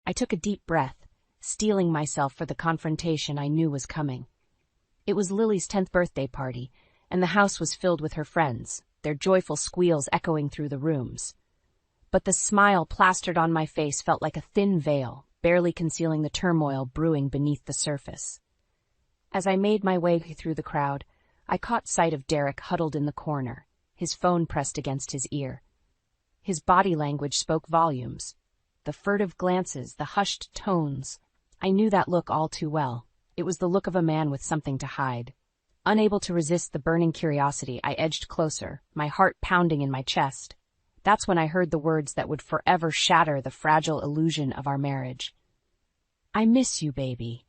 I took a deep breath, steeling myself for the confrontation I knew was coming. It was Lily's 10th birthday party, and the house was filled with her friends, their joyful squeals echoing through the rooms. But the smile plastered on my face felt like a thin veil, barely concealing the turmoil brewing beneath the surface. As I made my way through the crowd, I caught sight of Derek huddled in the corner, his phone pressed against his ear. His body language spoke volumes. The furtive glances, the hushed tones. I knew that look all too well. It was the look of a man with something to hide. Unable to resist the burning curiosity, I edged closer, my heart pounding in my chest. That's when I heard the words that would forever shatter the fragile illusion of our marriage. "I miss you, baby,"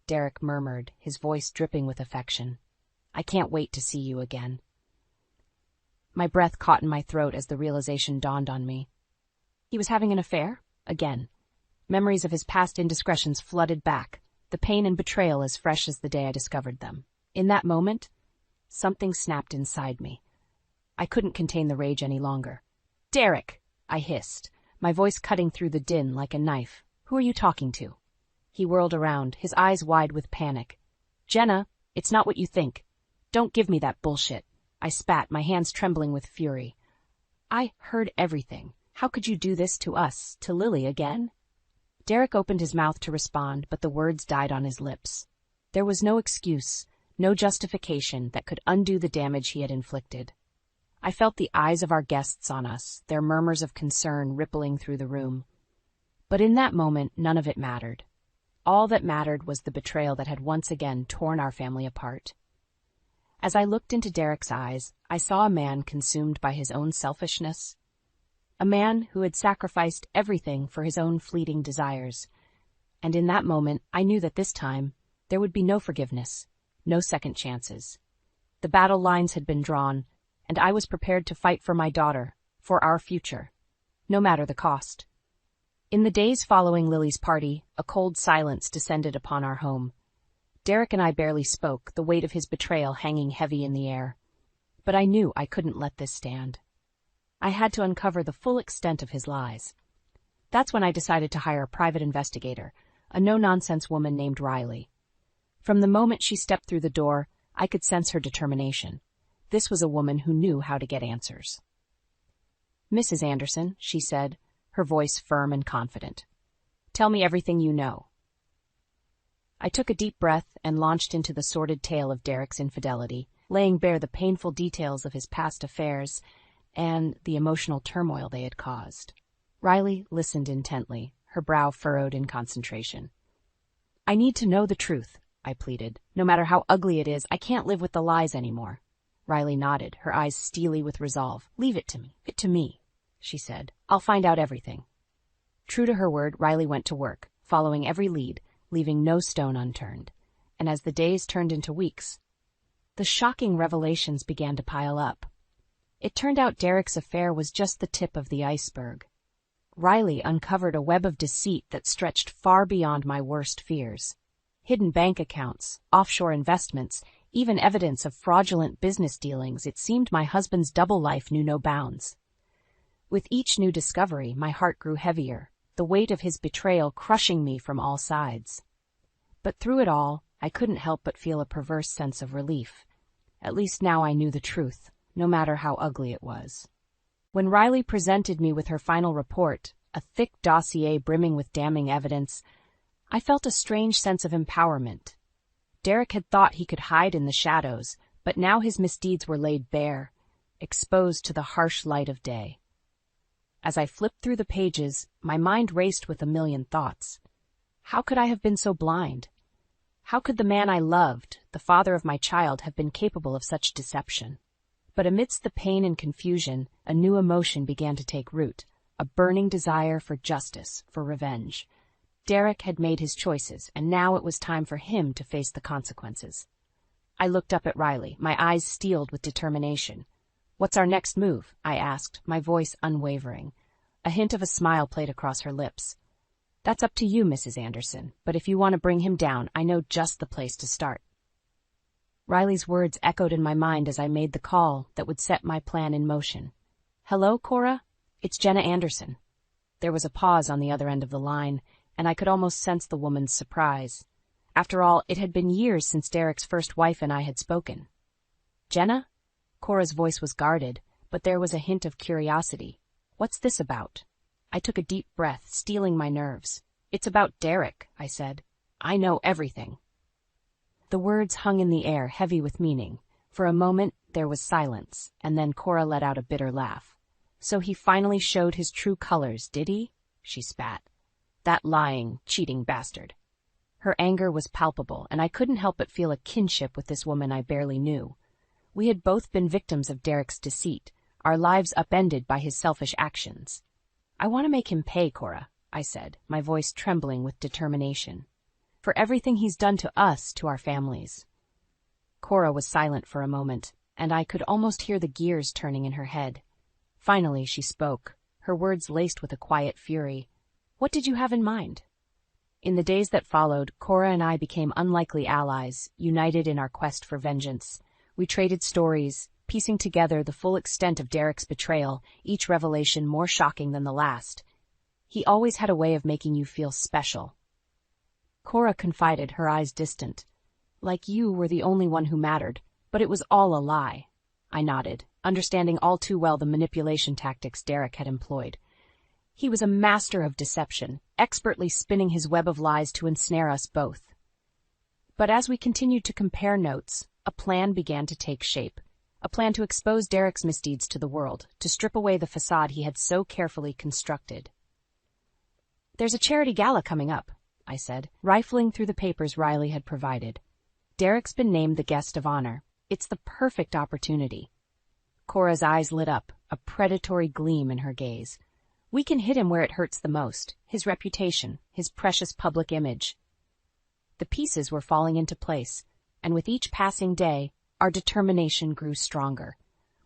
Derek murmured, his voice dripping with affection. "I can't wait to see you again." My breath caught in my throat as the realization dawned on me. He was having an affair? Again. Memories of his past indiscretions flooded back, the pain and betrayal as fresh as the day I discovered them. In that moment, something snapped inside me. I couldn't contain the rage any longer. "Derek!" I hissed, my voice cutting through the din like a knife. "Who are you talking to?" He whirled around, his eyes wide with panic. "Jenna, it's not what you think. Don't give me that bullshit." I spat, my hands trembling with fury. "I heard everything. How could you do this to us, to Lily again?" Derek opened his mouth to respond, but the words died on his lips. There was no excuse, no justification that could undo the damage he had inflicted. I felt the eyes of our guests on us, their murmurs of concern rippling through the room. But in that moment, none of it mattered. All that mattered was the betrayal that had once again torn our family apart. As I looked into Derek's eyes, I saw a man consumed by his own selfishness, a man who had sacrificed everything for his own fleeting desires. And in that moment, I knew that this time, there would be no forgiveness, no second chances. The battle lines had been drawn, and I was prepared to fight for my daughter, for our future, no matter the cost. In the days following Lily's party, a cold silence descended upon our home. Derek and I barely spoke, the weight of his betrayal hanging heavy in the air. But I knew I couldn't let this stand. I had to uncover the full extent of his lies. That's when I decided to hire a private investigator, a no-nonsense woman named Riley. From the moment she stepped through the door, I could sense her determination. This was a woman who knew how to get answers. "Mrs. Anderson," she said, her voice firm and confident. "Tell me everything you know." I took a deep breath and launched into the sordid tale of Derek's infidelity, laying bare the painful details of his past affairs and the emotional turmoil they had caused. Riley listened intently, her brow furrowed in concentration. "I need to know the truth," I pleaded. "No matter how ugly it is, I can't live with the lies anymore." Riley nodded, her eyes steely with resolve. "Leave it to me. It to me," she said. "I'll find out everything." True to her word, Riley went to work, following every lead, leaving no stone unturned. And as the days turned into weeks, the shocking revelations began to pile up. It turned out Derek's affair was just the tip of the iceberg. Riley uncovered a web of deceit that stretched far beyond my worst fears. Hidden bank accounts, offshore investments, even evidence of fraudulent business dealings. It seemed my husband's double life knew no bounds. With each new discovery, my heart grew heavier, the weight of his betrayal crushing me from all sides. But through it all, I couldn't help but feel a perverse sense of relief. At least now I knew the truth, no matter how ugly it was. When Riley presented me with her final report, a thick dossier brimming with damning evidence, I felt a strange sense of empowerment. Derek had thought he could hide in the shadows, but now his misdeeds were laid bare, exposed to the harsh light of day. As I flipped through the pages, my mind raced with a million thoughts. How could I have been so blind? How could the man I loved, the father of my child, have been capable of such deception? But amidst the pain and confusion, a new emotion began to take root, a burning desire for justice, for revenge. Derek had made his choices, and now it was time for him to face the consequences. I looked up at Riley, my eyes steeled with determination. "What's our next move?" I asked, my voice unwavering. A hint of a smile played across her lips. "That's up to you, Mrs. Anderson, but if you want to bring him down, I know just the place to start." Riley's words echoed in my mind as I made the call that would set my plan in motion. "Hello, Cora? It's Jenna Anderson." There was a pause on the other end of the line, and I could almost sense the woman's surprise. After all, it had been years since Derek's first wife and I had spoken. "Jenna?" Cora's voice was guarded, but there was a hint of curiosity. "What's this about?" I took a deep breath, steeling my nerves. "It's about Derek," I said. "I know everything." The words hung in the air, heavy with meaning. For a moment, there was silence, and then Cora let out a bitter laugh. "So he finally showed his true colors, did he?" she spat. "That lying, cheating bastard." Her anger was palpable, and I couldn't help but feel a kinship with this woman I barely knew. We had both been victims of Derek's deceit, our lives upended by his selfish actions. "I want to make him pay, Cora," I said, my voice trembling with determination. "For everything he's done to us, to our families." Cora was silent for a moment, and I could almost hear the gears turning in her head. Finally, she spoke, her words laced with a quiet fury. "What did you have in mind?" In the days that followed, Cora and I became unlikely allies, united in our quest for vengeance. We traded stories, piecing together the full extent of Derek's betrayal, each revelation more shocking than the last. He always had a way of making you feel special. Cora confided, her eyes distant. "Like you were the only one who mattered, but it was all a lie." I nodded, understanding all too well the manipulation tactics Derek had employed. He was a master of deception, expertly spinning his web of lies to ensnare us both. But as we continued to compare notes, a plan began to take shape. A plan to expose Derek's misdeeds to the world, to strip away the facade he had so carefully constructed. "There's a charity gala coming up," I said, rifling through the papers Riley had provided. "Derek's been named the guest of honor. It's the perfect opportunity." Cora's eyes lit up, a predatory gleam in her gaze. "We can hit him where it hurts the most, his reputation, his precious public image." The pieces were falling into place, and with each passing day, our determination grew stronger.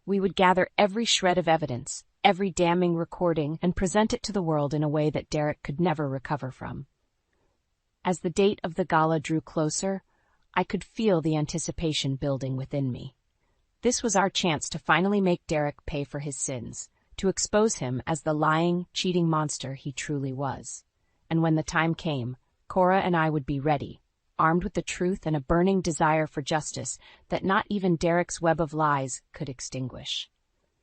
We would gather every shred of evidence, every damning recording, and present it to the world in a way that Derek could never recover from. As the date of the gala drew closer, I could feel the anticipation building within me. This was our chance to finally make Derek pay for his sins, to expose him as the lying, cheating monster he truly was. And when the time came, Cora and I would be ready, armed with the truth and a burning desire for justice that not even Derek's web of lies could extinguish.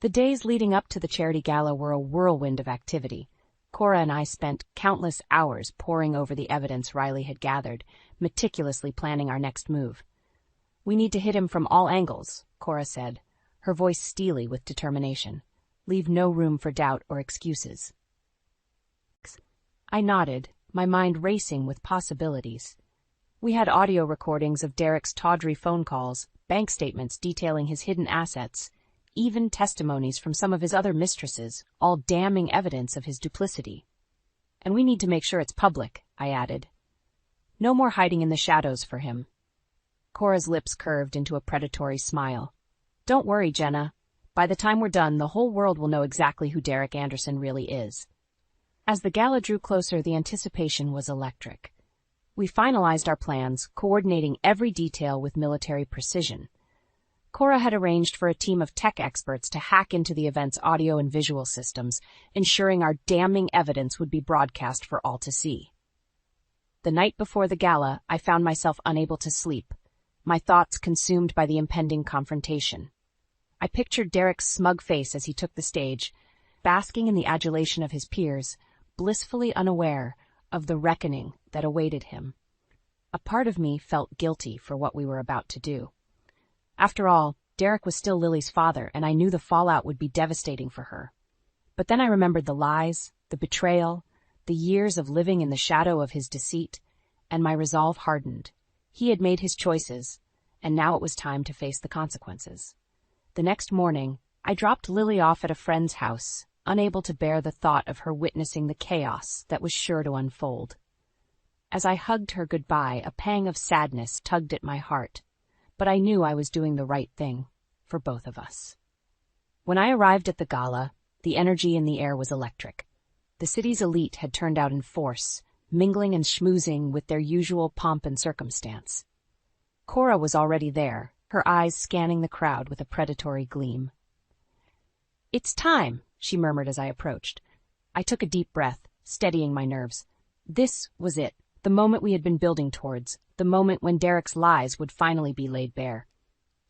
The days leading up to the charity gala were a whirlwind of activity. Cora and I spent countless hours poring over the evidence Riley had gathered, meticulously planning our next move. "We need to hit him from all angles," Cora said, her voice steely with determination. "Leave no room for doubt or excuses." I nodded, my mind racing with possibilities. We had audio recordings of Derek's tawdry phone calls, bank statements detailing his hidden assets, even testimonies from some of his other mistresses, all damning evidence of his duplicity. "And we need to make sure it's public," I added. "No more hiding in the shadows for him." Cora's lips curved into a predatory smile. "Don't worry, Jenna. By the time we're done, the whole world will know exactly who Derek Anderson really is." As the gala drew closer, the anticipation was electric. We finalized our plans, coordinating every detail with military precision. Cora had arranged for a team of tech experts to hack into the event's audio and visual systems, ensuring our damning evidence would be broadcast for all to see. The night before the gala, I found myself unable to sleep, my thoughts consumed by the impending confrontation. I pictured Derek's smug face as he took the stage, basking in the adulation of his peers, blissfully unaware of the reckoning that awaited him. A part of me felt guilty for what we were about to do. After all, Derek was still Lily's father, and I knew the fallout would be devastating for her. But then I remembered the lies, the betrayal, the years of living in the shadow of his deceit, and my resolve hardened. He had made his choices, and now it was time to face the consequences. The next morning, I dropped Lily off at a friend's house, unable to bear the thought of her witnessing the chaos that was sure to unfold. As I hugged her goodbye, a pang of sadness tugged at my heart, but I knew I was doing the right thing for both of us. When I arrived at the gala, the energy in the air was electric. The city's elite had turned out in force, mingling and schmoozing with their usual pomp and circumstance. Cora was already there, her eyes scanning the crowd with a predatory gleam. "It's time," she murmured as I approached. I took a deep breath, steadying my nerves. This was it, the moment we had been building towards, the moment when Derek's lies would finally be laid bare.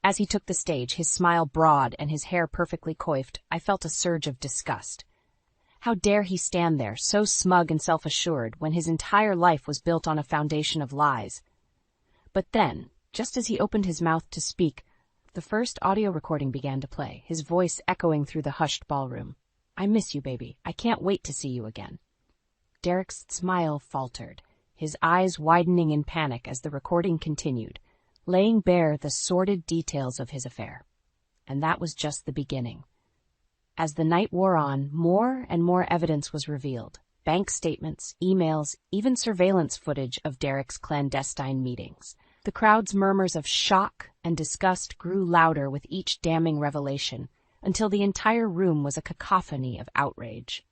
As he took the stage, his smile broad and his hair perfectly coiffed, I felt a surge of disgust. How dare he stand there, so smug and self-assured, when his entire life was built on a foundation of lies? But then, just as he opened his mouth to speak, the first audio recording began to play, his voice echoing through the hushed ballroom. "I miss you, baby. I can't wait to see you again." Derek's smile faltered, his eyes widening in panic as the recording continued, laying bare the sordid details of his affair. And that was just the beginning. As the night wore on, more and more evidence was revealed. Bank statements, emails, even surveillance footage of Derek's clandestine meetings. The crowd's murmurs of shock and disgust grew louder with each damning revelation, until the entire room was a cacophony of outrage.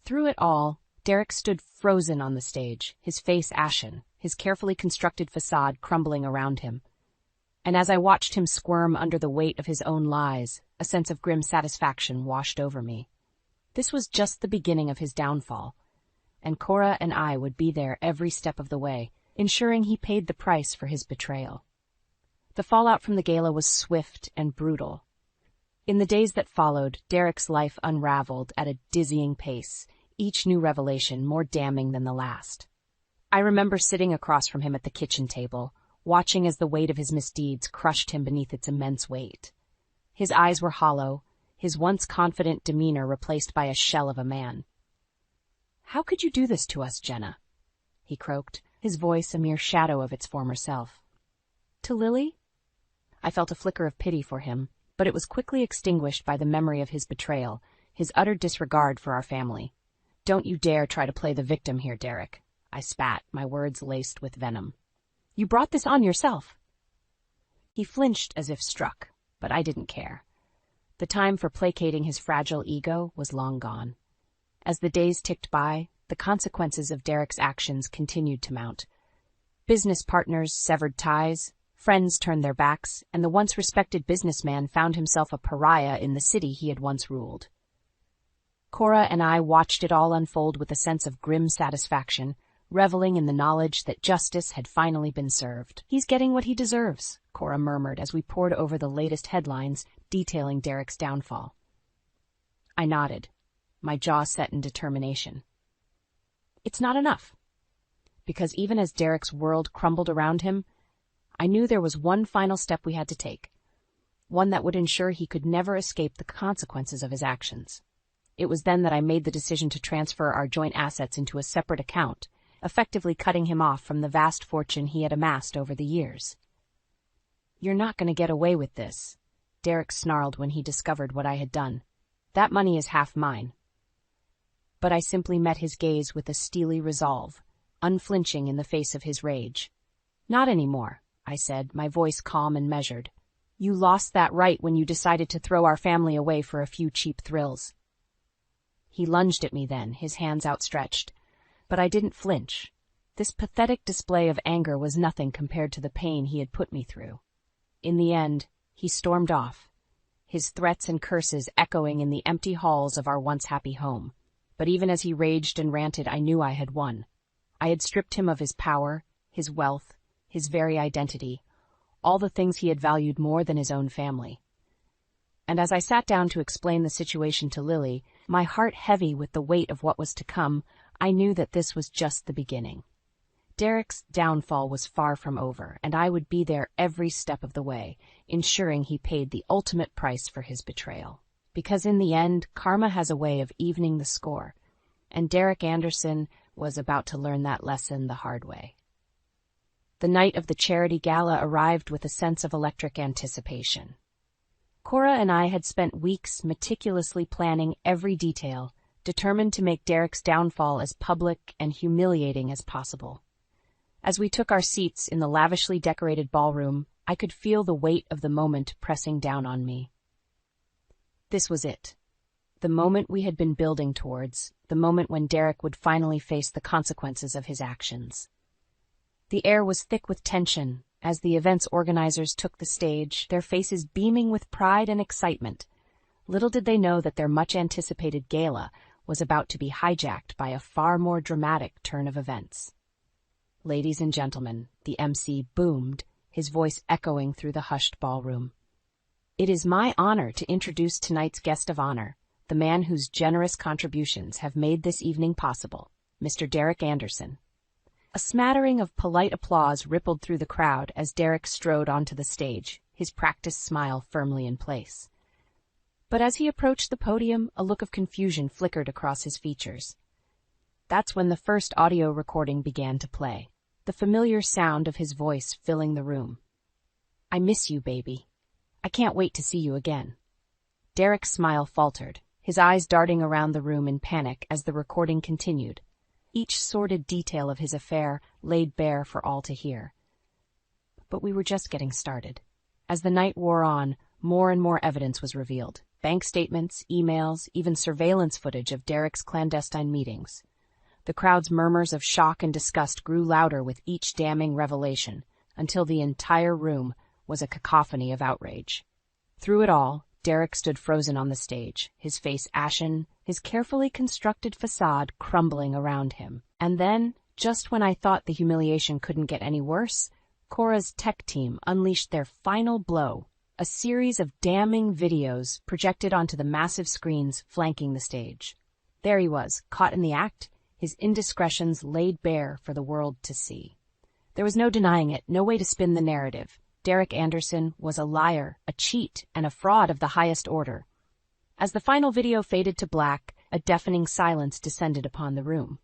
Through it all, Derek stood frozen on the stage, his face ashen, his carefully constructed facade crumbling around him. And as I watched him squirm under the weight of his own lies, a sense of grim satisfaction washed over me. This was just the beginning of his downfall, and Cora and I would be there every step of the way, ensuring he paid the price for his betrayal. The fallout from the gala was swift and brutal. In the days that followed, Derek's life unraveled at a dizzying pace, each new revelation more damning than the last. I remember sitting across from him at the kitchen table, watching as the weight of his misdeeds crushed him beneath its immense weight. His eyes were hollow, his once confident demeanor replaced by a shell of a man. "How could you do this to us, Jenna?" he croaked, his voice a mere shadow of its former self. "To Lily?" I felt a flicker of pity for him, but it was quickly extinguished by the memory of his betrayal, his utter disregard for our family. "Don't you dare try to play the victim here, Derek," I spat, my words laced with venom. "You brought this on yourself." He flinched as if struck, but I didn't care. The time for placating his fragile ego was long gone. As the days ticked by, the consequences of Derek's actions continued to mount. Business partners severed ties, friends turned their backs, and the once respected businessman found himself a pariah in the city he had once ruled. Cora and I watched it all unfold with a sense of grim satisfaction, reveling in the knowledge that justice had finally been served. "He's getting what he deserves," Cora murmured as we pored over the latest headlines detailing Derek's downfall. I nodded, my jaw set in determination. It's not enough. Because even as Derek's world crumbled around him, I knew there was one final step we had to take, one that would ensure he could never escape the consequences of his actions. It was then that I made the decision to transfer our joint assets into a separate account, effectively cutting him off from the vast fortune he had amassed over the years. "You're not going to get away with this," Derek snarled when he discovered what I had done. "That money is half mine." But I simply met his gaze with a steely resolve, unflinching in the face of his rage. "Not anymore," I said, my voice calm and measured. "You lost that right when you decided to throw our family away for a few cheap thrills." He lunged at me then, his hands outstretched. But I didn't flinch. This pathetic display of anger was nothing compared to the pain he had put me through. In the end, he stormed off, his threats and curses echoing in the empty halls of our once happy home. But even as he raged and ranted, I knew I had won. I had stripped him of his power, his wealth, his very identity, all the things he had valued more than his own family. And as I sat down to explain the situation to Lily, my heart heavy with the weight of what was to come, I knew that this was just the beginning. Derek's downfall was far from over, and I would be there every step of the way, ensuring he paid the ultimate price for his betrayal. Because in the end, karma has a way of evening the score, and Derek Anderson was about to learn that lesson the hard way. The night of the charity gala arrived with a sense of electric anticipation. Cora and I had spent weeks meticulously planning every detail, determined to make Derek's downfall as public and humiliating as possible. As we took our seats in the lavishly decorated ballroom, I could feel the weight of the moment pressing down on me. This was it. The moment we had been building towards, the moment when Derek would finally face the consequences of his actions. The air was thick with tension as the event's organizers took the stage, their faces beaming with pride and excitement. Little did they know that their much-anticipated gala was about to be hijacked by a far more dramatic turn of events. "Ladies and gentlemen," the MC boomed, his voice echoing through the hushed ballroom. "It is my honor to introduce tonight's guest of honor, the man whose generous contributions have made this evening possible, Mr. Derek Anderson." A smattering of polite applause rippled through the crowd as Derek strode onto the stage, his practiced smile firmly in place. But as he approached the podium, a look of confusion flickered across his features. That's when the first audio recording began to play, the familiar sound of his voice filling the room. "I miss you, baby. I can't wait to see you again." Derek's smile faltered, his eyes darting around the room in panic as the recording continued, each sordid detail of his affair laid bare for all to hear. But we were just getting started. As the night wore on, more and more evidence was revealed. Bank statements, emails, even surveillance footage of Derek's clandestine meetings. The crowd's murmurs of shock and disgust grew louder with each damning revelation, until the entire room was a cacophony of outrage. Through it all, Derek stood frozen on the stage, his face ashen, his carefully constructed facade crumbling around him. And then, just when I thought the humiliation couldn't get any worse, Cora's tech team unleashed their final blow, a series of damning videos projected onto the massive screens flanking the stage. There he was, caught in the act, his indiscretions laid bare for the world to see. There was no denying it, no way to spin the narrative. Derek Anderson was a liar, a cheat, and a fraud of the highest order. As the final video faded to black, a deafening silence descended upon the room.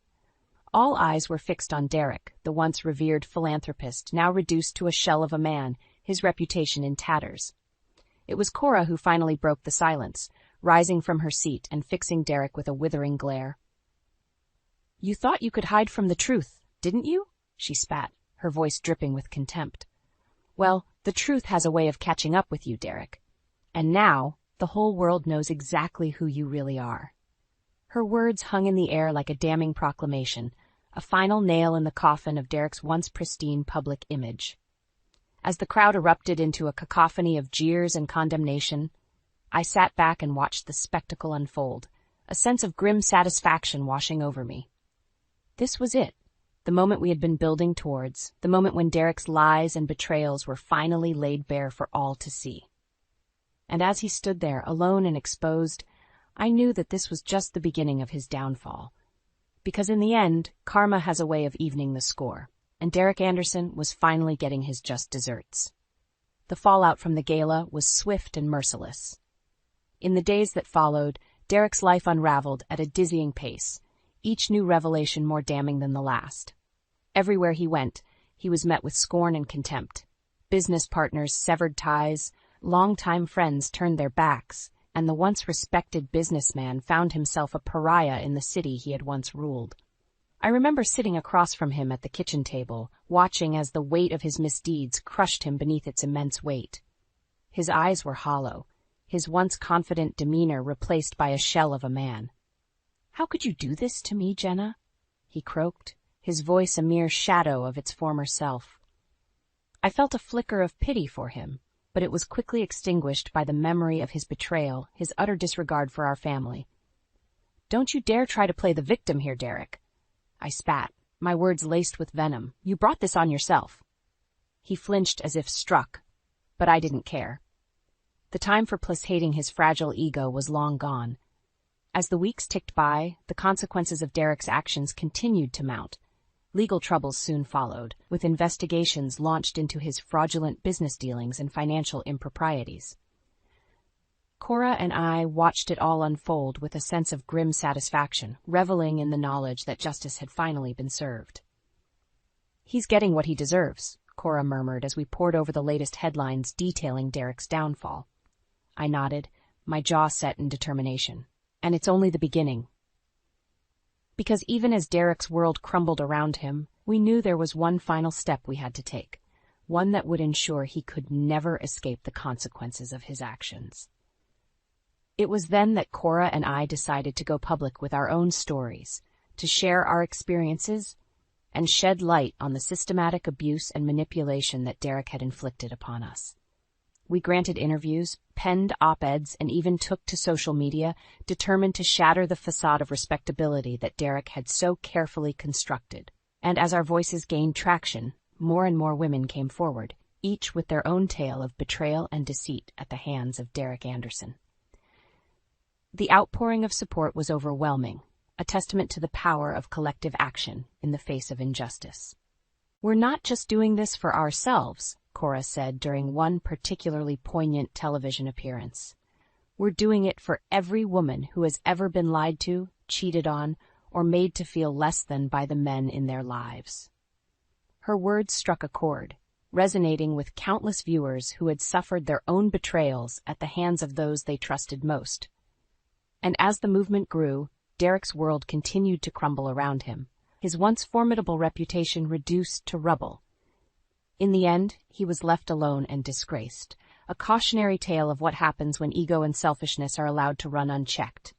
All eyes were fixed on Derek, the once revered philanthropist, now reduced to a shell of a man, his reputation in tatters. It was Cora who finally broke the silence, rising from her seat and fixing Derek with a withering glare. "You thought you could hide from the truth, didn't you?" she spat, her voice dripping with contempt. "Well, the truth has a way of catching up with you, Derek. And now, the whole world knows exactly who you really are." Her words hung in the air like a damning proclamation, a final nail in the coffin of Derek's once pristine public image. As the crowd erupted into a cacophony of jeers and condemnation, I sat back and watched the spectacle unfold, a sense of grim satisfaction washing over me. This was it. The moment we had been building towards, the moment when Derek's lies and betrayals were finally laid bare for all to see. And as he stood there, alone and exposed, I knew that this was just the beginning of his downfall. Because in the end, karma has a way of evening the score, and Derek Anderson was finally getting his just desserts. The fallout from the gala was swift and merciless. In the days that followed, Derek's life unraveled at a dizzying pace, each new revelation more damning than the last. Everywhere he went, he was met with scorn and contempt. Business partners severed ties, longtime friends turned their backs, and the once respected businessman found himself a pariah in the city he had once ruled. I remember sitting across from him at the kitchen table, watching as the weight of his misdeeds crushed him beneath its immense weight. His eyes were hollow, his once confident demeanor replaced by a shell of a man. "How could you do this to me, Jenna?" he croaked, his voice a mere shadow of its former self. I felt a flicker of pity for him, but it was quickly extinguished by the memory of his betrayal, his utter disregard for our family. "Don't you dare try to play the victim here, Derek." I spat, my words laced with venom. "You brought this on yourself." He flinched as if struck, but I didn't care. The time for placating his fragile ego was long gone. As the weeks ticked by, the consequences of Derek's actions continued to mount. Legal troubles soon followed, with investigations launched into his fraudulent business dealings and financial improprieties. Cora and I watched it all unfold with a sense of grim satisfaction, reveling in the knowledge that justice had finally been served. "He's getting what he deserves," Cora murmured as we pored over the latest headlines detailing Derek's downfall. I nodded, my jaw set in determination. And it's only the beginning. Because even as Derek's world crumbled around him, we knew there was one final step we had to take, one that would ensure he could never escape the consequences of his actions. It was then that Cora and I decided to go public with our own stories, to share our experiences, and shed light on the systematic abuse and manipulation that Derek had inflicted upon us. We granted interviews, penned op-eds, and even took to social media, determined to shatter the facade of respectability that Derek had so carefully constructed. And as our voices gained traction, more and more women came forward, each with their own tale of betrayal and deceit at the hands of Derek Anderson. The outpouring of support was overwhelming, a testament to the power of collective action in the face of injustice. "We're not just doing this for ourselves," Cora said during one particularly poignant television appearance. "We're doing it for every woman who has ever been lied to, cheated on, or made to feel less than by the men in their lives." Her words struck a chord, resonating with countless viewers who had suffered their own betrayals at the hands of those they trusted most. And as the movement grew, Derek's world continued to crumble around him, his once formidable reputation reduced to rubble. In the end, he was left alone and disgraced, a cautionary tale of what happens when ego and selfishness are allowed to run unchecked.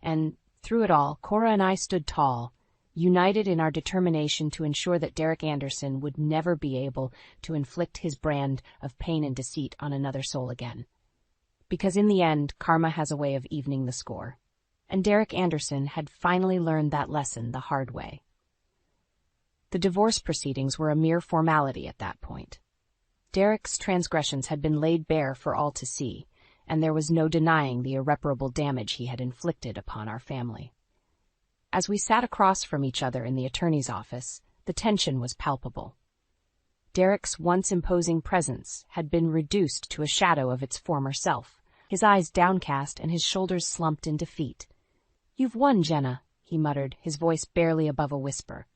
And through it all, Cora and I stood tall, united in our determination to ensure that Derek Anderson would never be able to inflict his brand of pain and deceit on another soul again. Because in the end, karma has a way of evening the score. And Derek Anderson had finally learned that lesson the hard way. The divorce proceedings were a mere formality at that point. Derek's transgressions had been laid bare for all to see, and there was no denying the irreparable damage he had inflicted upon our family. As we sat across from each other in the attorney's office, the tension was palpable. Derek's once imposing presence had been reduced to a shadow of its former self, his eyes downcast and his shoulders slumped in defeat. "You've won, Jenna," he muttered, his voice barely above a whisper.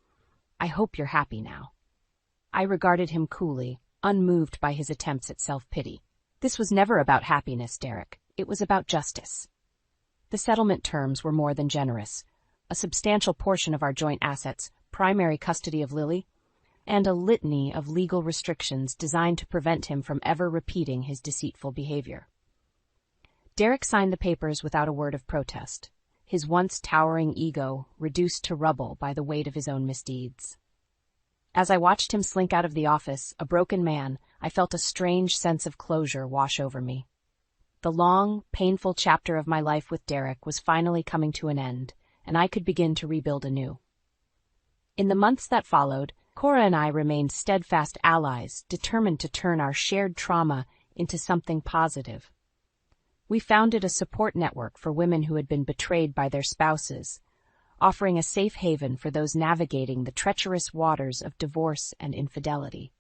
"I hope you're happy now." I regarded him coolly, unmoved by his attempts at self-pity. "This was never about happiness, Derek. It was about justice." The settlement terms were more than generous. A substantial portion of our joint assets, primary custody of Lily, and a litany of legal restrictions designed to prevent him from ever repeating his deceitful behavior. Derek signed the papers without a word of protest, his once towering ego reduced to rubble by the weight of his own misdeeds. As I watched him slink out of the office, a broken man, I felt a strange sense of closure wash over me. The long, painful chapter of my life with Derek was finally coming to an end, and I could begin to rebuild anew. In the months that followed, Cora and I remained steadfast allies, determined to turn our shared trauma into something positive. We founded a support network for women who had been betrayed by their spouses, offering a safe haven for those navigating the treacherous waters of divorce and infidelity.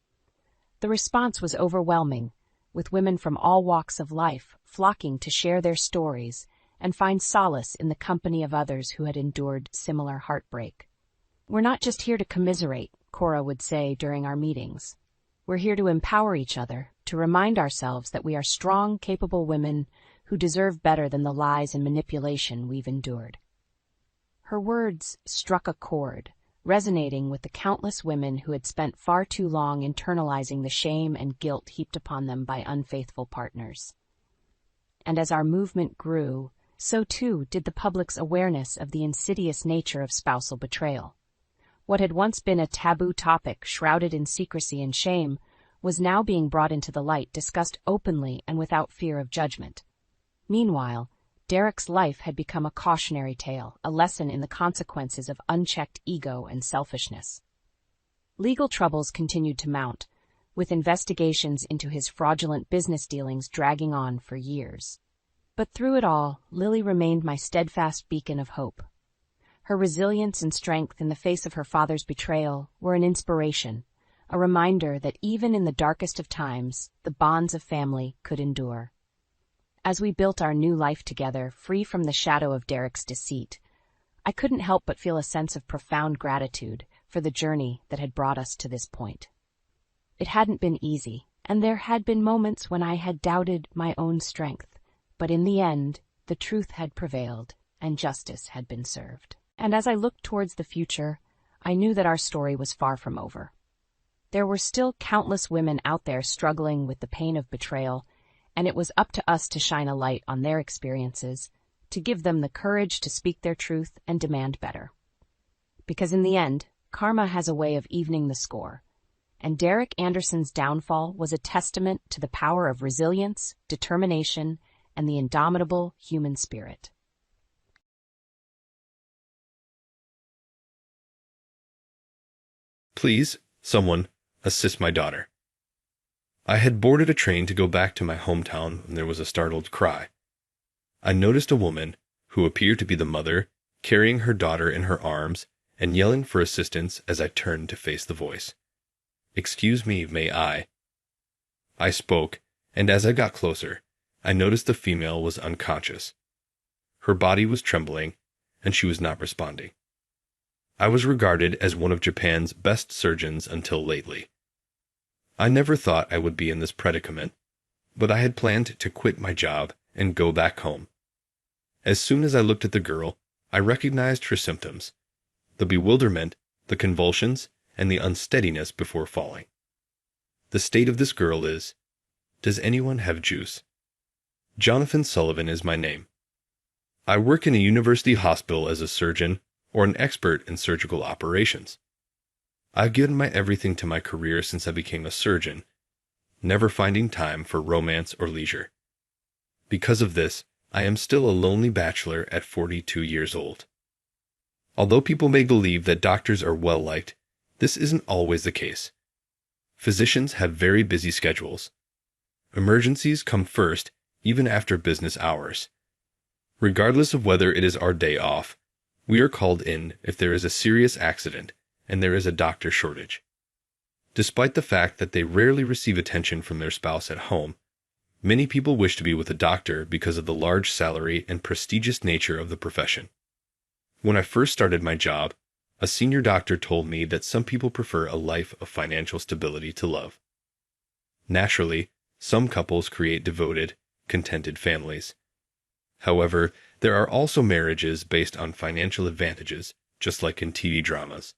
The response was overwhelming, with women from all walks of life flocking to share their stories and find solace in the company of others who had endured similar heartbreak. "We're not just here to commiserate," Cora would say during our meetings. "We're here to empower each other, to remind ourselves that we are strong, capable women who deserve better than the lies and manipulation we've endured." Her words struck a chord, resonating with the countless women who had spent far too long internalizing the shame and guilt heaped upon them by unfaithful partners. And as our movement grew, so too did the public's awareness of the insidious nature of spousal betrayal. What had once been a taboo topic shrouded in secrecy and shame was now being brought into the light, discussed openly and without fear of judgment. Meanwhile, Derek's life had become a cautionary tale, a lesson in the consequences of unchecked ego and selfishness. Legal troubles continued to mount, with investigations into his fraudulent business dealings dragging on for years. But through it all, Lily remained my steadfast beacon of hope. Her resilience and strength in the face of her father's betrayal were an inspiration, a reminder that even in the darkest of times, the bonds of family could endure. As we built our new life together, free from the shadow of Derek's deceit, I couldn't help but feel a sense of profound gratitude for the journey that had brought us to this point. It hadn't been easy, and there had been moments when I had doubted my own strength, but in the end, the truth had prevailed, and justice had been served. And as I looked towards the future, I knew that our story was far from over. There were still countless women out there struggling with the pain of betrayal, and it was up to us to shine a light on their experiences, to give them the courage to speak their truth and demand better. Because in the end, karma has a way of evening the score, and Derek Anderson's downfall was a testament to the power of resilience, determination, and the indomitable human spirit. Please, someone, assist my daughter. I had boarded a train to go back to my hometown when there was a startled cry. I noticed a woman, who appeared to be the mother, carrying her daughter in her arms and yelling for assistance as I turned to face the voice. "Excuse me, may I?" I spoke, and as I got closer, I noticed the female was unconscious. Her body was trembling, and she was not responding. I was regarded as one of Japan's best surgeons until lately. I never thought I would be in this predicament, but I had planned to quit my job and go back home. As soon as I looked at the girl, I recognized her symptoms: the bewilderment, the convulsions, and the unsteadiness before falling. The state of this girl is, does anyone have juice? Jonathan Sullivan is my name. I work in a university hospital as a surgeon or an expert in surgical operations. I've given my everything to my career since I became a surgeon, never finding time for romance or leisure. Because of this, I am still a lonely bachelor at 42 years old. Although people may believe that doctors are well-liked, this isn't always the case. Physicians have very busy schedules. Emergencies come first, even after business hours. Regardless of whether it is our day off, we are called in if there is a serious accident and there is a doctor shortage. Despite the fact that they rarely receive attention from their spouse at home, many people wish to be with a doctor because of the large salary and prestigious nature of the profession. When I first started my job, a senior doctor told me that some people prefer a life of financial stability to love. Naturally, some couples create devoted, contented families. However, there are also marriages based on financial advantages, just like in TV dramas.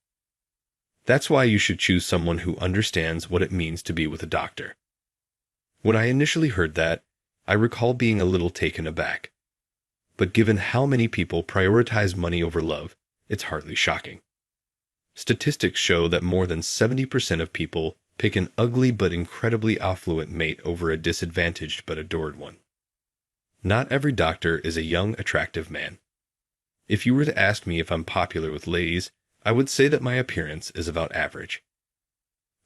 That's why you should choose someone who understands what it means to be with a doctor. When I initially heard that, I recall being a little taken aback. But given how many people prioritize money over love, it's hardly shocking. Statistics show that more than 70% of people pick an ugly but incredibly affluent mate over a disadvantaged but adored one. Not every doctor is a young, attractive man. If you were to ask me if I'm popular with ladies, I would say that my appearance is about average.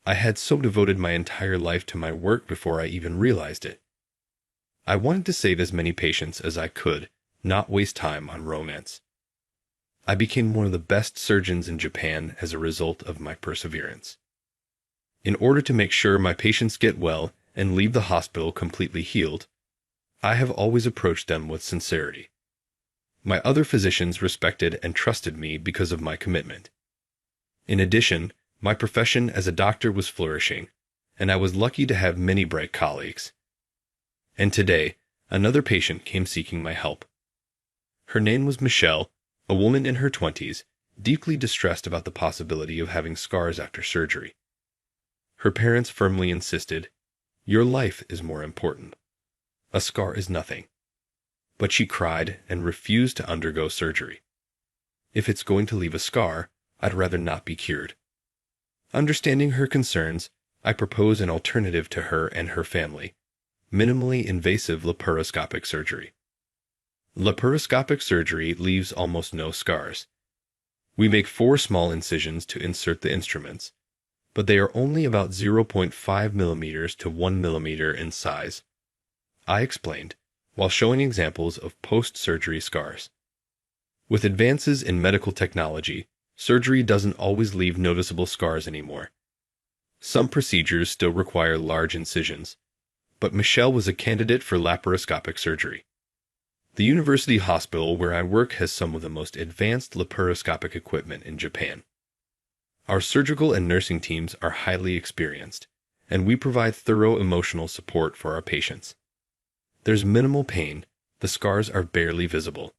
I had so devoted my entire life to my work before I even realized it. I wanted to save as many patients as I could, not waste time on romance. I became one of the best surgeons in Japan as a result of my perseverance. In order to make sure my patients get well and leave the hospital completely healed, I have always approached them with sincerity. My other physicians respected and trusted me because of my commitment. In addition, my profession as a doctor was flourishing, and I was lucky to have many bright colleagues. And today, another patient came seeking my help. Her name was Michelle, a woman in her 20s, deeply distressed about the possibility of having scars after surgery. Her parents firmly insisted, "Your life is more important. A scar is nothing." But she cried and refused to undergo surgery. If it's going to leave a scar, I'd rather not be cured. Understanding her concerns, I propose an alternative to her and her family: minimally invasive laparoscopic surgery. Laparoscopic surgery leaves almost no scars. We make 4 small incisions to insert the instruments, but they are only about 0.5 millimeters to 1 millimeter in size. I explained, while showing examples of post-surgery scars. With advances in medical technology, surgery doesn't always leave noticeable scars anymore. Some procedures still require large incisions, but Michelle was a candidate for laparoscopic surgery. The university hospital where I work has some of the most advanced laparoscopic equipment in Japan. Our surgical and nursing teams are highly experienced, and we provide thorough emotional support for our patients. There's minimal pain, the scars are barely visible.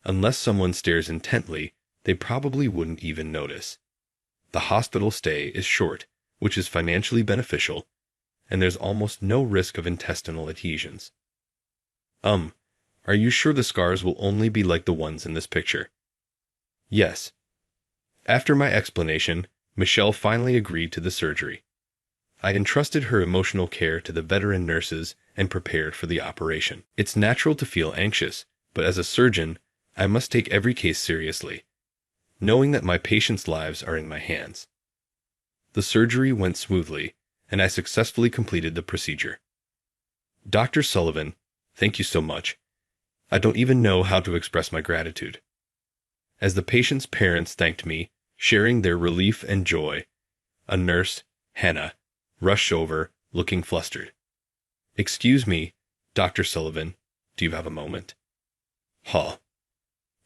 Unless someone stares intently, they probably wouldn't even notice. The hospital stay is short, which is financially beneficial, and there's almost no risk of intestinal adhesions. Are you sure the scars will only be like the ones in this picture? Yes. After my explanation, Michelle finally agreed to the surgery. I entrusted her emotional care to the veteran nurses and prepared for the operation. It's natural to feel anxious, but as a surgeon, I must take every case seriously, knowing that my patients' lives are in my hands. The surgery went smoothly, and I successfully completed the procedure. Dr. Sullivan, thank you so much. I don't even know how to express my gratitude. As the patient's parents thanked me, sharing their relief and joy, a nurse, Hannah, rushed over, looking flustered. Excuse me, Dr. Sullivan, do you have a moment? Huh.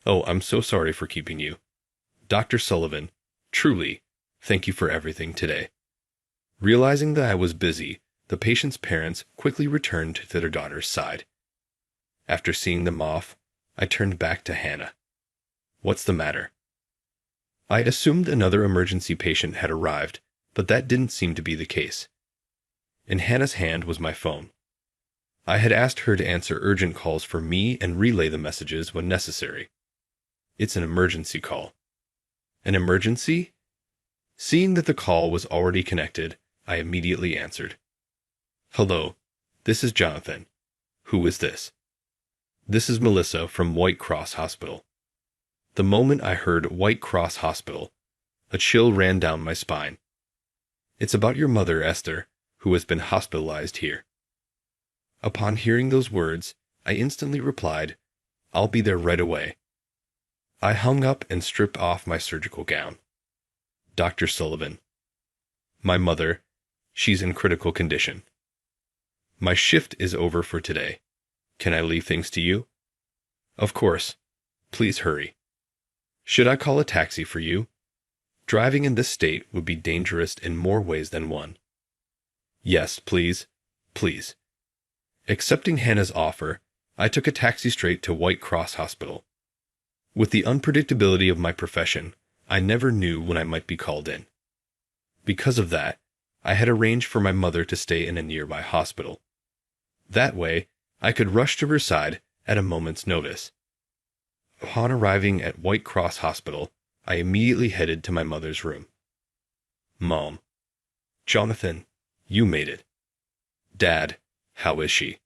Oh, I'm so sorry for keeping you. Dr. Sullivan, truly, thank you for everything today. Realizing that I was busy, the patient's parents quickly returned to their daughter's side. After seeing them off, I turned back to Hannah. What's the matter? I assumed another emergency patient had arrived, but that didn't seem to be the case. In Hannah's hand was my phone. I had asked her to answer urgent calls for me and relay the messages when necessary. It's an emergency call. An emergency? Seeing that the call was already connected, I immediately answered. Hello, this is Jonathan. Who is this? This is Melissa from White Cross Hospital. The moment I heard White Cross Hospital, a chill ran down my spine. It's about your mother, Esther, who has been hospitalized here. Upon hearing those words, I instantly replied, I'll be there right away. I hung up and stripped off my surgical gown. Dr. Sullivan. My mother, she's in critical condition. My shift is over for today. Can I leave things to you? Of course. Please hurry. Should I call a taxi for you? Driving in this state would be dangerous in more ways than one. Yes, please. Please. Accepting Hannah's offer, I took a taxi straight to White Cross Hospital. With the unpredictability of my profession, I never knew when I might be called in. Because of that, I had arranged for my mother to stay in a nearby hospital. That way, I could rush to her side at a moment's notice. Upon arriving at White Cross Hospital, I immediately headed to my mother's room. Mom. Jonathan, you made it. Dad, how is she?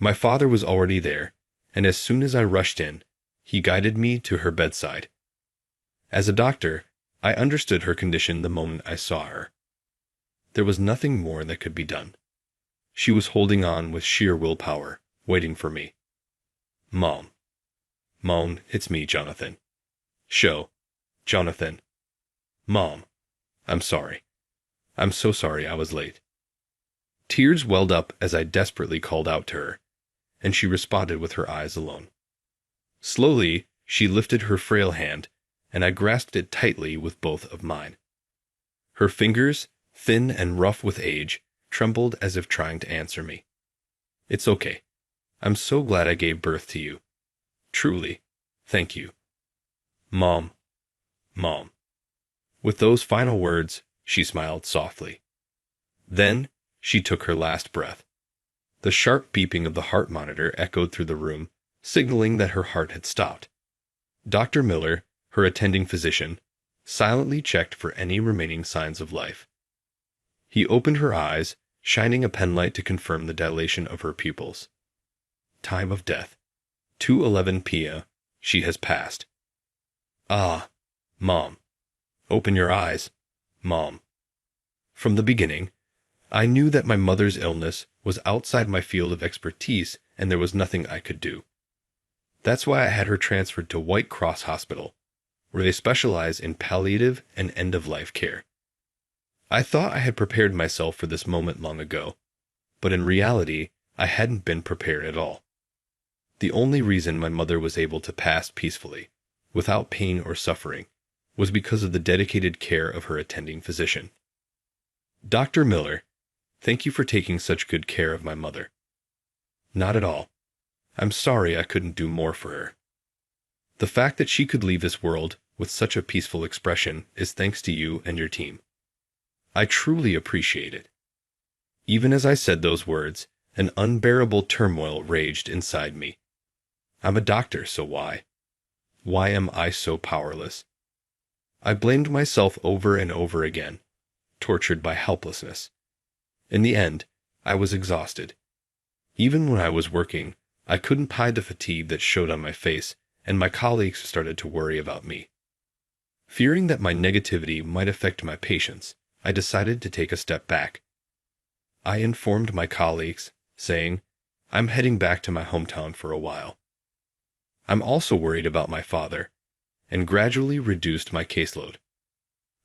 My father was already there, and as soon as I rushed in, he guided me to her bedside. As a doctor, I understood her condition the moment I saw her. There was nothing more that could be done. She was holding on with sheer willpower, waiting for me. Mom. Mom, it's me, Jonathan. Show. Jonathan. Mom. I'm sorry. I'm so sorry I was late. Tears welled up as I desperately called out to her, and she responded with her eyes alone. Slowly, she lifted her frail hand, and I grasped it tightly with both of mine. Her fingers, thin and rough with age, trembled as if trying to answer me. It's okay. I'm so glad I gave birth to you. Truly. Thank you. Mom. Mom. With those final words, she smiled softly. Then, she took her last breath. The sharp beeping of the heart monitor echoed through the room, signaling that her heart had stopped. Dr. Miller, her attending physician, silently checked for any remaining signs of life. He opened her eyes, shining a penlight to confirm the dilation of her pupils. Time of death. 2:11 p.m. She has passed. Ah, Mom. Open your eyes, Mom. From the beginning, I knew that my mother's illness was outside my field of expertise and there was nothing I could do. That's why I had her transferred to White Cross Hospital, where they specialize in palliative and end-of-life care. I thought I had prepared myself for this moment long ago, but in reality, I hadn't been prepared at all. The only reason my mother was able to pass peacefully, without pain or suffering, was because of the dedicated care of her attending physician. Dr. Miller, thank you for taking such good care of my mother. Not at all. I'm sorry I couldn't do more for her. The fact that she could leave this world with such a peaceful expression is thanks to you and your team. I truly appreciate it. Even as I said those words, an unbearable turmoil raged inside me. I'm a doctor, so why? Why am I so powerless? I blamed myself over and over again, tortured by helplessness. In the end, I was exhausted. Even when I was working, I couldn't hide the fatigue that showed on my face, and my colleagues started to worry about me. Fearing that my negativity might affect my patients, I decided to take a step back. I informed my colleagues, saying, "I'm heading back to my hometown for a while. I'm also worried about my father," and gradually reduced my caseload.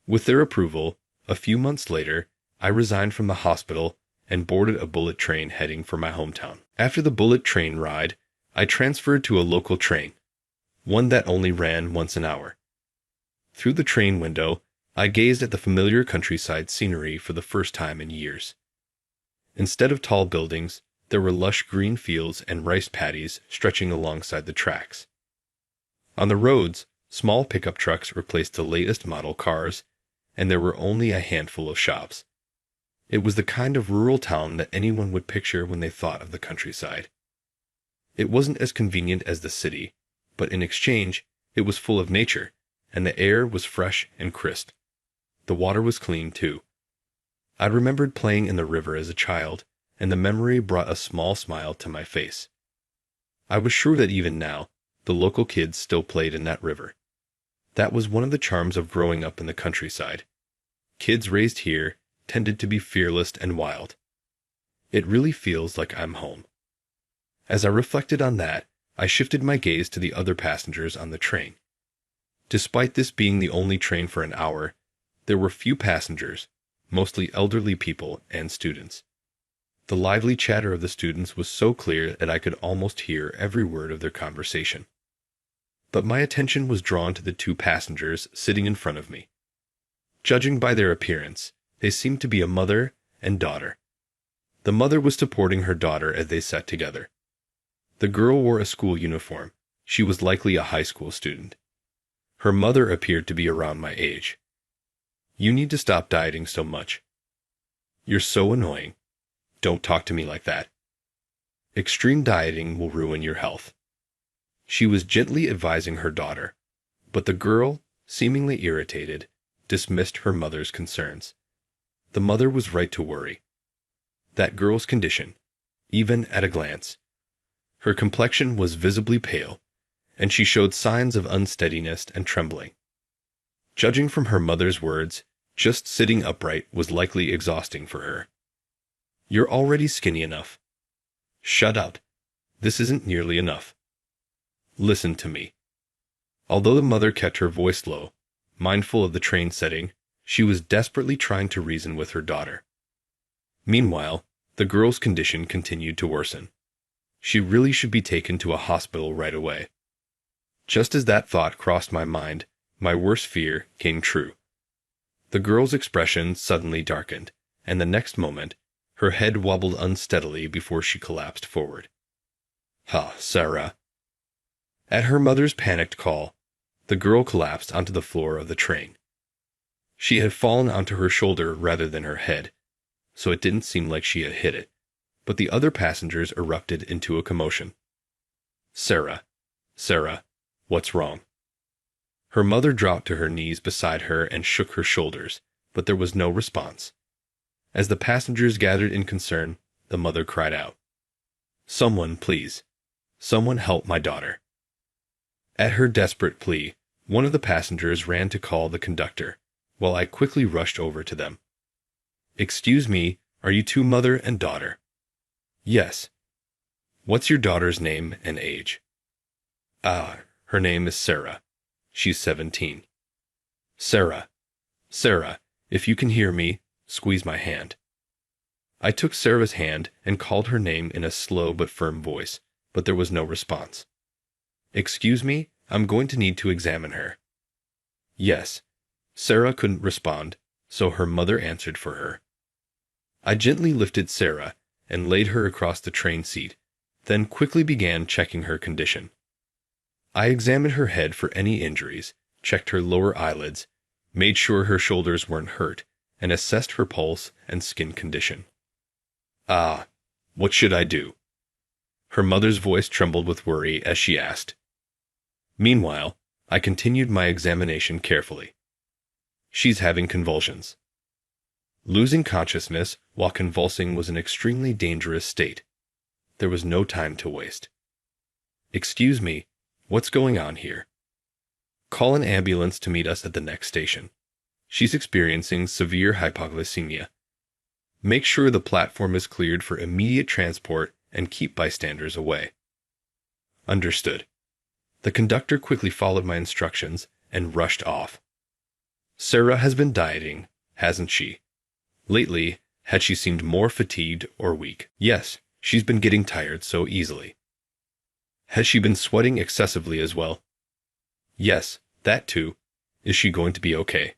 With their approval, a few months later, I resigned from the hospital and boarded a bullet train heading for my hometown. After the bullet train ride, I transferred to a local train, one that only ran once an hour. Through the train window, I gazed at the familiar countryside scenery for the first time in years. Instead of tall buildings, there were lush green fields and rice paddies stretching alongside the tracks. On the roads, small pickup trucks replaced the latest model cars, and there were only a handful of shops. It was the kind of rural town that anyone would picture when they thought of the countryside. It wasn't as convenient as the city, but in exchange, it was full of nature, and the air was fresh and crisp. The water was clean, too. I remembered playing in the river as a child, and the memory brought a small smile to my face. I was sure that even now, the local kids still played in that river. That was one of the charms of growing up in the countryside. Kids raised here tended to be fearless and wild. It really feels like I'm home. As I reflected on that, I shifted my gaze to the other passengers on the train. Despite this being the only train for an hour, there were few passengers, mostly elderly people and students. The lively chatter of the students was so clear that I could almost hear every word of their conversation. But my attention was drawn to the two passengers sitting in front of me. Judging by their appearance, they seemed to be a mother and daughter. The mother was supporting her daughter as they sat together. The girl wore a school uniform. She was likely a high school student. Her mother appeared to be around my age. "You need to stop dieting so much. You're so annoying. Don't talk to me like that. Extreme dieting will ruin your health." She was gently advising her daughter, but the girl, seemingly irritated, dismissed her mother's concerns. The mother was right to worry. That girl's condition, even at a glance. Her complexion was visibly pale, and she showed signs of unsteadiness and trembling. Judging from her mother's words, just sitting upright was likely exhausting for her. "You're already skinny enough. Shut up. This isn't nearly enough. Listen to me." Although the mother kept her voice low, mindful of the train setting, she was desperately trying to reason with her daughter. Meanwhile, the girl's condition continued to worsen. She really should be taken to a hospital right away. Just as that thought crossed my mind, my worst fear came true. The girl's expression suddenly darkened, and the next moment, her head wobbled unsteadily before she collapsed forward. "Ha, Sarah." At her mother's panicked call, the girl collapsed onto the floor of the train. She had fallen onto her shoulder rather than her head, so it didn't seem like she had hit it, but the other passengers erupted into a commotion. "Sarah, Sarah, what's wrong?" Her mother dropped to her knees beside her and shook her shoulders, but there was no response. As the passengers gathered in concern, the mother cried out, "Someone, please. Someone help my daughter." At her desperate plea, one of the passengers ran to call the conductor, while I quickly rushed over to them. "Excuse me, are you two mother and daughter?" "Yes." "What's your daughter's name and age?" Her name is Sarah. She's 17. "Sarah, Sarah, if you can hear me, squeeze my hand." I took Sarah's hand and called her name in a slow but firm voice, but there was no response. "Excuse me, I'm going to need to examine her." "Yes." Sarah couldn't respond, so her mother answered for her. I gently lifted Sarah and laid her across the train seat, then quickly began checking her condition. I examined her head for any injuries, checked her lower eyelids, made sure her shoulders weren't hurt, and assessed her pulse and skin condition. What should I do?" Her mother's voice trembled with worry as she asked. Meanwhile, I continued my examination carefully. She's having convulsions. Losing consciousness while convulsing was an extremely dangerous state. There was no time to waste. Excuse me, what's going on here? Call an ambulance to meet us at the next station. She's experiencing severe hypoglycemia. Make sure the platform is cleared for immediate transport and keep bystanders away. Understood. The conductor quickly followed my instructions and rushed off. Sarah has been dieting, hasn't she? Lately, had she seemed more fatigued or weak? Yes, she's been getting tired so easily. Has she been sweating excessively as well? Yes, that too. Is she going to be okay?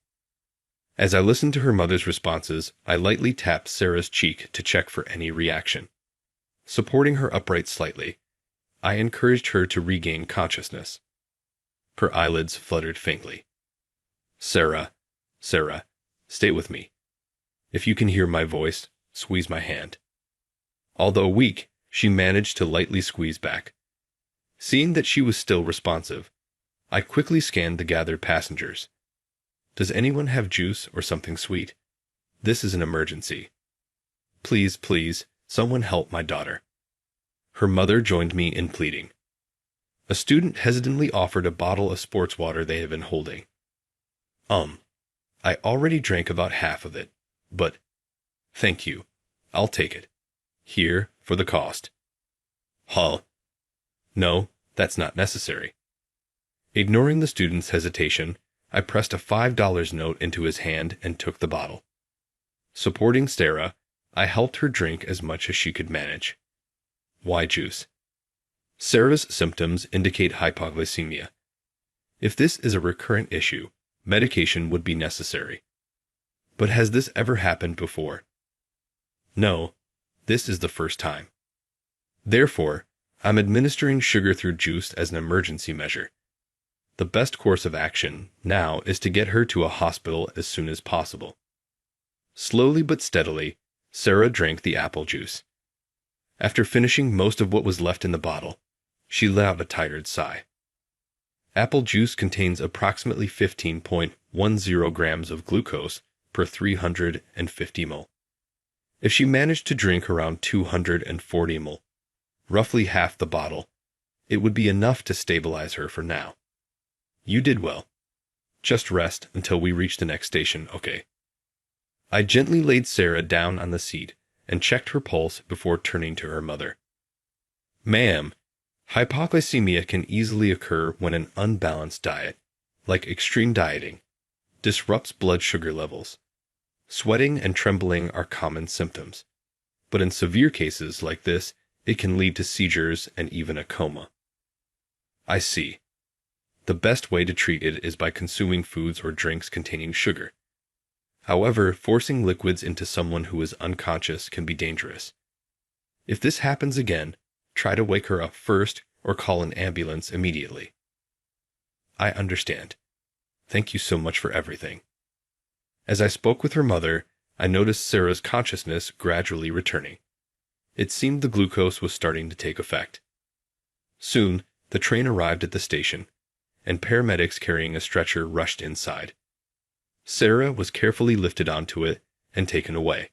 As I listened to her mother's responses, I lightly tapped Sarah's cheek to check for any reaction. Supporting her upright slightly, I encouraged her to regain consciousness. Her eyelids fluttered faintly. Sarah, stay with me. If you can hear my voice, squeeze my hand. Although weak, she managed to lightly squeeze back. Seeing that she was still responsive, I quickly scanned the gathered passengers. Does anyone have juice or something sweet? This is an emergency. Please, someone help my daughter. Her mother joined me in pleading. A student hesitantly offered a bottle of sports water they had been holding. I already drank about half of it, but thank you. I'll take it. Here, for the cost. Hull. No, that's not necessary. Ignoring the student's hesitation, I pressed a $5 note into his hand and took the bottle. Supporting Sarah, I helped her drink as much as she could manage. Why juice? Sarah's symptoms indicate hypoglycemia. If this is a recurrent issue, medication would be necessary. But has this ever happened before? No, this is the first time. Therefore, I'm administering sugar through juice as an emergency measure. The best course of action now is to get her to a hospital as soon as possible. Slowly but steadily, Sarah drank the apple juice. After finishing most of what was left in the bottle, she let out a tired sigh. Apple juice contains approximately 15.10 grams of glucose per 350 ml. If she managed to drink around 240 ml, roughly half the bottle, it would be enough to stabilize her for now. You did well. Just rest until we reach the next station, okay? I gently laid Sarah down on the seat and checked her pulse before turning to her mother. Ma'am, hypoglycemia can easily occur when an unbalanced diet, like extreme dieting, disrupts blood sugar levels. Sweating and trembling are common symptoms, but in severe cases like this, it can lead to seizures and even a coma. I see. The best way to treat it is by consuming foods or drinks containing sugar. However, forcing liquids into someone who is unconscious can be dangerous. If this happens again, try to wake her up first or call an ambulance immediately. I understand. Thank you so much for everything. As I spoke with her mother, I noticed Sarah's consciousness gradually returning. It seemed the glucose was starting to take effect. Soon, the train arrived at the station, and paramedics carrying a stretcher rushed inside. Sarah was carefully lifted onto it and taken away.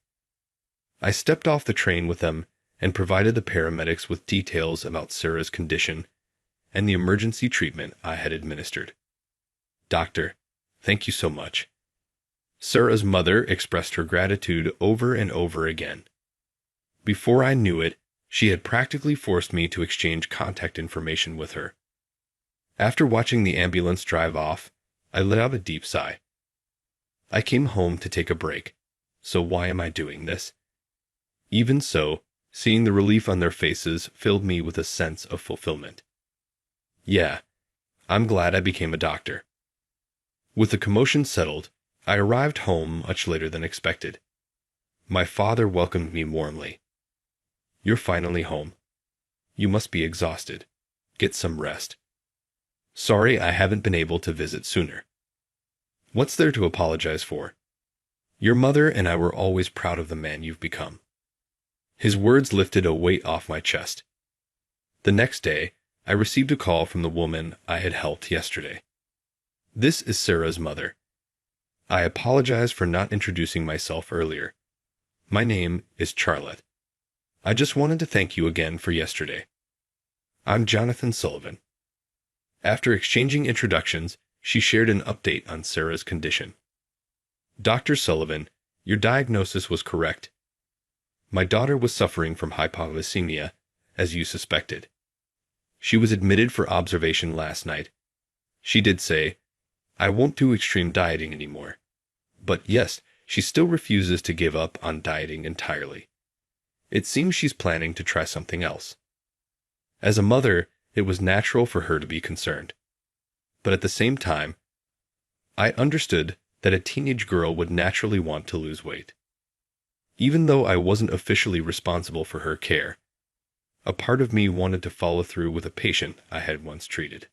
I stepped off the train with them and provided the paramedics with details about Sarah's condition and the emergency treatment I had administered. Doctor, thank you so much. Sarah's mother expressed her gratitude over and over again. Before I knew it, she had practically forced me to exchange contact information with her. After watching the ambulance drive off, I let out a deep sigh. I came home to take a break, so why am I doing this? Even so, seeing the relief on their faces filled me with a sense of fulfillment. Yeah, I'm glad I became a doctor. With the commotion settled, I arrived home much later than expected. My father welcomed me warmly. You're finally home. You must be exhausted. Get some rest. Sorry I haven't been able to visit sooner. What's there to apologize for? Your mother and I were always proud of the man you've become. His words lifted a weight off my chest. The next day, I received a call from the woman I had helped yesterday. This is Sarah's mother. I apologize for not introducing myself earlier. My name is Charlotte. I just wanted to thank you again for yesterday. I'm Jonathan Sullivan. After exchanging introductions, she shared an update on Sarah's condition. Dr. Sullivan, your diagnosis was correct. My daughter was suffering from hypoglycemia, as you suspected. She was admitted for observation last night. She did say, I won't do extreme dieting anymore. But yes, she still refuses to give up on dieting entirely. It seems she's planning to try something else. As a mother, it was natural for her to be concerned. But at the same time, I understood that a teenage girl would naturally want to lose weight. Even though I wasn't officially responsible for her care, a part of me wanted to follow through with a patient I had once treated.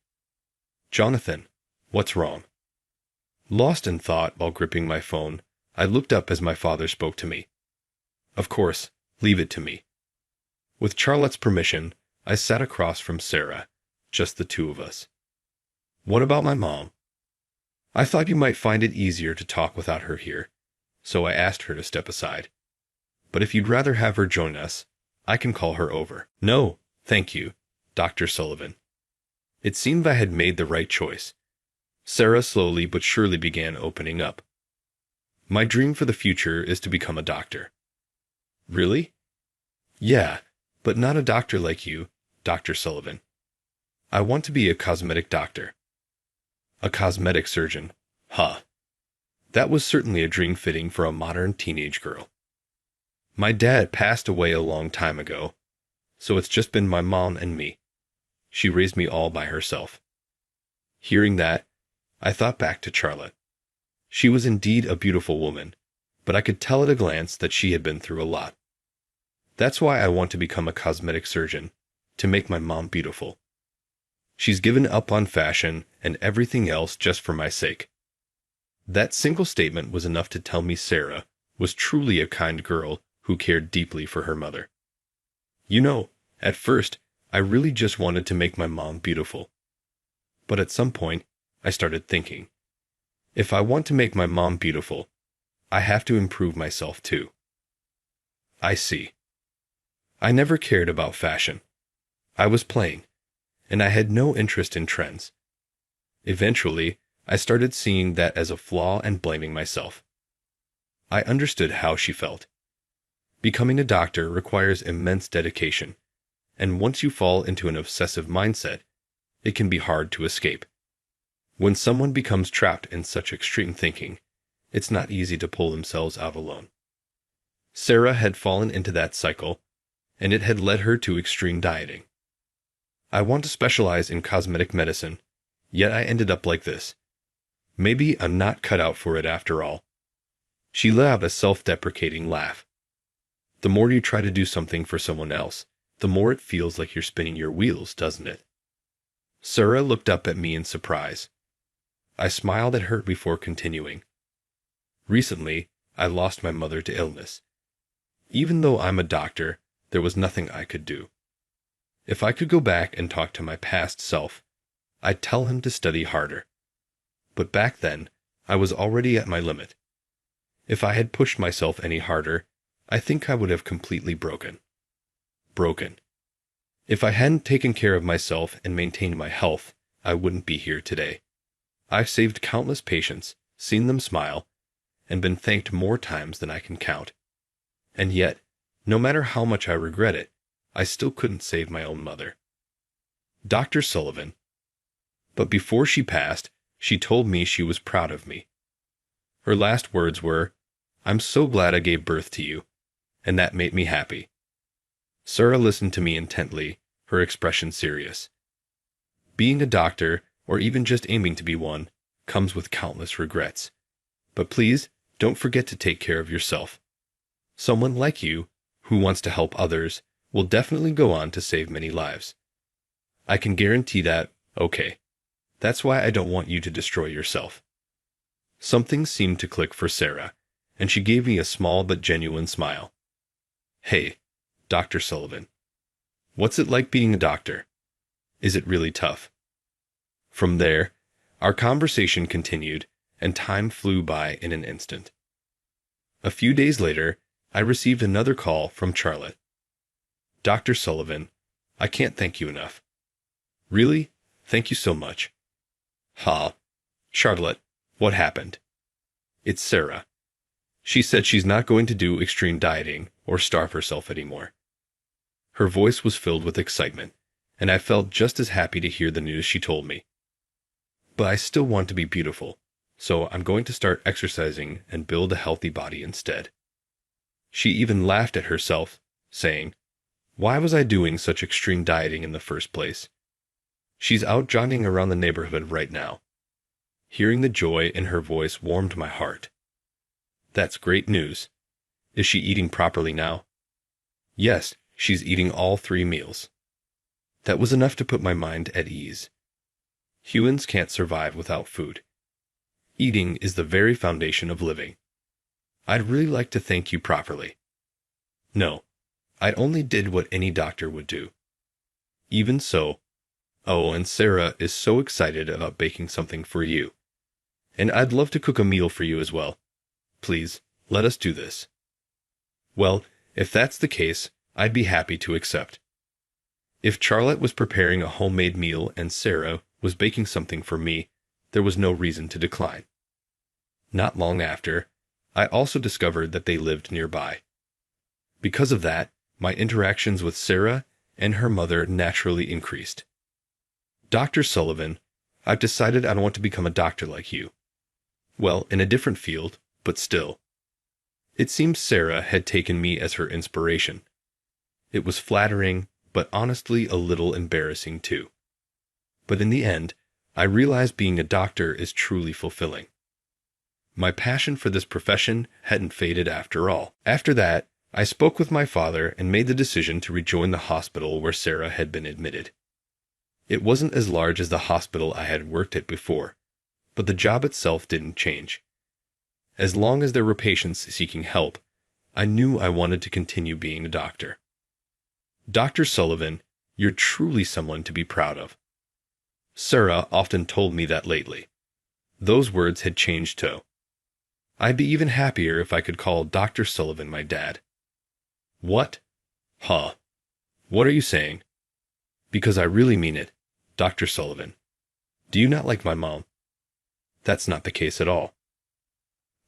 Jonathan, what's wrong? Lost in thought while gripping my phone, I looked up as my father spoke to me. Of course, leave it to me. With Charlotte's permission, I sat across from Sarah, just the two of us. What about my mom? I thought you might find it easier to talk without her here, so I asked her to step aside. But if you'd rather have her join us, I can call her over. No, thank you, Dr. Sullivan. It seemed I had made the right choice. Sarah slowly but surely began opening up. My dream for the future is to become a doctor. Really? Yeah, but not a doctor like you, Dr. Sullivan. I want to be a cosmetic doctor. A cosmetic surgeon. Huh. That was certainly a dream fitting for a modern teenage girl. My dad passed away a long time ago, so it's just been my mom and me. She raised me all by herself. Hearing that, I thought back to Charlotte. She was indeed a beautiful woman, but I could tell at a glance that she had been through a lot. That's why I want to become a cosmetic surgeon, to make my mom beautiful. She's given up on fashion and everything else just for my sake. That single statement was enough to tell me Sarah was truly a kind girl who cared deeply for her mother. You know, at first, I really just wanted to make my mom beautiful. But at some point, I started thinking, if I want to make my mom beautiful, I have to improve myself too. I see. I never cared about fashion. I was plain, and I had no interest in trends. Eventually, I started seeing that as a flaw and blaming myself. I understood how she felt. Becoming a doctor requires immense dedication, and once you fall into an obsessive mindset, it can be hard to escape. When someone becomes trapped in such extreme thinking, it's not easy to pull themselves out alone. Sarah had fallen into that cycle, and it had led her to extreme dieting. I want to specialize in cosmetic medicine, yet I ended up like this. Maybe I'm not cut out for it after all. She let out a self-deprecating laugh. The more you try to do something for someone else, the more it feels like you're spinning your wheels, doesn't it? Sarah looked up at me in surprise. I smiled at her before continuing. Recently, I lost my mother to illness. Even though I'm a doctor, there was nothing I could do. If I could go back and talk to my past self, I'd tell him to study harder. But back then, I was already at my limit. If I had pushed myself any harder, I think I would have completely broken. If I hadn't taken care of myself and maintained my health, I wouldn't be here today. I've saved countless patients, seen them smile, and been thanked more times than I can count. And yet, no matter how much I regret it, I still couldn't save my own mother. Dr. Sullivan. But before she passed, she told me she was proud of me. Her last words were, "I'm so glad I gave birth to you, and that made me happy." Sarah listened to me intently, her expression serious. Being a doctor, or even just aiming to be one, comes with countless regrets. But please, don't forget to take care of yourself. Someone like you, who wants to help others, will definitely go on to save many lives. I can guarantee that, okay. That's why I don't want you to destroy yourself. Something seemed to click for Sarah, and she gave me a small but genuine smile. Hey, Dr. Sullivan. What's it like being a doctor? Is it really tough? From there, our conversation continued, and time flew by in an instant. A few days later, I received another call from Charlotte. "Dr. Sullivan, I can't thank you enough." "Really? Thank you so much." "Ha. Charlotte, what happened?" "It's Sarah. She said she's not going to do extreme dieting or starve herself anymore." Her voice was filled with excitement, and I felt just as happy to hear the news she told me. "But I still want to be beautiful, so I'm going to start exercising and build a healthy body instead." She even laughed at herself, saying, "Why was I doing such extreme dieting in the first place?" She's out jogging around the neighborhood right now. Hearing the joy in her voice warmed my heart. "That's great news. Is she eating properly now?" "Yes, she's eating all 3 meals." That was enough to put my mind at ease. Humans can't survive without food. Eating is the very foundation of living. "I'd really like to thank you properly." "No, I only did what any doctor would do." "Even so. Oh, and Sarah is so excited about baking something for you. And I'd love to cook a meal for you as well. Please, let us do this." Well, if that's the case, I'd be happy to accept. If Charlotte was preparing a homemade meal and Sarah was baking something for me, there was no reason to decline. Not long after, I also discovered that they lived nearby. Because of that, my interactions with Sarah and her mother naturally increased. "Dr. Sullivan, I've decided I don't want to become a doctor like you." Well, in a different field, but still. It seems Sarah had taken me as her inspiration. It was flattering, but honestly a little embarrassing too. But in the end, I realized being a doctor is truly fulfilling. My passion for this profession hadn't faded after all. After that, I spoke with my father and made the decision to rejoin the hospital where Sarah had been admitted. It wasn't as large as the hospital I had worked at before, but the job itself didn't change. As long as there were patients seeking help, I knew I wanted to continue being a doctor. "Dr. Sullivan, you're truly someone to be proud of." Sarah often told me that lately. Those words had changed too. I'd be even happier if I could call Dr. Sullivan my dad. "What? Huh. What are you saying?" "Because I really mean it, Dr. Sullivan. Do you not like my mom?" "That's not the case at all."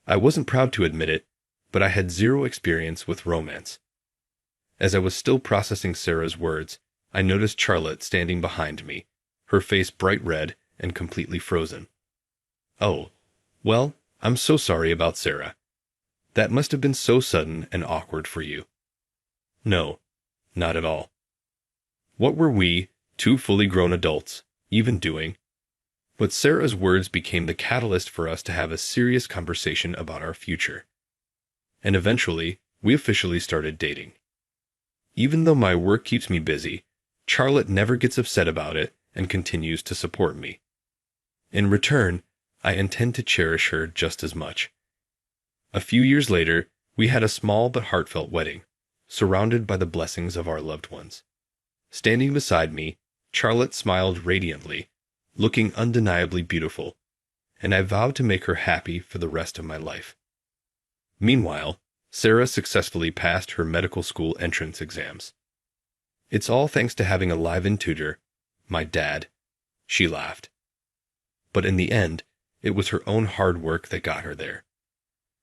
I wasn't proud to admit it, but I had zero experience with romance. As I was still processing Sarah's words, I noticed Charlotte standing behind me, her face bright red and completely frozen. "Oh, well, I'm so sorry about Sarah. That must have been so sudden and awkward for you." "No, not at all." What were we, 2 fully grown adults, even doing? But Sarah's words became the catalyst for us to have a serious conversation about our future. And eventually, we officially started dating. Even though my work keeps me busy, Charlotte never gets upset about it and continues to support me. In return, I intend to cherish her just as much. A few years later, we had a small but heartfelt wedding, surrounded by the blessings of our loved ones. Standing beside me, Charlotte smiled radiantly, looking undeniably beautiful, and I vowed to make her happy for the rest of my life. Meanwhile, Sarah successfully passed her medical school entrance exams. "It's all thanks to having a live-in tutor, my dad," she laughed. But in the end, it was her own hard work that got her there.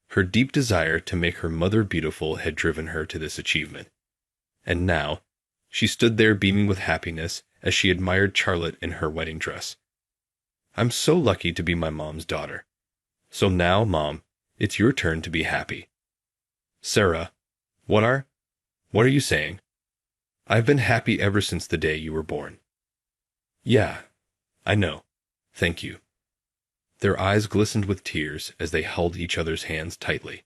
Her deep desire to make her mother beautiful had driven her to this achievement. And now, she stood there beaming with happiness as she admired Charlotte in her wedding dress. "I'm so lucky to be my mom's daughter. So now, Mom, it's your turn to be happy." "Sarah, what are you saying?" "I've been happy ever since the day you were born." "Yeah, I know. Thank you." Their eyes glistened with tears as they held each other's hands tightly.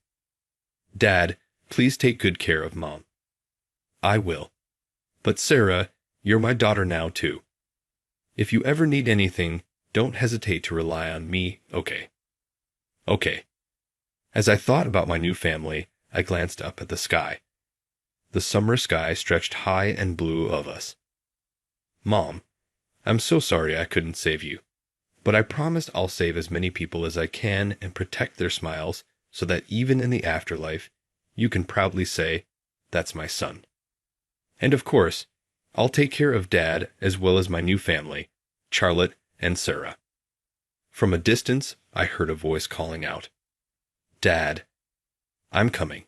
"Dad, please take good care of Mom." "I will. But Sarah, you're my daughter now too. If you ever need anything, don't hesitate to rely on me, okay?" "Okay." As I thought about my new family, I glanced up at the sky. The summer sky stretched high and blue above us. "Mom, I'm so sorry I couldn't save you. But I promised I'll save as many people as I can and protect their smiles so that even in the afterlife, you can proudly say, "That's my son." And of course, I'll take care of Dad as well as my new family, Charlotte and Sarah. From a distance, I heard a voice calling out, "Dad, I'm coming."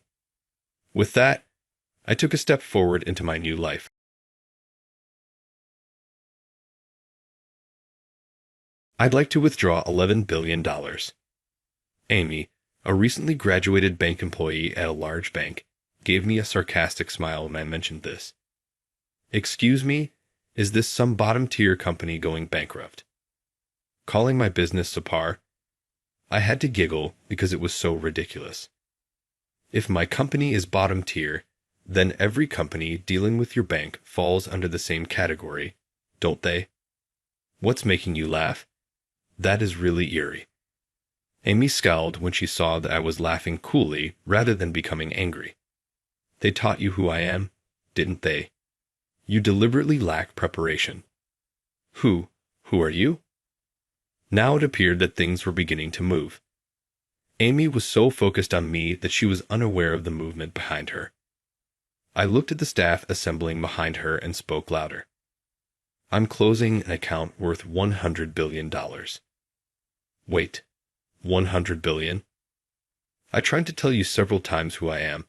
With that, I took a step forward into my new life. I'd like to withdraw $11 billion. Amy, a recently graduated bank employee at a large bank, gave me a sarcastic smile when I mentioned this. "Excuse me, is this some bottom-tier company going bankrupt?" Calling my business subpar, I had to giggle because it was so ridiculous. If my company is bottom tier, then every company dealing with your bank falls under the same category, don't they? What's making you laugh? That is really eerie. Amy scowled when she saw that I was laughing coolly rather than becoming angry. They taught you who I am, didn't they? You deliberately lack preparation. Who are you? Now it appeared that things were beginning to move. Amy was so focused on me that she was unaware of the movement behind her. I looked at the staff assembling behind her and spoke louder. "I'm closing an account worth $100 billion. Wait, 100 billion? I tried to tell you several times who I am,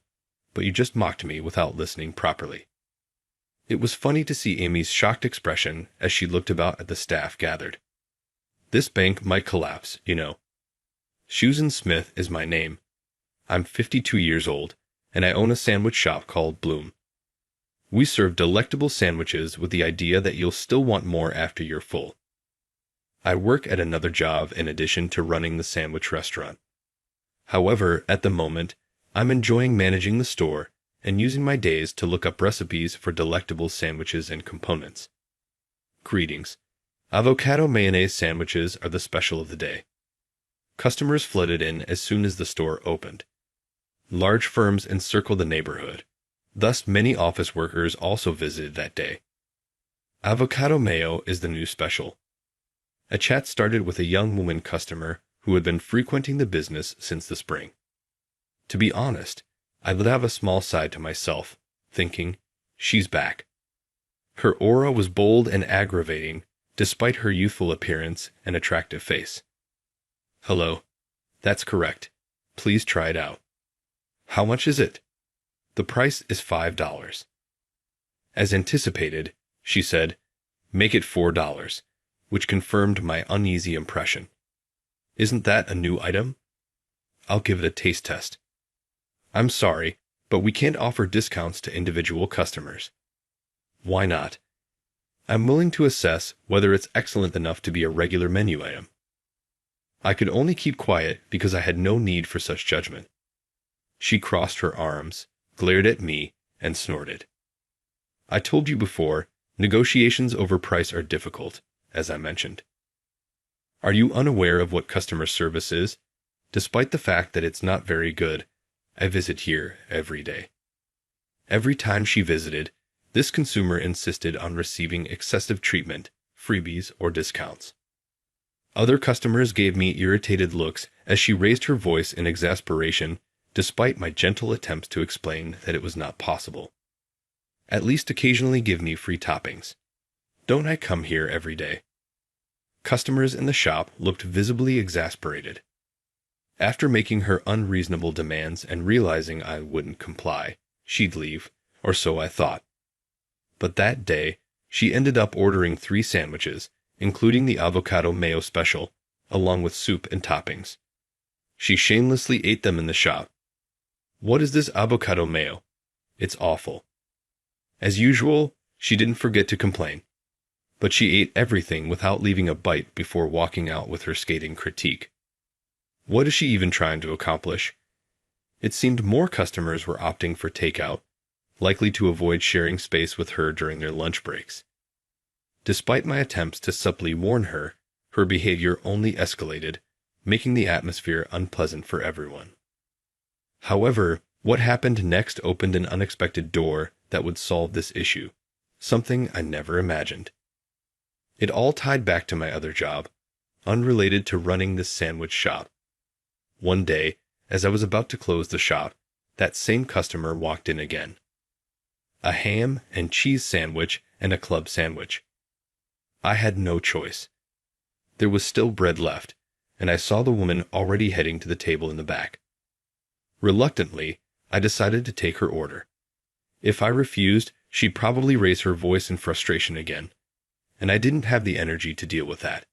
but you just mocked me without listening properly." It was funny to see Amy's shocked expression as she looked about at the staff gathered. This bank might collapse, you know. Susan Smith is my name. I'm 52 years old, and I own a sandwich shop called Bloom. We serve delectable sandwiches with the idea that you'll still want more after you're full. I work at another job in addition to running the sandwich restaurant. However, at the moment, I'm enjoying managing the store and using my days to look up recipes for delectable sandwiches and components. Greetings. Avocado mayonnaise sandwiches are the special of the day. Customers flooded in as soon as the store opened. Large firms encircled the neighborhood. Thus, many office workers also visited that day. Avocado mayo is the new special. A chat started with a young woman customer who had been frequenting the business since the spring. To be honest, I let have a small side to myself, thinking, she's back. Her aura was bold and aggravating, despite her youthful appearance and attractive face. "Hello. That's correct. Please try it out." "How much is it?" "The price is $5. As anticipated, she said, "Make it $4, which confirmed my uneasy impression. "Isn't that a new item?" "I'll give it a taste test." "I'm sorry, but we can't offer discounts to individual customers." "Why not?" "I'm willing to assess whether it's excellent enough to be a regular menu item." I could only keep quiet because I had no need for such judgment. She crossed her arms, glared at me, and snorted. "I told you before, negotiations over price are difficult, as I mentioned. Are you unaware of what customer service is? Despite the fact that it's not very good, I visit here every day." Every time she visited, this consumer insisted on receiving excessive treatment, freebies, or discounts. Other customers gave me irritated looks as she raised her voice in exasperation, despite my gentle attempts to explain that it was not possible. "At least occasionally give me free toppings. Don't I come here every day?" Customers in the shop looked visibly exasperated. After making her unreasonable demands and realizing I wouldn't comply, she'd leave, or so I thought. But that day, she ended up ordering 3 sandwiches, including the avocado mayo special, along with soup and toppings. She shamelessly ate them in the shop. "What is this avocado mayo? It's awful." As usual, she didn't forget to complain. But she ate everything without leaving a bite before walking out with her scathing critique. What is she even trying to accomplish? It seemed more customers were opting for takeout, likely to avoid sharing space with her during their lunch breaks. Despite my attempts to subtly warn her, her behavior only escalated, making the atmosphere unpleasant for everyone. However, what happened next opened an unexpected door that would solve this issue, something I never imagined. It all tied back to my other job, unrelated to running this sandwich shop. One day, as I was about to close the shop, that same customer walked in again. A ham and cheese sandwich and a club sandwich. I had no choice. There was still bread left, and I saw the woman already heading to the table in the back. Reluctantly, I decided to take her order. If I refused, she'd probably raise her voice in frustration again, and I didn't have the energy to deal with that.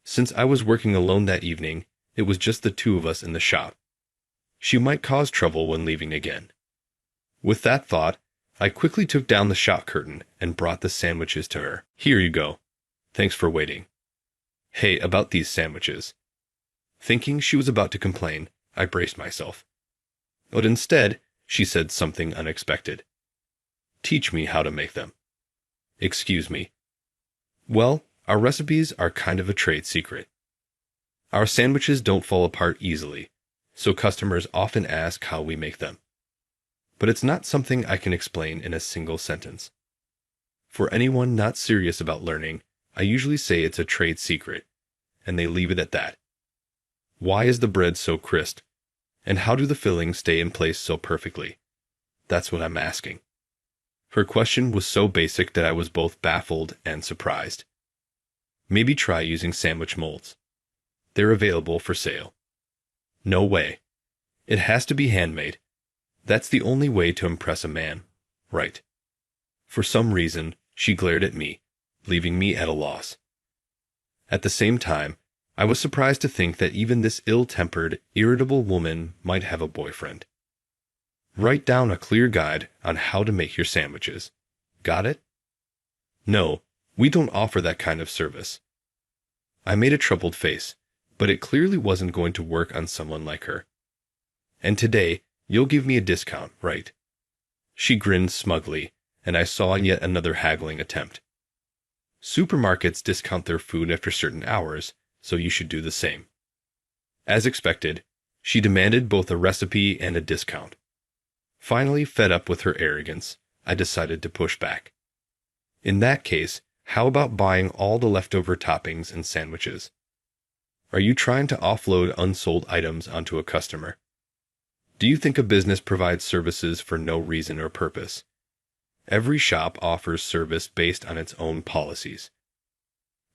Since I was working alone that evening, it was just the two of us in the shop. She might cause trouble when leaving again. With that thought, I quickly took down the shop curtain and brought the sandwiches to her. Here you go. Thanks for waiting. Hey, about these sandwiches. Thinking she was about to complain, I braced myself. But instead, she said something unexpected. Teach me how to make them. Excuse me. Well, our recipes are kind of a trade secret. Our sandwiches don't fall apart easily, so customers often ask how we make them. But it's not something I can explain in a single sentence. For anyone not serious about learning, I usually say it's a trade secret, and they leave it at that. Why is the bread so crisp? And how do the fillings stay in place so perfectly? That's what I'm asking. Her question was so basic that I was both baffled and surprised. Maybe try using sandwich molds. They're available for sale. No way. It has to be handmade. That's the only way to impress a man, right? For some reason, she glared at me, leaving me at a loss. At the same time, I was surprised to think that even this ill-tempered, irritable woman might have a boyfriend. Write down a clear guide on how to make your sandwiches. Got it? No, we don't offer that kind of service. I made a troubled face, but it clearly wasn't going to work on someone like her. And today, you'll give me a discount, right? She grinned smugly, and I saw yet another haggling attempt. Supermarkets discount their food after certain hours, so you should do the same. As expected, she demanded both a recipe and a discount. Finally, fed up with her arrogance, I decided to push back. In that case, how about buying all the leftover toppings and sandwiches? Are you trying to offload unsold items onto a customer? Do you think a business provides services for no reason or purpose? Every shop offers service based on its own policies.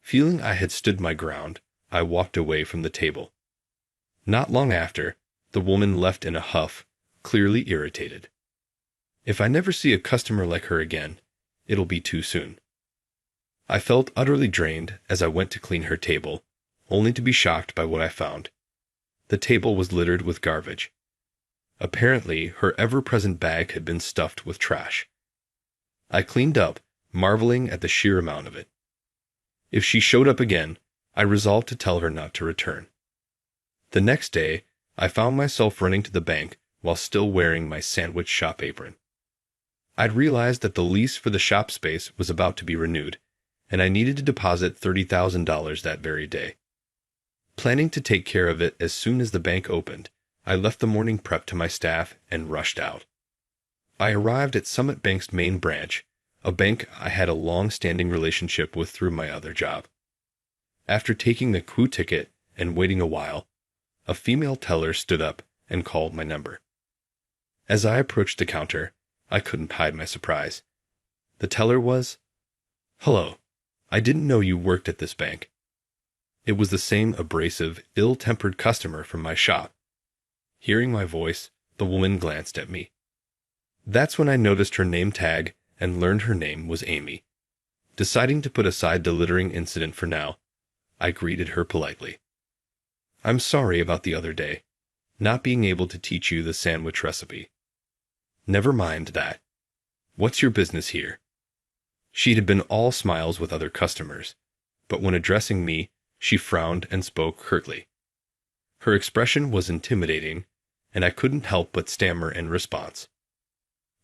Feeling I had stood my ground, I walked away from the table. Not long after, the woman left in a huff, clearly irritated. If I never see a customer like her again, it'll be too soon. I felt utterly drained as I went to clean her table, only to be shocked by what I found. The table was littered with garbage. Apparently, her ever-present bag had been stuffed with trash. I cleaned up, marveling at the sheer amount of it. If she showed up again, I resolved to tell her not to return. The next day, I found myself running to the bank while still wearing my sandwich shop apron. I'd realized that the lease for the shop space was about to be renewed, and I needed to deposit $30,000 that very day. Planning to take care of it as soon as the bank opened, I left the morning prep to my staff and rushed out. I arrived at Summit Bank's main branch, a bank I had a long-standing relationship with through my other job. After taking the queue ticket and waiting a while, a female teller stood up and called my number. As I approached the counter, I couldn't hide my surprise. The teller was, "Hello, I didn't know you worked at this bank." It was the same abrasive, ill-tempered customer from my shop. Hearing my voice, the woman glanced at me. That's when I noticed her name tag and learned her name was Amy. Deciding to put aside the littering incident for now, I greeted her politely. "I'm sorry about the other day, not being able to teach you the sandwich recipe." "Never mind that. What's your business here?" She had been all smiles with other customers, but when addressing me, she frowned and spoke curtly. Her expression was intimidating, and I couldn't help but stammer in response.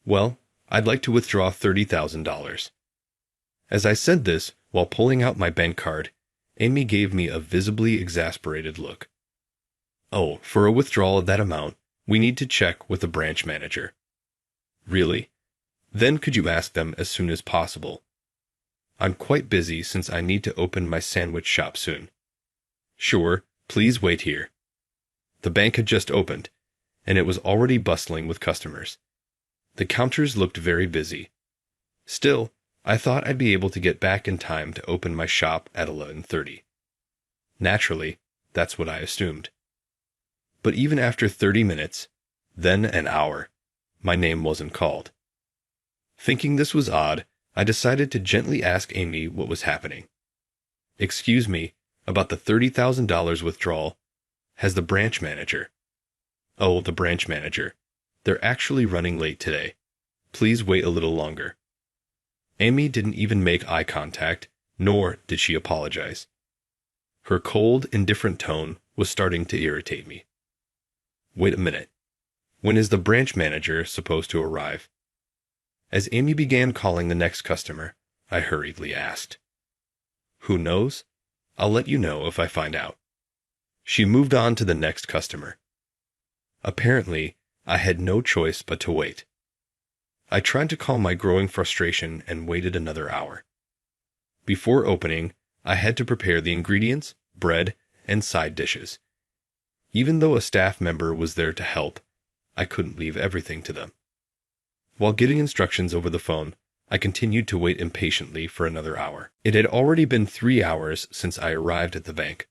"Well, I'd like to withdraw $30,000. As I said this, while pulling out my bank card, Amy gave me a visibly exasperated look. "Oh, for a withdrawal of that amount, we need to check with the branch manager." "Really? Then could you ask them as soon as possible? I'm quite busy since I need to open my sandwich shop soon." Sure, please wait here. The bank had just opened, and it was already bustling with customers. The counters looked very busy. Still, I thought I'd be able to get back in time to open my shop at 11:30. Naturally, that's what I assumed. But even after 30 minutes, then an hour, my name wasn't called. Thinking this was odd, I decided to gently ask Amy what was happening. Excuse me, about the $30,000 withdrawal. Has the branch manager? Oh, the branch manager. They're actually running late today. Please wait a little longer. Amy didn't even make eye contact, nor did she apologize. Her cold, indifferent tone was starting to irritate me. Wait a minute. When is the branch manager supposed to arrive? As Amy began calling the next customer, I hurriedly asked. Who knows? I'll let you know if I find out. She moved on to the next customer. Apparently, I had no choice but to wait. I tried to calm my growing frustration and waited another hour. Before opening, I had to prepare the ingredients, bread, and side dishes. Even though a staff member was there to help, I couldn't leave everything to them. While getting instructions over the phone, I continued to wait impatiently for another hour. It had already been 3 hours since I arrived at the bank.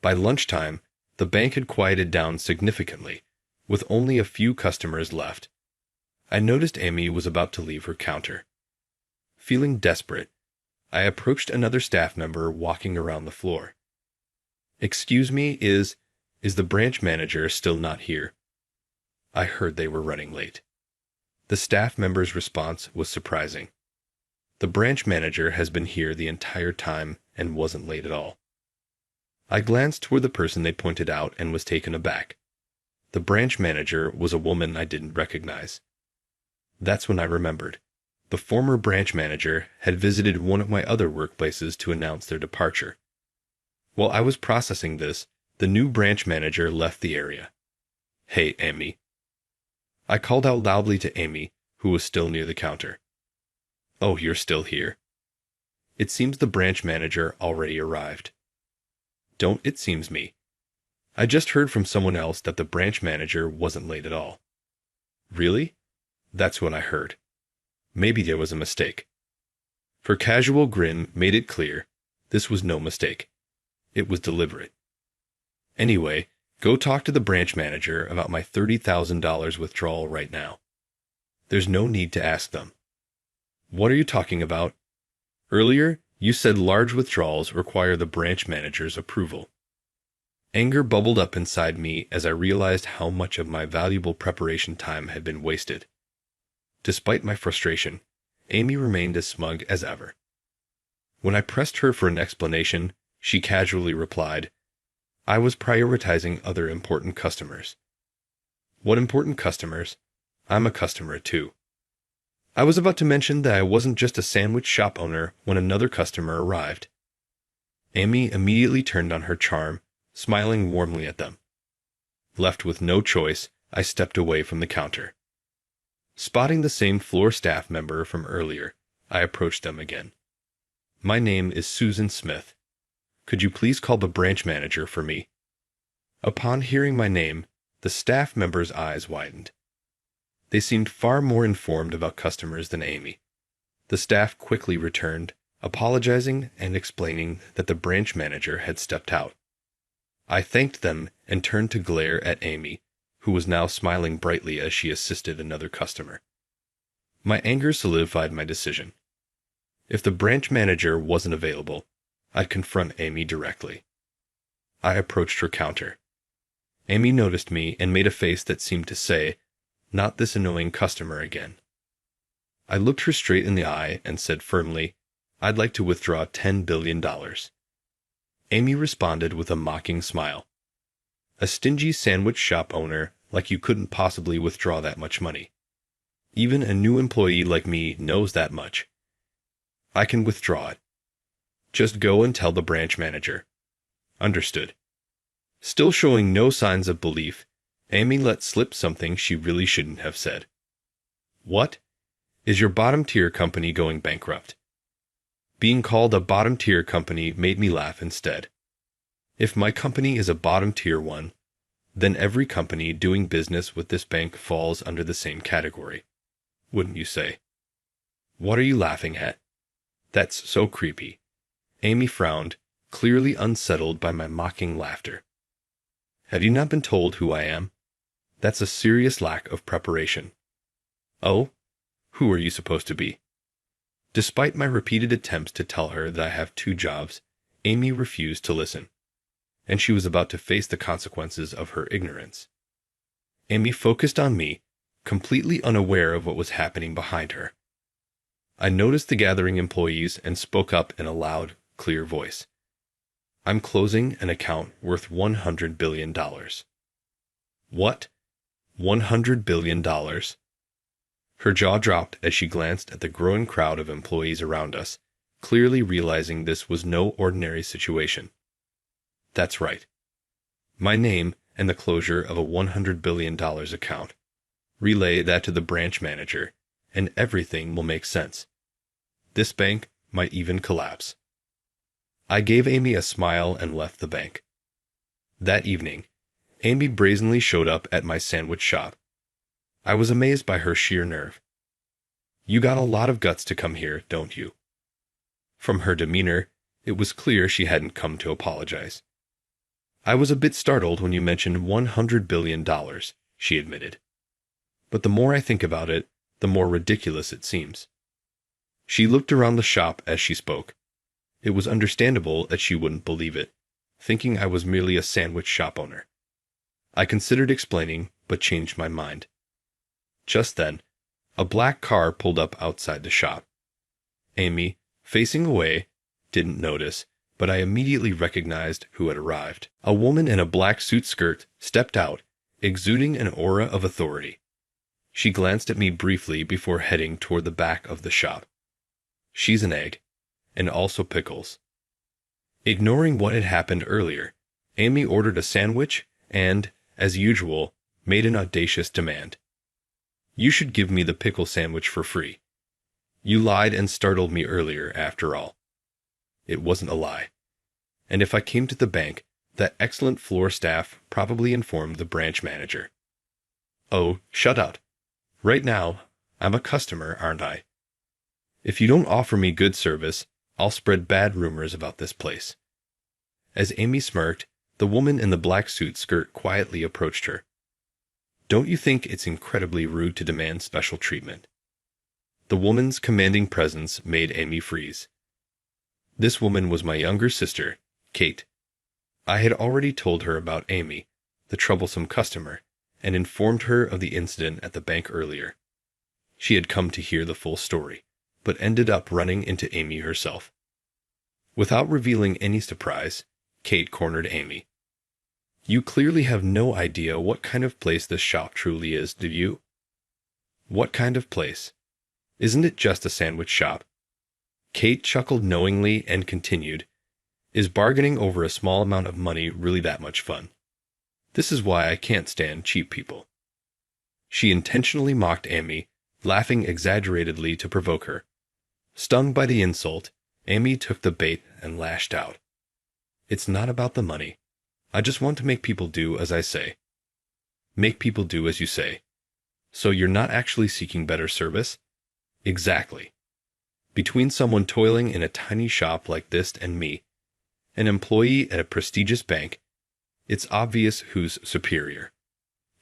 By lunchtime, the bank had quieted down significantly, with only a few customers left. I noticed Amy was about to leave her counter. Feeling desperate, I approached another staff member walking around the floor. Excuse me, is the branch manager still not here? I heard they were running late. The staff member's response was surprising. The branch manager has been here the entire time and wasn't late at all. I glanced toward the person they pointed out and was taken aback. The branch manager was a woman I didn't recognize. That's when I remembered. The former branch manager had visited one of my other workplaces to announce their departure. While I was processing this, the new branch manager left the area. Hey, Amy. I called out loudly to Amy, who was still near the counter. Oh, you're still here. It seems the branch manager already arrived. Don't it seems me. I just heard from someone else that the branch manager wasn't late at all. Really? That's what I heard. Maybe there was a mistake. Her casual grin made it clear this was no mistake. It was deliberate. Anyway, go talk to the branch manager about my $30,000 withdrawal right now. There's no need to ask them. What are you talking about? Earlier, you said large withdrawals require the branch manager's approval. Anger bubbled up inside me as I realized how much of my valuable preparation time had been wasted. Despite my frustration, Amy remained as smug as ever. When I pressed her for an explanation, she casually replied, I was prioritizing other important customers. What important customers? I'm a customer too. I was about to mention that I wasn't just a sandwich shop owner when another customer arrived. Amy immediately turned on her charm, smiling warmly at them. Left with no choice, I stepped away from the counter. Spotting the same floor staff member from earlier, I approached them again. My name is Susan Smith. Could you please call the branch manager for me? Upon hearing my name, the staff member's eyes widened. They seemed far more informed about customers than Amy. The staff quickly returned, apologizing and explaining that the branch manager had stepped out. I thanked them and turned to glare at Amy, who was now smiling brightly as she assisted another customer. My anger solidified my decision. If the branch manager wasn't available, I'd confront Amy directly. I approached her counter. Amy noticed me and made a face that seemed to say, not this annoying customer again. I looked her straight in the eye and said firmly, I'd like to withdraw $10 billion. Amy responded with a mocking smile. A stingy sandwich shop owner like you couldn't possibly withdraw that much money. Even a new employee like me knows that much. I can withdraw it. Just go and tell the branch manager. Understood. Still showing no signs of belief, Amy let slip something she really shouldn't have said. What? Is your bottom-tier company going bankrupt? Being called a bottom-tier company made me laugh instead. If my company is a bottom tier one, then every company doing business with this bank falls under the same category. Wouldn't you say? What are you laughing at? That's so creepy. Amy frowned, clearly unsettled by my mocking laughter. Have you not been told who I am? That's a serious lack of preparation. Oh? Who are you supposed to be? Despite my repeated attempts to tell her that I have 2 jobs, Amy refused to listen, and she was about to face the consequences of her ignorance. Amy focused on me, completely unaware of what was happening behind her. I noticed the gathering employees and spoke up in a loud, clear voice. I'm closing an account worth $100 billion. What? $100 billion? Her jaw dropped as she glanced at the growing crowd of employees around us, clearly realizing this was no ordinary situation. That's right. My name and the closure of a $100 billion account. Relay that to the branch manager, and everything will make sense. This bank might even collapse. I gave Amy a smile and left the bank. That evening, Amy brazenly showed up at my sandwich shop. I was amazed by her sheer nerve. You got a lot of guts to come here, don't you? From her demeanor, it was clear she hadn't come to apologize. I was a bit startled when you mentioned $100 billion, she admitted. But the more I think about it, the more ridiculous it seems. She looked around the shop as she spoke. It was understandable that she wouldn't believe it, thinking I was merely a sandwich shop owner. I considered explaining, but changed my mind. Just then, a black car pulled up outside the shop. Amy, facing away, didn't notice, but I immediately recognized who had arrived. A woman in a black suit skirt stepped out, exuding an aura of authority. She glanced at me briefly before heading toward the back of the shop. She's an egg, and also pickles. Ignoring what had happened earlier, Amy ordered a sandwich and, as usual, made an audacious demand. You should give me the pickle sandwich for free. You lied and startled me earlier, after all. It wasn't a lie. And if I came to the bank, that excellent floor staff probably informed the branch manager. Oh, shut up. Right now, I'm a customer, aren't I? If you don't offer me good service, I'll spread bad rumors about this place. As Amy smirked, the woman in the black suit skirt quietly approached her. Don't you think it's incredibly rude to demand special treatment? The woman's commanding presence made Amy freeze. This woman was my younger sister, Kate. I had already told her about Amy, the troublesome customer, and informed her of the incident at the bank earlier. She had come to hear the full story, but ended up running into Amy herself. Without revealing any surprise, Kate cornered Amy. You clearly have no idea what kind of place this shop truly is, do you? What kind of place? Isn't it just a sandwich shop? Kate chuckled knowingly and continued, Is bargaining over a small amount of money really that much fun? This is why I can't stand cheap people. She intentionally mocked Amy, laughing exaggeratedly to provoke her. Stung by the insult, Amy took the bait and lashed out. It's not about the money. I just want to make people do as I say. Make people do as you say. So you're not actually seeking better service? Exactly. Between someone toiling in a tiny shop like this and me, an employee at a prestigious bank, it's obvious who's superior.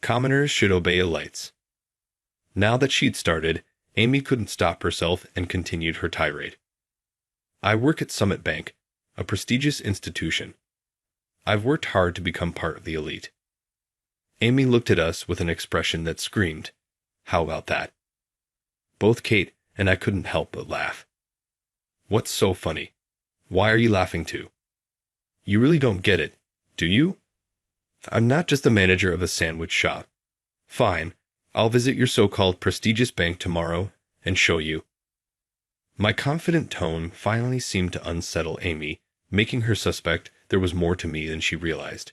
Commoners should obey elites. Now that she'd started, Amy couldn't stop herself and continued her tirade. I work at Summit Bank, a prestigious institution. I've worked hard to become part of the elite. Amy looked at us with an expression that screamed, How about that? Both Kate and I couldn't help but laugh. What's so funny? Why are you laughing too? You really don't get it, do you? I'm not just the manager of a sandwich shop. Fine, I'll visit your so-called prestigious bank tomorrow and show you. My confident tone finally seemed to unsettle Amy, making her suspect there was more to me than she realized.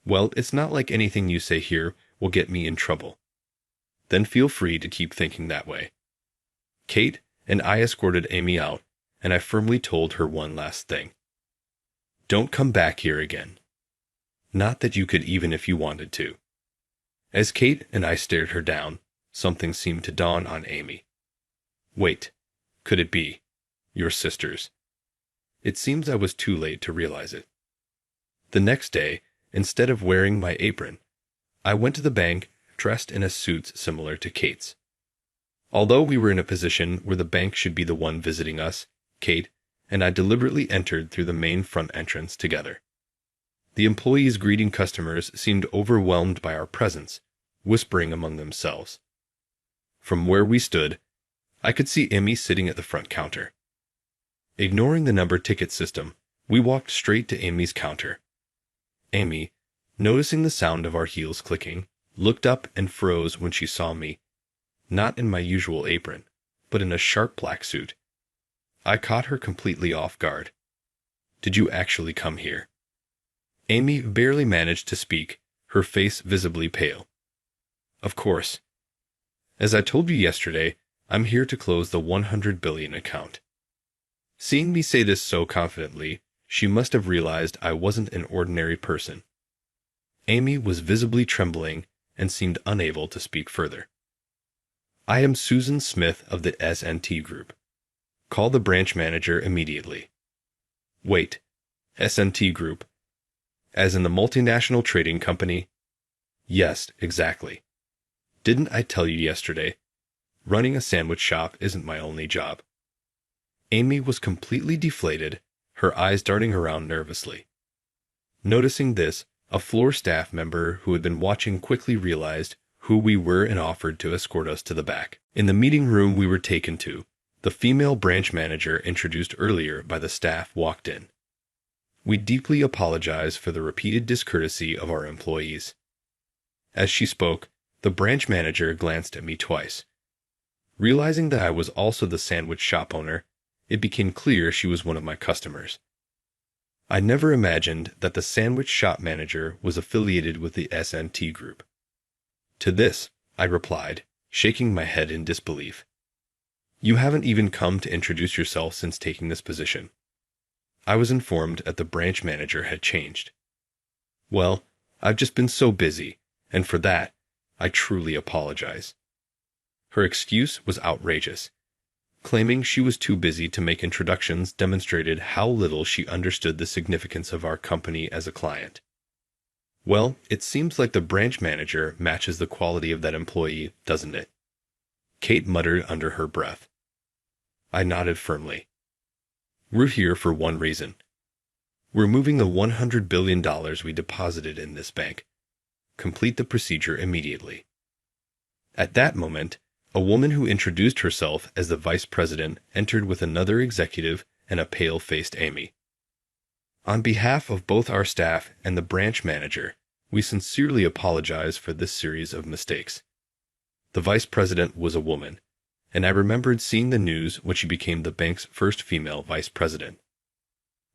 Well, it's not like anything you say here will get me in trouble. Then feel free to keep thinking that way. Kate and I escorted Amy out, and I firmly told her one last thing. Don't come back here again. Not that you could even if you wanted to. As Kate and I stared her down, something seemed to dawn on Amy. Wait, could it be your sisters? It seems I was too late to realize it. The next day, instead of wearing my apron, I went to the bank dressed in a suit similar to Kate's. Although we were in a position where the bank should be the one visiting us, Kate and I deliberately entered through the main front entrance together. The employees greeting customers seemed overwhelmed by our presence, whispering among themselves. From where we stood, I could see Amy sitting at the front counter. Ignoring the number ticket system, we walked straight to Amy's counter. Amy, noticing the sound of our heels clicking, looked up and froze when she saw me, not in my usual apron, but in a sharp black suit. I caught her completely off guard. Did you actually come here? Amy barely managed to speak, her face visibly pale. Of course. As I told you yesterday, I'm here to close the 100 billion account. Seeing me say this so confidently, she must have realized I wasn't an ordinary person. Amy was visibly trembling and seemed unable to speak further. I am Susan Smith of the S&T Group. Call the branch manager immediately. Wait, S&T Group? As in the multinational trading company? Yes, exactly. Didn't I tell you yesterday? Running a sandwich shop isn't my only job. Amy was completely deflated, her eyes darting around nervously. Noticing this, a floor staff member who had been watching quickly realized who we were and offered to escort us to the back. In the meeting room we were taken to, the female branch manager introduced earlier by the staff walked in. We deeply apologize for the repeated discourtesy of our employees. As she spoke, the branch manager glanced at me twice. Realizing that I was also the sandwich shop owner, it became clear she was one of my customers. I never imagined that the sandwich shop manager was affiliated with the S&T Group. To this, I replied, shaking my head in disbelief. You haven't even come to introduce yourself since taking this position. I was informed that the branch manager had changed. Well, I've just been so busy, and for that, I truly apologize. Her excuse was outrageous. Claiming she was too busy to make introductions demonstrated how little she understood the significance of our company as a client. Well, it seems like the branch manager matches the quality of that employee, doesn't it? Kate muttered under her breath. I nodded firmly. We're here for one reason. We're moving the $100 billion we deposited in this bank. Complete the procedure immediately. At that moment, a woman who introduced herself as the vice president entered with another executive and a pale-faced Amy. On behalf of both our staff and the branch manager, we sincerely apologize for this series of mistakes. The vice president was a woman, and I remembered seeing the news when she became the bank's first female vice president.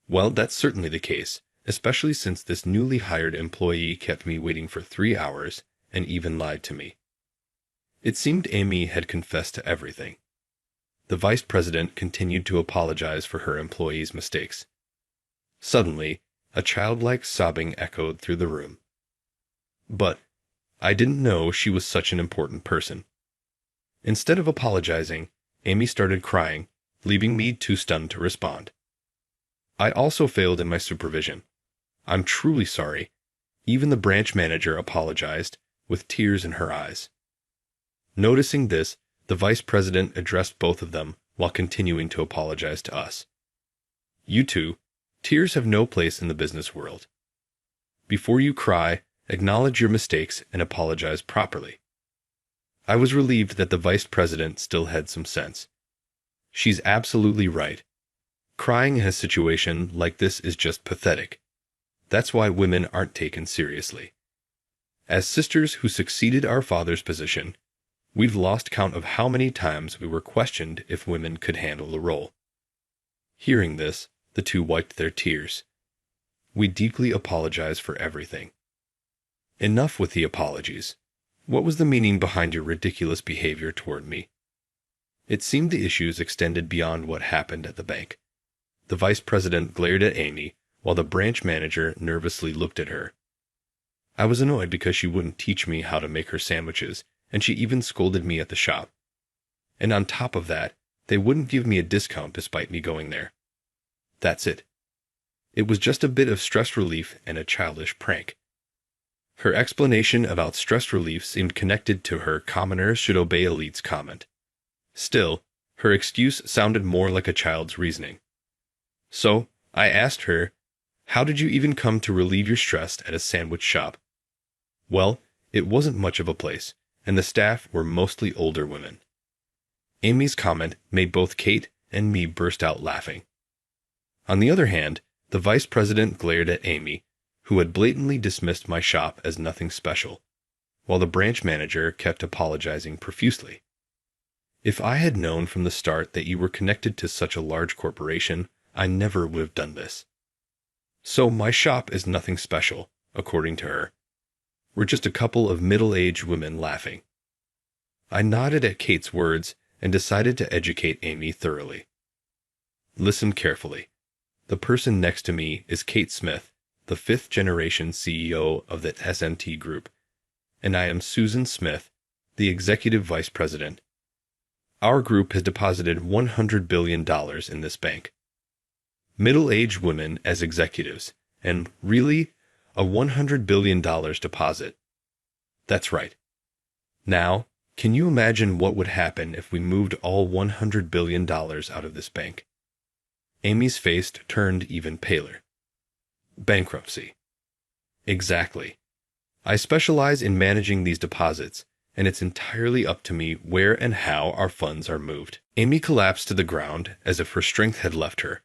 Well, that's certainly the case, especially since this newly hired employee kept me waiting for 3 hours and even lied to me. It seemed Amy had confessed to everything. The vice president continued to apologize for her employee's mistakes. Suddenly, a childlike sobbing echoed through the room. But I didn't know she was such an important person. Instead of apologizing, Amy started crying, leaving me too stunned to respond. I also failed in my supervision. I'm truly sorry. Even the branch manager apologized, with tears in her eyes. Noticing this, the vice president addressed both of them while continuing to apologize to us. You two, tears have no place in the business world. Before you cry, acknowledge your mistakes and apologize properly. I was relieved that the vice president still had some sense. She's absolutely right. Crying in a situation like this is just pathetic. That's why women aren't taken seriously. As sisters who succeeded our father's position, we've lost count of how many times we were questioned if women could handle the role. Hearing this, the two wiped their tears. We deeply apologize for everything. Enough with the apologies. What was the meaning behind your ridiculous behavior toward me? It seemed the issues extended beyond what happened at the bank. The vice president glared at Amy, while the branch manager nervously looked at her. I was annoyed because she wouldn't teach me how to make her sandwiches, and she even scolded me at the shop. And on top of that, they wouldn't give me a discount despite me going there. That's it. It was just a bit of stress relief and a childish prank. Her explanation about stress relief seemed connected to her "commoners should obey elites" comment. Still, her excuse sounded more like a child's reasoning. So, I asked her, "How did you even come to relieve your stress at a sandwich shop?" Well, it wasn't much of a place, and the staff were mostly older women. Amy's comment made both Kate and me burst out laughing. On the other hand, the vice president glared at Amy, who had blatantly dismissed my shop as nothing special, while the branch manager kept apologizing profusely. If I had known from the start that you were connected to such a large corporation, I never would have done this. So my shop is nothing special, according to her. We're just a couple of middle-aged women laughing. I nodded at Kate's words and decided to educate Amy thoroughly. Listen carefully. The person next to me is Kate Smith, the fifth-generation CEO of the SNT Group, and I am Susan Smith, the executive vice president. Our group has deposited $100 billion in this bank. Middle-aged women as executives, and really, a $100 billion deposit. That's right. Now, can you imagine what would happen if we moved all $100 billion out of this bank? Amy's face turned even paler. Bankruptcy. Exactly. I specialize in managing these deposits, and it's entirely up to me where and how our funds are moved. Amy collapsed to the ground as if her strength had left her,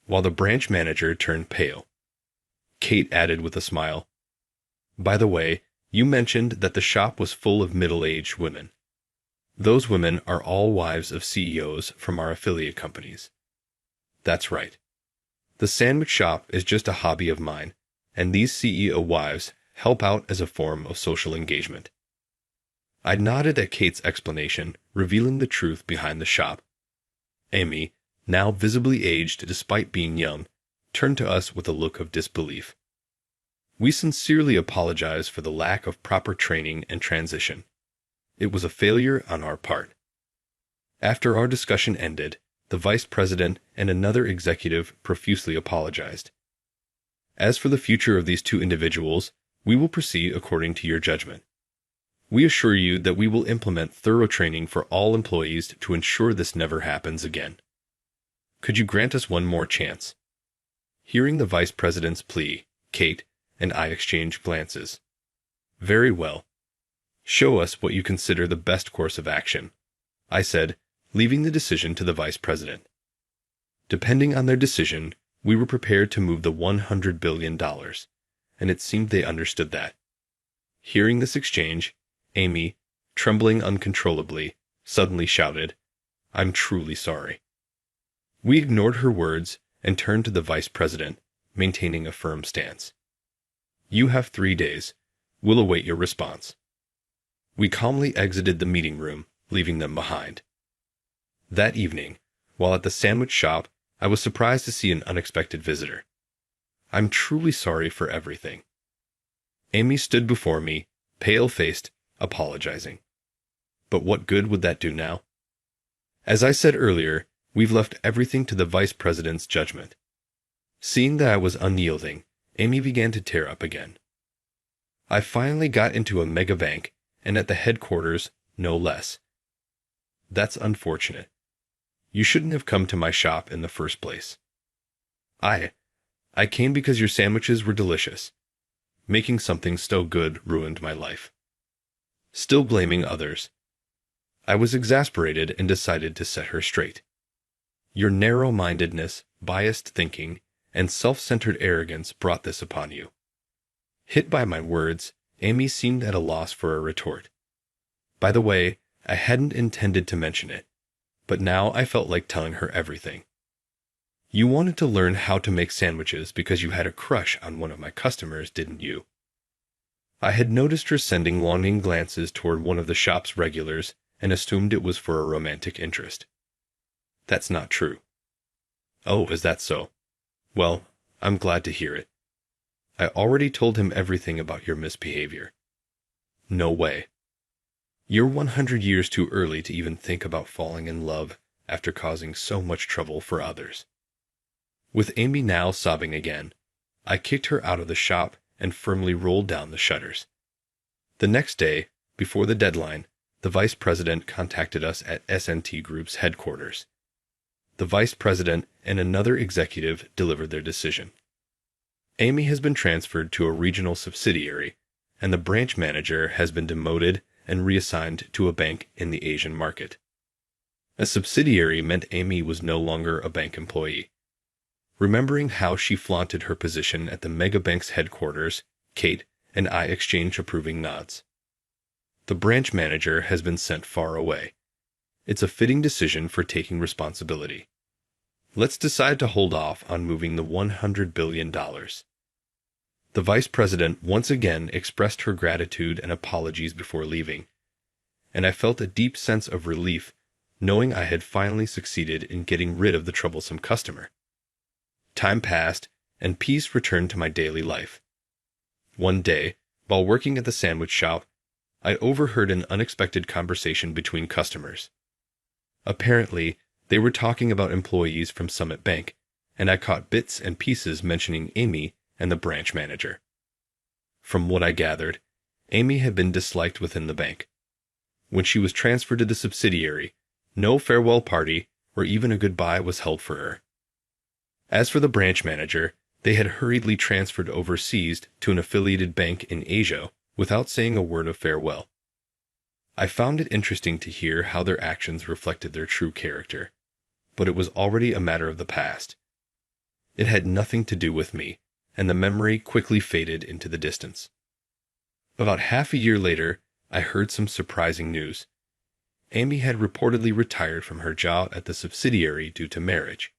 while the branch manager turned pale. Kate added with a smile, "By the way, you mentioned that the shop was full of middle-aged women. Those women are all wives of CEOs from our affiliate companies." That's right. The sandwich shop is just a hobby of mine, and these CEO wives help out as a form of social engagement. I nodded at Kate's explanation, revealing the truth behind the shop. Amy, now visibly aged despite being young, turned to us with a look of disbelief. We sincerely apologize for the lack of proper training and transition. It was a failure on our part. After our discussion ended, the vice president and another executive profusely apologized. As for the future of these two individuals, we will proceed according to your judgment. We assure you that we will implement thorough training for all employees to ensure this never happens again. Could you grant us one more chance? Hearing the vice president's plea, Kate and I exchanged glances. Very well. Show us what you consider the best course of action, I said, leaving the decision to the vice president. Depending on their decision, we were prepared to move the $100 billion, and it seemed they understood that. Hearing this exchange, Amy, trembling uncontrollably, suddenly shouted, "I'm truly sorry." We ignored her words and turned to the vice president, maintaining a firm stance. "You have 3 days. We'll await your response." We calmly exited the meeting room, leaving them behind. That evening, while at the sandwich shop, I was surprised to see an unexpected visitor. "I'm truly sorry for everything." Amy stood before me, pale-faced, apologizing. But what good would that do now? As I said earlier, we've left everything to the vice president's judgment. Seeing that I was unyielding, Amy began to tear up again. I finally got into a mega bank, and at the headquarters, no less. That's unfortunate. You shouldn't have come to my shop in the first place. I came because your sandwiches were delicious. Making something so good ruined my life. Still blaming others. I was exasperated and decided to set her straight. Your narrow-mindedness, biased thinking, and self-centered arrogance brought this upon you. Hit by my words, Amy seemed at a loss for a retort. By the way, I hadn't intended to mention it, but now I felt like telling her everything. You wanted to learn how to make sandwiches because you had a crush on one of my customers, didn't you? I had noticed her sending longing glances toward one of the shop's regulars and assumed it was for a romantic interest. That's not true. Oh, is that so? Well, I'm glad to hear it. I already told him everything about your misbehavior. No way. You're 100 years too early to even think about falling in love after causing so much trouble for others. With Amy now sobbing again, I kicked her out of the shop and firmly rolled down the shutters. The next day, before the deadline, the vice president contacted us at S&T Group's headquarters. The vice president and another executive delivered their decision. Amy has been transferred to a regional subsidiary, and the branch manager has been demoted and reassigned to a bank in the Asian market. A subsidiary meant Amy was no longer a bank employee. Remembering how she flaunted her position at the mega bank's headquarters, Kate and I exchanged approving nods. The branch manager has been sent far away. It's a fitting decision for taking responsibility. Let's decide to hold off on moving the $100 billion. The vice president once again expressed her gratitude and apologies before leaving, and I felt a deep sense of relief knowing I had finally succeeded in getting rid of the troublesome customer. Time passed, and peace returned to my daily life. One day, while working at the sandwich shop, I overheard an unexpected conversation between customers. Apparently, they were talking about employees from Summit Bank, and I caught bits and pieces mentioning Amy and the branch manager. From what I gathered, Amy had been disliked within the bank. When she was transferred to the subsidiary, no farewell party or even a goodbye was held for her. As for the branch manager, they had hurriedly transferred overseas to an affiliated bank in Asia without saying a word of farewell. I found it interesting to hear how their actions reflected their true character, but it was already a matter of the past. It had nothing to do with me, and the memory quickly faded into the distance. About half a year later, I heard some surprising news. Amy had reportedly retired from her job at the subsidiary due to marriage.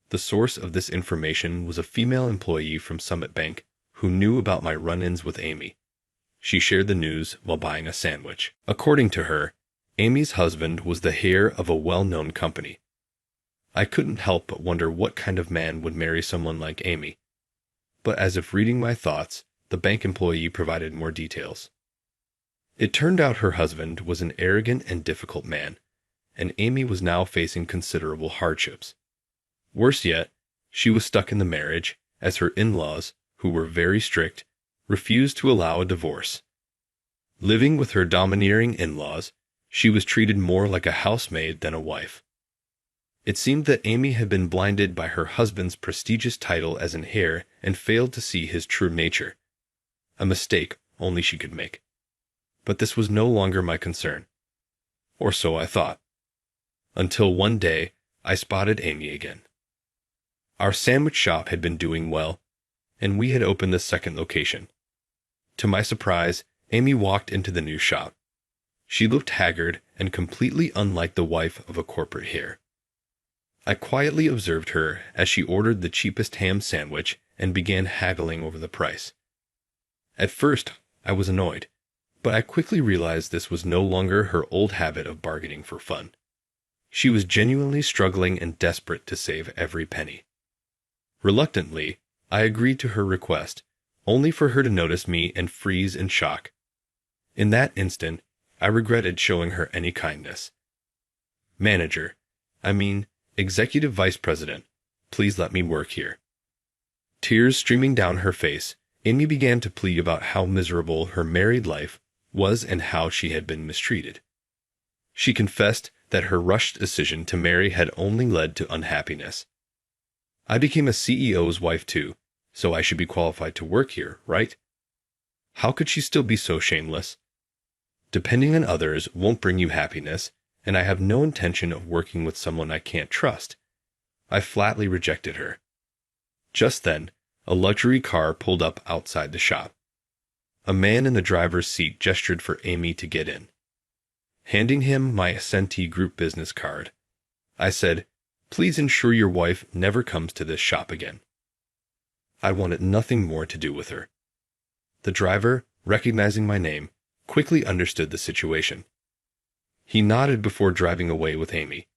The source of this information was a female employee from Summit Bank who knew about my run-ins with Amy. She shared the news while buying a sandwich. According to her, Amy's husband was the heir of a well-known company. I couldn't help but wonder what kind of man would marry someone like Amy. But as if reading my thoughts, the bank employee provided more details. It turned out her husband was an arrogant and difficult man, and Amy was now facing considerable hardships. Worse yet, she was stuck in the marriage, as her in-laws, who were very strict, refused to allow a divorce. Living with her domineering in-laws, she was treated more like a housemaid than a wife. It seemed that Amy had been blinded by her husband's prestigious title as an heir and failed to see his true nature. A mistake only she could make. But this was no longer my concern. Or so I thought. Until one day, I spotted Amy again. Our sandwich shop had been doing well, and we had opened the second location. To my surprise, Amy walked into the new shop. She looked haggard and completely unlike the wife of a corporate heir. I quietly observed her as she ordered the cheapest ham sandwich and began haggling over the price. At first, I was annoyed, but I quickly realized this was no longer her old habit of bargaining for fun. She was genuinely struggling and desperate to save every penny. Reluctantly, I agreed to her request, only for her to notice me and freeze in shock. In that instant, I regretted showing her any kindness. Executive Vice President, please let me work here. Tears streaming down her face, Amy began to plead about how miserable her married life was and how she had been mistreated. She confessed that her rushed decision to marry had only led to unhappiness. I became a CEO's wife too, so I should be qualified to work here, right? How could she still be so shameless? Depending on others won't bring you happiness, and I have no intention of working with someone I can't trust. I flatly rejected her. Just then, a luxury car pulled up outside the shop. A man in the driver's seat gestured for Amy to get in. Handing him my S&T Group business card, I said, "Please ensure your wife never comes to this shop again." I wanted nothing more to do with her. The driver, recognizing my name, quickly understood the situation. He nodded before driving away with Amy.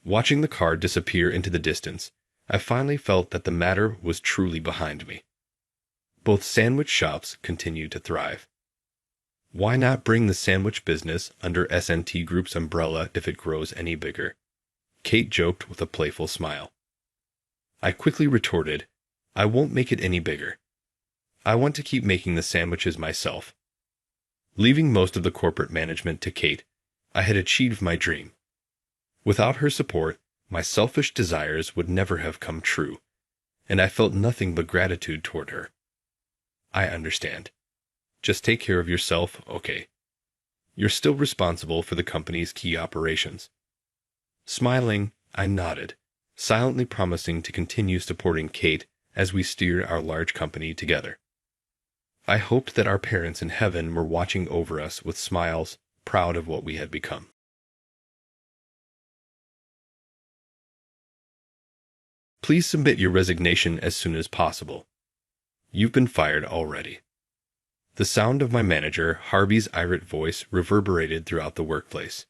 Watching the car disappear into the distance, I finally felt that the matter was truly behind me. Both sandwich shops continued to thrive. Why not bring the sandwich business under S&T Group's umbrella if it grows any bigger? Kate joked with a playful smile. I quickly retorted, I won't make it any bigger. I want to keep making the sandwiches myself. Leaving most of the corporate management to Kate, I had achieved my dream. Without her support, my selfish desires would never have come true, and I felt nothing but gratitude toward her. I understand. Just take care of yourself, okay? You're still responsible for the company's key operations. Smiling, I nodded, silently promising to continue supporting Kate as we steered our large company together. I hoped that our parents in heaven were watching over us with smiles, proud of what we had become. Please submit your resignation as soon as possible. You've been fired already. The sound of my manager, Harvey's irate voice, reverberated throughout the workplace.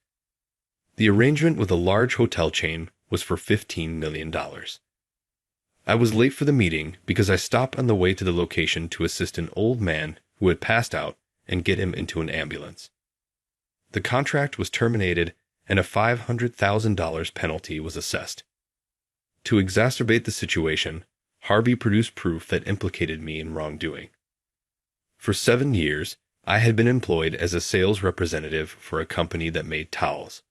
The arrangement with a large hotel chain was for $15 million. I was late for the meeting because I stopped on the way to the location to assist an old man who had passed out and get him into an ambulance. The contract was terminated and a $500,000 penalty was assessed. To exacerbate the situation, Harvey produced proof that implicated me in wrongdoing. For 7 years, I had been employed as a sales representative for a company that made towels.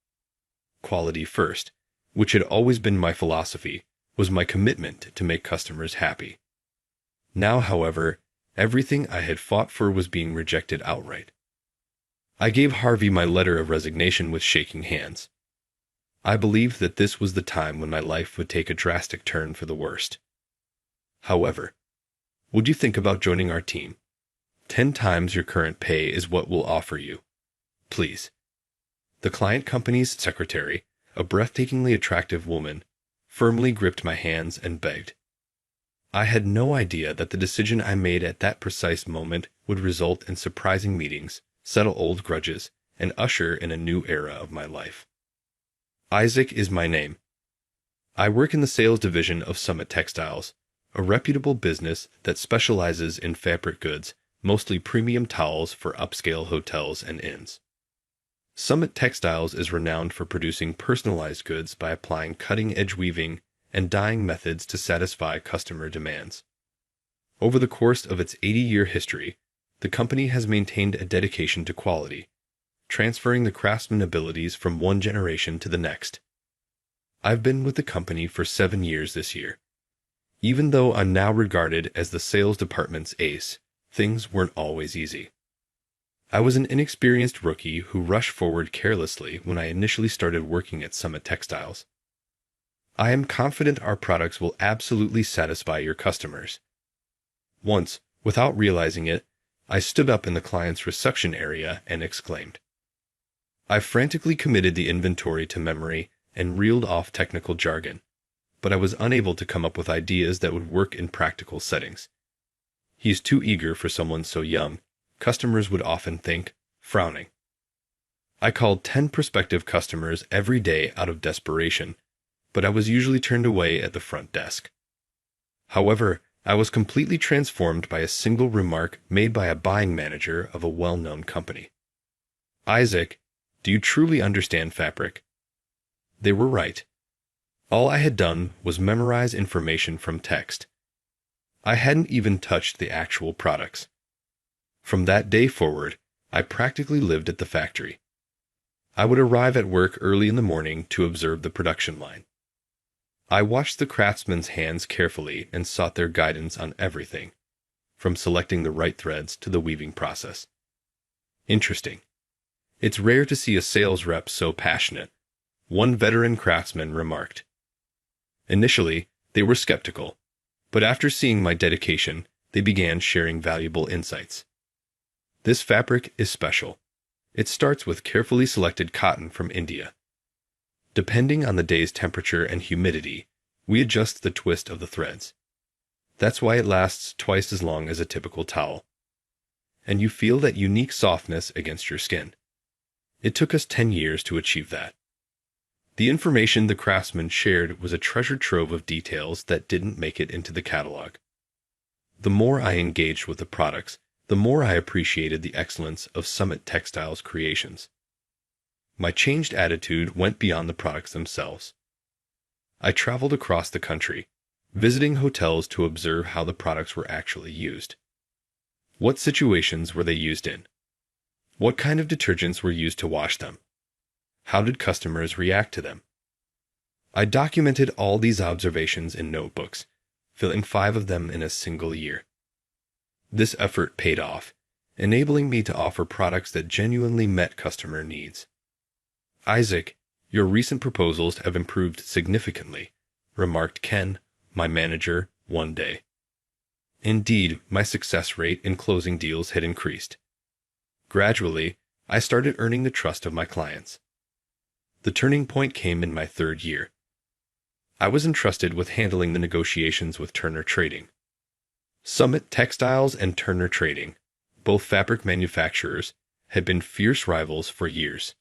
Quality first, which had always been my philosophy, was my commitment to make customers happy. Now, however, everything I had fought for was being rejected outright. I gave Harvey my letter of resignation with shaking hands. I believed that this was the time when my life would take a drastic turn for the worst. However, would you think about joining our team? 10 times your current pay is what we'll offer you. Please. The client company's secretary, a breathtakingly attractive woman, firmly gripped my hands and begged. I had no idea that the decision I made at that precise moment would result in surprising meetings, settle old grudges, and usher in a new era of my life. Isaac is my name. I work in the sales division of Summit Textiles, a reputable business that specializes in fabric goods, mostly premium towels for upscale hotels and inns. Summit Textiles is renowned for producing personalized goods by applying cutting-edge weaving and dyeing methods to satisfy customer demands. Over the course of its 80-year history, the company has maintained a dedication to quality, transferring the craftsman abilities from one generation to the next. I've been with the company for 7 years this year. Even though I'm now regarded as the sales department's ace, things weren't always easy. I was an inexperienced rookie who rushed forward carelessly when I initially started working at Summit Textiles. I am confident our products will absolutely satisfy your customers. Once, without realizing it, I stood up in the client's reception area and exclaimed. I frantically committed the inventory to memory and reeled off technical jargon, but I was unable to come up with ideas that would work in practical settings. He's too eager for someone so young, customers would often think, frowning. I called 10 prospective customers every day out of desperation, but I was usually turned away at the front desk. However, I was completely transformed by a single remark made by a buying manager of a well-known company. Isaac, do you truly understand fabric? They were right. All I had done was memorize information from text. I hadn't even touched the actual products. From that day forward, I practically lived at the factory. I would arrive at work early in the morning to observe the production line. I watched the craftsmen's hands carefully and sought their guidance on everything, from selecting the right threads to the weaving process. Interesting. It's rare to see a sales rep so passionate, one veteran craftsman remarked. Initially, they were skeptical, but after seeing my dedication, they began sharing valuable insights. This fabric is special. It starts with carefully selected cotton from India. Depending on the day's temperature and humidity, we adjust the twist of the threads. That's why it lasts twice as long as a typical towel. And you feel that unique softness against your skin. It took us 10 years to achieve that. The information the craftsman shared was a treasure trove of details that didn't make it into the catalog. The more I engaged with the products, the more I appreciated the excellence of Summit Textiles' creations. My changed attitude went beyond the products themselves. I traveled across the country, visiting hotels to observe how the products were actually used. What situations were they used in? What kind of detergents were used to wash them? How did customers react to them? I documented all these observations in notebooks, filling 5 of them in a single year. This effort paid off, enabling me to offer products that genuinely met customer needs. "Isaac, your recent proposals have improved significantly," remarked Ken, my manager, one day. Indeed, my success rate in closing deals had increased. Gradually, I started earning the trust of my clients. The turning point came in my 3rd year. I was entrusted with handling the negotiations with Turner Trading. Summit Textiles and Turner Trading, both fabric manufacturers, had been fierce rivals for years.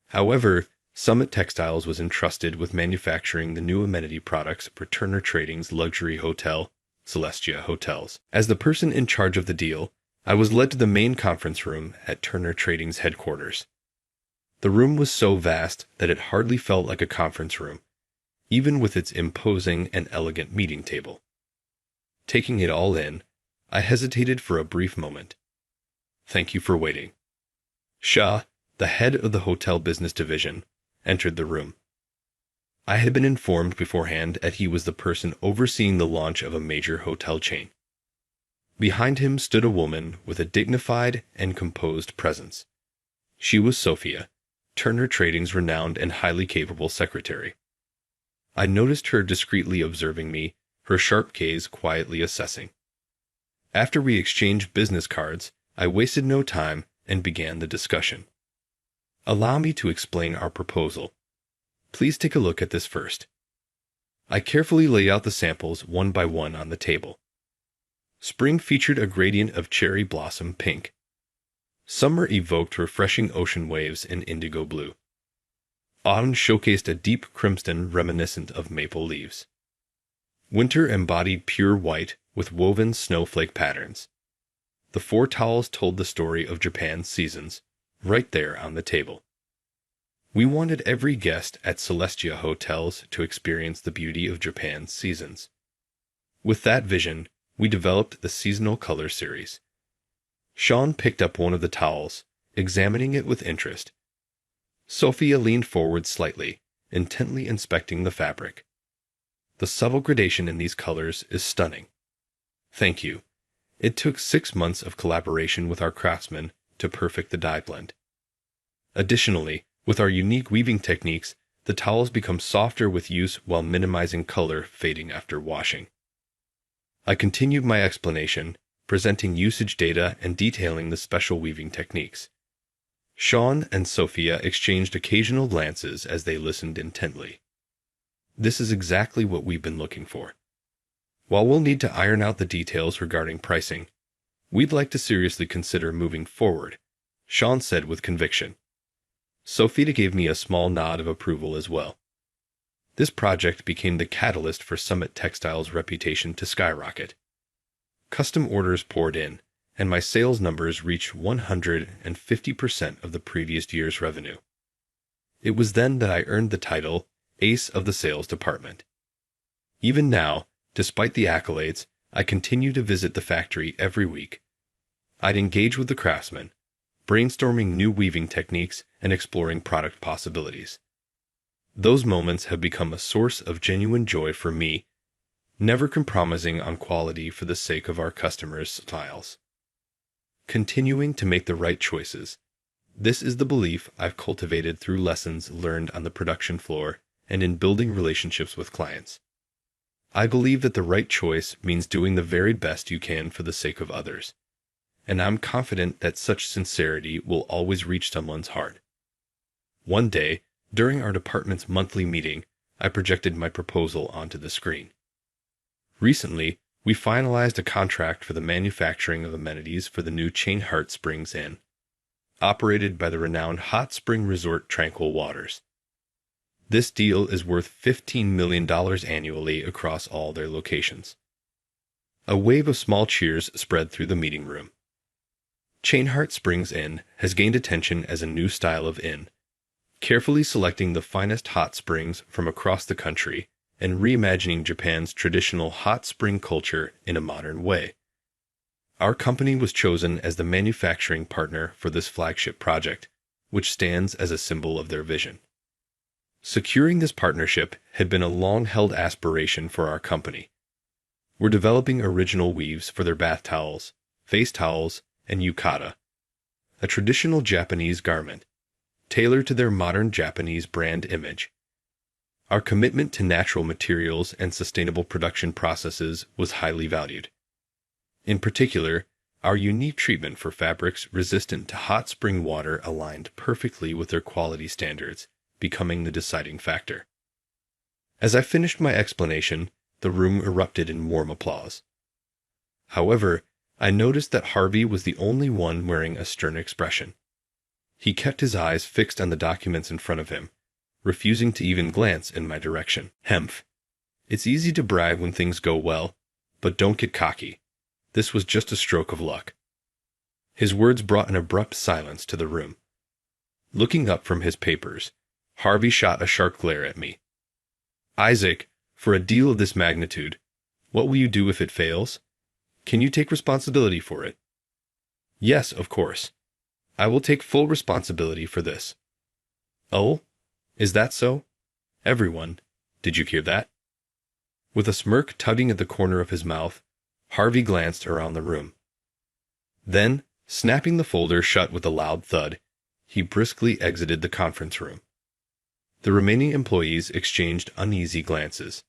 However, Summit Textiles was entrusted with manufacturing the new amenity products for Turner Trading's luxury hotel, Celestia Hotels. As the person in charge of the deal, I was led to the main conference room at Turner Trading's headquarters. The room was so vast that it hardly felt like a conference room, even with its imposing and elegant meeting table. Taking it all in, I hesitated for a brief moment. "Thank you for waiting." Shah, the head of the hotel business division, entered the room. I had been informed beforehand that he was the person overseeing the launch of a major hotel chain. Behind him stood a woman with a dignified and composed presence. She was Sophia, Turner Trading's renowned and highly capable secretary. I noticed her discreetly observing me, her sharp gaze quietly assessing. After we exchanged business cards, I wasted no time and began the discussion. "Allow me to explain our proposal. Please take a look at this first." I carefully laid out the samples one by one on the table. Spring featured a gradient of cherry blossom pink. Summer evoked refreshing ocean waves in indigo blue. Autumn showcased a deep crimson reminiscent of maple leaves. Winter embodied pure white with woven snowflake patterns. The 4 towels told the story of Japan's seasons, right there on the table. We wanted every guest at Celestia Hotels to experience the beauty of Japan's seasons. With that vision, we developed the seasonal color series. Sean picked up one of the towels, examining it with interest. Sophia leaned forward slightly, intently inspecting the fabric. "The subtle gradation in these colors is stunning." "Thank you. It took 6 months of collaboration with our craftsmen to perfect the dye blend. Additionally, with our unique weaving techniques, the towels become softer with use while minimizing color fading after washing." I continued my explanation, presenting usage data and detailing the special weaving techniques. Sean and Sophia exchanged occasional glances as they listened intently. This is exactly what we've been looking for. While we'll need to iron out the details regarding pricing, we'd like to seriously consider moving forward, Sean said with conviction. Sophia gave me a small nod of approval as well. This project became the catalyst for Summit Textiles' reputation to skyrocket. Custom orders poured in, and my sales numbers reached 150% of the previous year's revenue. It was then that I earned the title Ace of the Sales Department. Even now, despite the accolades, I continue to visit the factory every week. I'd engage with the craftsmen, brainstorming new weaving techniques and exploring product possibilities. Those moments have become a source of genuine joy for me, never compromising on quality for the sake of our customers' styles. Continuing to make the right choices. This is the belief I've cultivated through lessons learned on the production floor and in building relationships with clients. I believe that the right choice means doing the very best you can for the sake of others, and I'm confident that such sincerity will always reach someone's heart. One day, during our department's monthly meeting, I projected my proposal onto the screen. Recently, we finalized a contract for the manufacturing of amenities for the new Chain Heart Springs Inn, operated by the renowned hot spring resort Tranquil Waters. This deal is worth $15 million annually across all their locations. A wave of small cheers spread through the meeting room. Chain Heart Springs Inn has gained attention as a new style of inn, carefully selecting the finest hot springs from across the country and reimagining Japan's traditional hot spring culture in a modern way. Our company was chosen as the manufacturing partner for this flagship project, which stands as a symbol of their vision. Securing this partnership had been a long-held aspiration for our company. We're developing original weaves for their bath towels, face towels, and yukata, a traditional Japanese garment, tailored to their modern Japanese brand image. Our commitment to natural materials and sustainable production processes was highly valued. In particular, our unique treatment for fabrics resistant to hot spring water aligned perfectly with their quality standards, becoming the deciding factor. As I finished my explanation, the room erupted in warm applause. However, I noticed that Harvey was the only one wearing a stern expression. He kept his eyes fixed on the documents in front of him, refusing to even glance in my direction. Hemph. It's easy to brag when things go well, but don't get cocky. This was just a stroke of luck. His words brought an abrupt silence to the room. Looking up from his papers, Harvey shot a sharp glare at me. Isaac, for a deal of this magnitude, what will you do if it fails? Can you take responsibility for it? Yes, of course. I will take full responsibility for this. Oh? Is that so? Everyone, did you hear that? With a smirk tugging at the corner of his mouth, Harvey glanced around the room. Then, snapping the folder shut with a loud thud, he briskly exited the conference room. The remaining employees exchanged uneasy glances.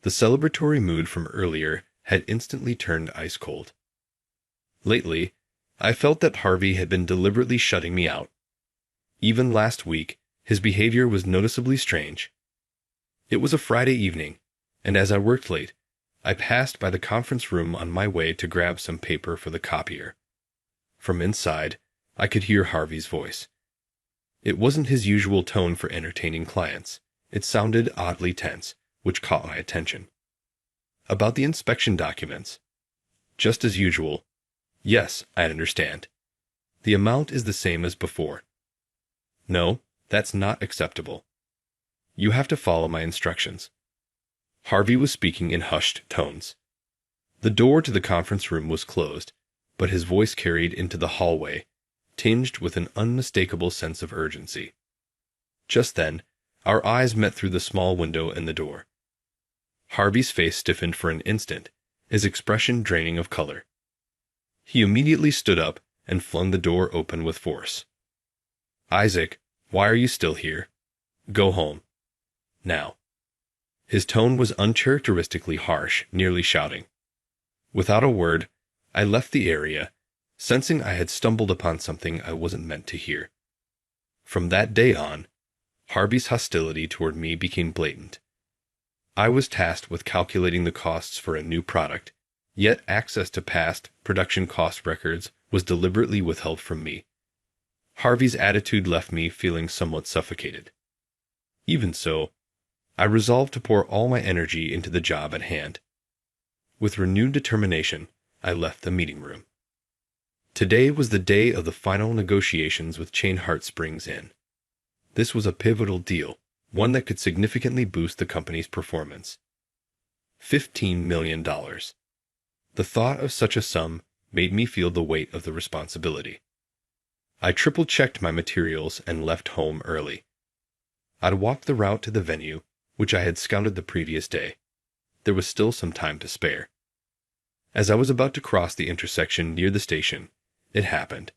The celebratory mood from earlier had instantly turned ice cold. Lately, I felt that Harvey had been deliberately shutting me out. Even last week, his behavior was noticeably strange. It was a Friday evening, and as I worked late, I passed by the conference room on my way to grab some paper for the copier. From inside, I could hear Harvey's voice. It wasn't his usual tone for entertaining clients. It sounded oddly tense, which caught my attention. About the inspection documents. Just as usual. Yes, I understand. The amount is the same as before. No, that's not acceptable. You have to follow my instructions. Harvey was speaking in hushed tones. The door to the conference room was closed, but his voice carried into the hallway, tinged with an unmistakable sense of urgency. Just then, our eyes met through the small window in the door. Harvey's face stiffened for an instant, his expression draining of color. He immediately stood up and flung the door open with force. Isaac, why are you still here? Go home. Now. His tone was uncharacteristically harsh, nearly shouting. Without a word, I left the area, sensing I had stumbled upon something I wasn't meant to hear. From that day on, Harvey's hostility toward me became blatant. I was tasked with calculating the costs for a new product, yet access to past production cost records was deliberately withheld from me. Harvey's attitude left me feeling somewhat suffocated. Even so, I resolved to pour all my energy into the job at hand. With renewed determination, I left the meeting room. Today was the day of the final negotiations with Chain Heart Springs Inn. This was a pivotal deal, one that could significantly boost the company's performance. $15 million. The thought of such a sum made me feel the weight of the responsibility. I triple-checked my materials and left home early. I'd walked the route to the venue, which I had scouted the previous day. There was still some time to spare. As I was about to cross the intersection near the station, it happened.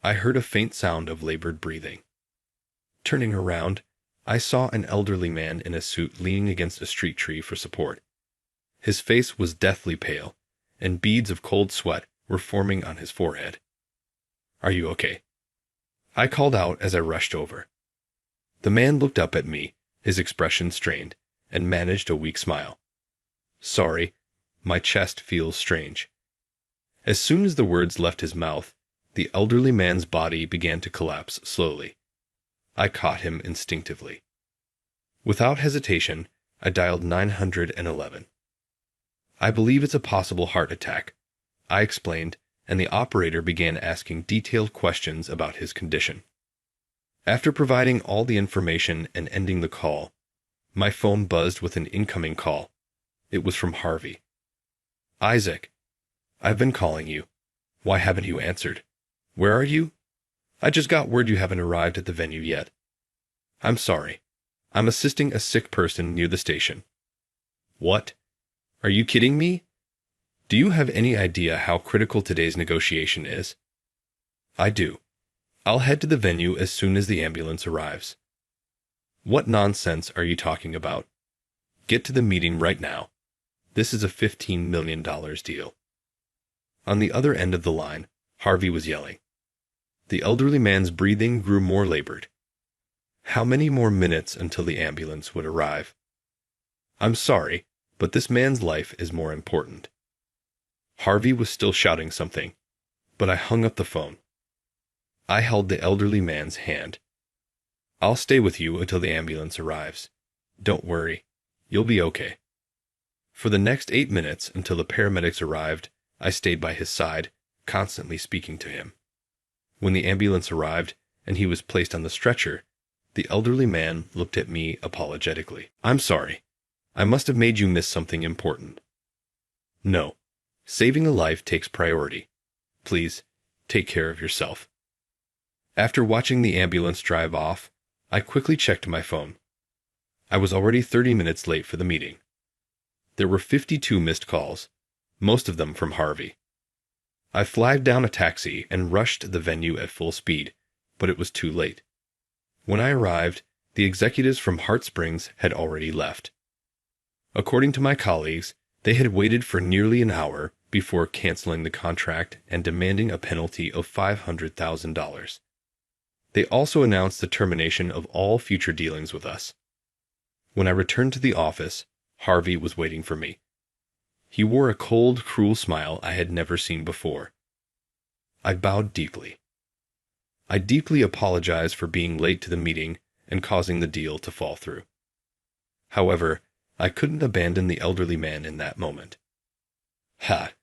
I heard a faint sound of labored breathing. Turning around, I saw an elderly man in a suit leaning against a street tree for support. His face was deathly pale, and beads of cold sweat were forming on his forehead. Are you okay? I called out as I rushed over. The man looked up at me, his expression strained, and managed a weak smile. Sorry, my chest feels strange. As soon as the words left his mouth, the elderly man's body began to collapse slowly. I caught him instinctively. Without hesitation, I dialed 911. "I believe it's a possible heart attack," I explained, and the operator began asking detailed questions about his condition. After providing all the information and ending the call, my phone buzzed with an incoming call. It was from Harvey. "Isaac, I've been calling you. Why haven't you answered? Where are you? I just got word you haven't arrived at the venue yet. I'm sorry. I'm assisting a sick person near the station." "What? Are you kidding me? Do you have any idea how critical today's negotiation is?" "I do. I'll head to the venue as soon as the ambulance arrives." "What nonsense are you talking about? Get to the meeting right now. This is a $15 million deal." On the other end of the line, Harvey was yelling. The elderly man's breathing grew more labored. How many more minutes until the ambulance would arrive? "I'm sorry, but this man's life is more important." Harvey was still shouting something, but I hung up the phone. I held the elderly man's hand. "I'll stay with you until the ambulance arrives. Don't worry. You'll be okay." For the next 8 minutes until the paramedics arrived, I stayed by his side, constantly speaking to him. When the ambulance arrived and he was placed on the stretcher, the elderly man looked at me apologetically. "I'm sorry. I must have made you miss something important." "No. Saving a life takes priority. Please, take care of yourself." After watching the ambulance drive off, I quickly checked my phone. I was already 30 minutes late for the meeting. There were 52 missed calls, most of them from Harvey. I flagged down a taxi and rushed to the venue at full speed, but it was too late. When I arrived, the executives from Heart Springs had already left. According to my colleagues, they had waited for nearly an hour before canceling the contract and demanding a penalty of $500,000. They also announced the termination of all future dealings with us. When I returned to the office, Harvey was waiting for me. He wore a cold, cruel smile I had never seen before. I bowed deeply. I deeply apologized for being late to the meeting and causing the deal to fall through. However, I couldn't abandon the elderly man in that moment. "Ha!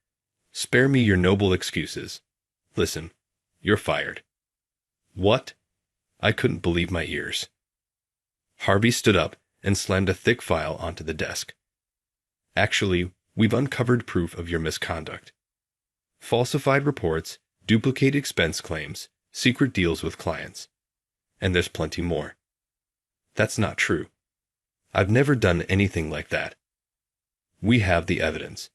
Spare me your noble excuses. Listen, you're fired." "What?" I couldn't believe my ears. Harvey stood up and slammed a thick file onto the desk. "Actually, we've uncovered proof of your misconduct. Falsified reports, duplicate expense claims, secret deals with clients. And there's plenty more." "That's not true. I've never done anything like that." "We have the evidence.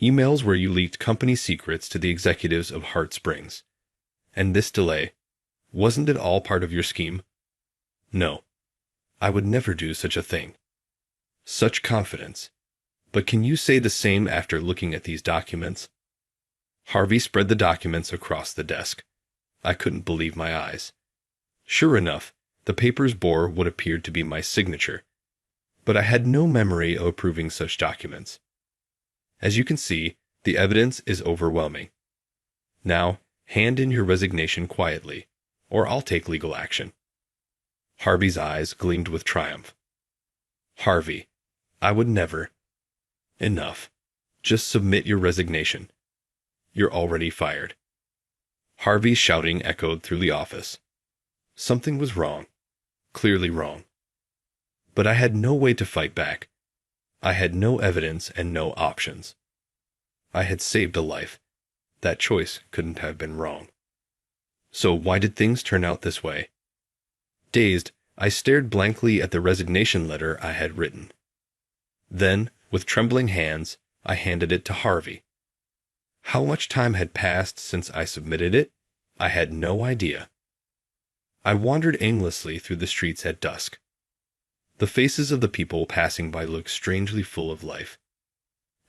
Emails where you leaked company secrets to the executives of Heart Springs. And this delay, wasn't it all part of your scheme?" "No. I would never do such a thing." "Such confidence. But can you say the same after looking at these documents?" Harvey spread the documents across the desk. I couldn't believe my eyes. Sure enough, the papers bore what appeared to be my signature, but I had no memory of approving such documents. As you can see, the evidence is overwhelming. Now, hand in your resignation quietly, or I'll take legal action. Harvey's eyes gleamed with triumph. "Harvey, I would never." "Enough. Just submit your resignation. You're already fired." Harvey's shouting echoed through the office. Something was wrong. Clearly wrong. But I had no way to fight back. I had no evidence and no options. I had saved a life. That choice couldn't have been wrong. So why did things turn out this way? Dazed, I stared blankly at the resignation letter I had written. Then, with trembling hands, I handed it to Harvey. How much time had passed since I submitted it? I had no idea. I wandered aimlessly through the streets at dusk. The faces of the people passing by looked strangely full of life.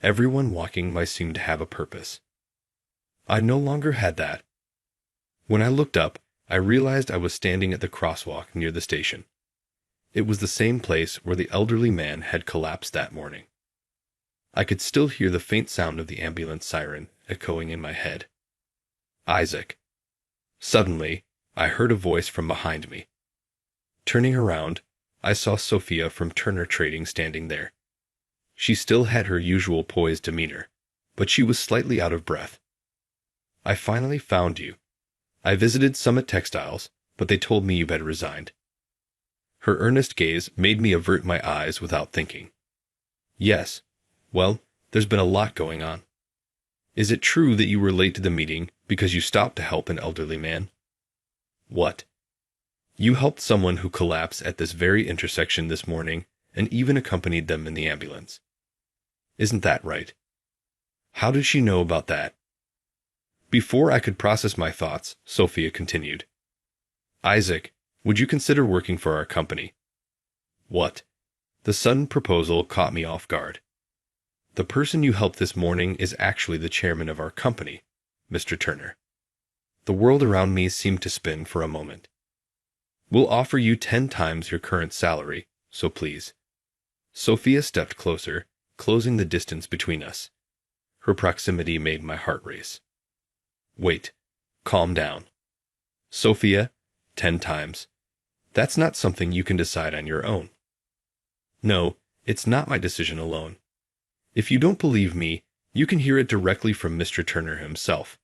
Everyone walking by seemed to have a purpose. I no longer had that. When I looked up, I realized I was standing at the crosswalk near the station. It was the same place where the elderly man had collapsed that morning. I could still hear the faint sound of the ambulance siren echoing in my head. "Isaac." Suddenly, I heard a voice from behind me. Turning around, I saw Sophia from Turner Trading standing there. She still had her usual poised demeanor, but she was slightly out of breath. I finally found you. I visited Summit Textiles, but they told me you had resigned. Her earnest gaze made me avert my eyes without thinking. Yes. Well, there's been a lot going on. Is it true that you were late to the meeting because you stopped to help an elderly man? What? You helped someone who collapsed at this very intersection this morning and even accompanied them in the ambulance. Isn't that right? How did she know about that? Before I could process my thoughts, Sophia continued. Isaac, would you consider working for our company? What? The sudden proposal caught me off guard. The person you helped this morning is actually the chairman of our company, Mr. Turner. The world around me seemed to spin for a moment. We'll offer you 10 times your current salary, so please. Sophia stepped closer, closing the distance between us. Her proximity made my heart race. Wait. Calm down. Sophia, 10 times. That's not something you can decide on your own. No, it's not my decision alone. If you don't believe me, you can hear it directly from Mr. Turner himself.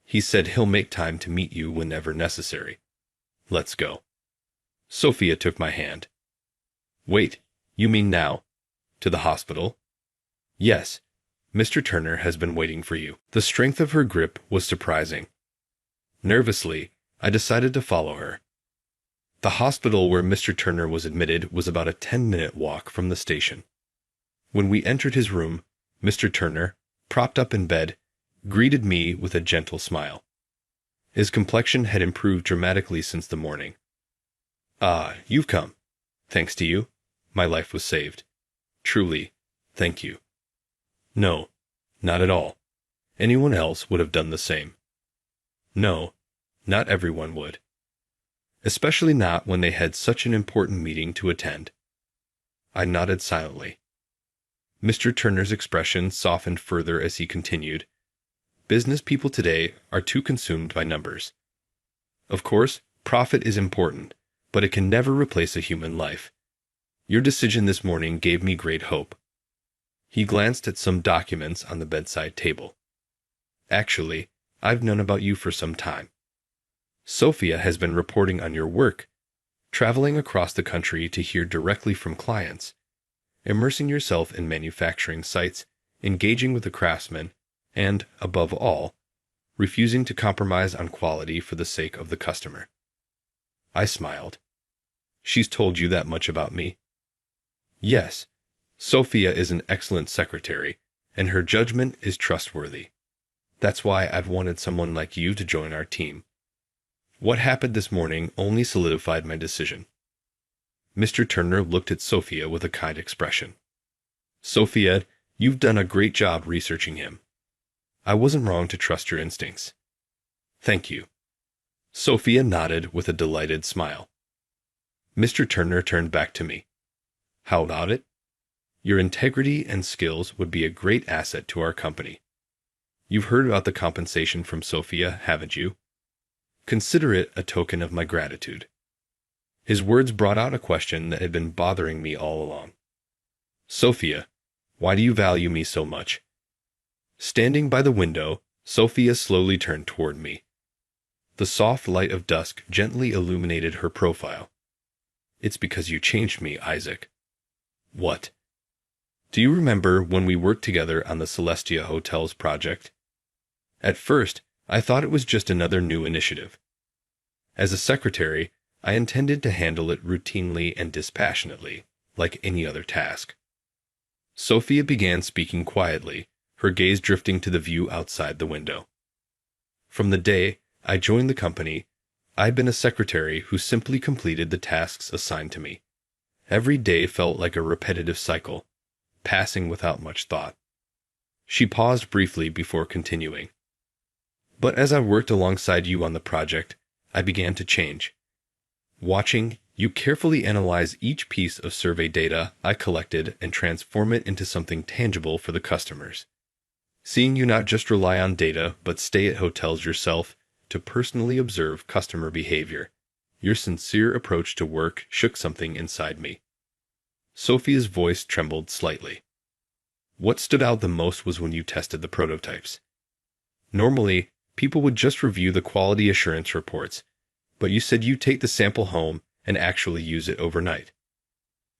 He said he'll make time to meet you whenever necessary. Let's go. Sophia took my hand. Wait, you mean now? To the hospital? Yes. Mr. Turner has been waiting for you. The strength of her grip was surprising. Nervously, I decided to follow her. The hospital where Mr. Turner was admitted was about a 10-minute walk from the station. When we entered his room, Mr. Turner, propped up in bed, greeted me with a gentle smile. His complexion had improved dramatically since the morning. Ah, you've come. Thanks to you, my life was saved. Truly, thank you. No, not at all. Anyone else would have done the same. No, not everyone would. Especially not when they had such an important meeting to attend. I nodded silently. Mr. Turner's expression softened further as he continued. Business people today are too consumed by numbers. Of course, profit is important, but it can never replace a human life. Your decision this morning gave me great hope. He glanced at some documents on the bedside table. Actually, I've known about you for some time. Sophia has been reporting on your work, traveling across the country to hear directly from clients, immersing yourself in manufacturing sites, engaging with the craftsmen, and, above all, refusing to compromise on quality for the sake of the customer. I smiled. She's told you that much about me? Yes. Sophia is an excellent secretary, and her judgment is trustworthy. That's why I've wanted someone like you to join our team. What happened this morning only solidified my decision. Mr. Turner looked at Sophia with a kind expression. Sophia, you've done a great job researching him. I wasn't wrong to trust your instincts. Thank you. Sophia nodded with a delighted smile. Mr. Turner turned back to me. How about it? Your integrity and skills would be a great asset to our company. You've heard about the compensation from Sophia, haven't you? Consider it a token of my gratitude. His words brought out a question that had been bothering me all along. Sophia, why do you value me so much? Standing by the window, Sophia slowly turned toward me. The soft light of dusk gently illuminated her profile. It's because you changed me, Isaac. What? Do you remember when we worked together on the Celestia Hotels project? At first, I thought it was just another new initiative. As a secretary, I intended to handle it routinely and dispassionately, like any other task. Sophia began speaking quietly, her gaze drifting to the view outside the window. From the day I joined the company, I'd been a secretary who simply completed the tasks assigned to me. Every day felt like a repetitive cycle, passing without much thought. She paused briefly before continuing. But as I worked alongside you on the project, I began to change. Watching you carefully analyze each piece of survey data I collected and transform it into something tangible for the customers. Seeing you not just rely on data but stay at hotels yourself to personally observe customer behavior, Your sincere approach to work shook something inside me. Sophia's voice trembled slightly. What stood out the most was when you tested the prototypes. Normally, people would just review the quality assurance reports, but you said you take the sample home and actually use it overnight.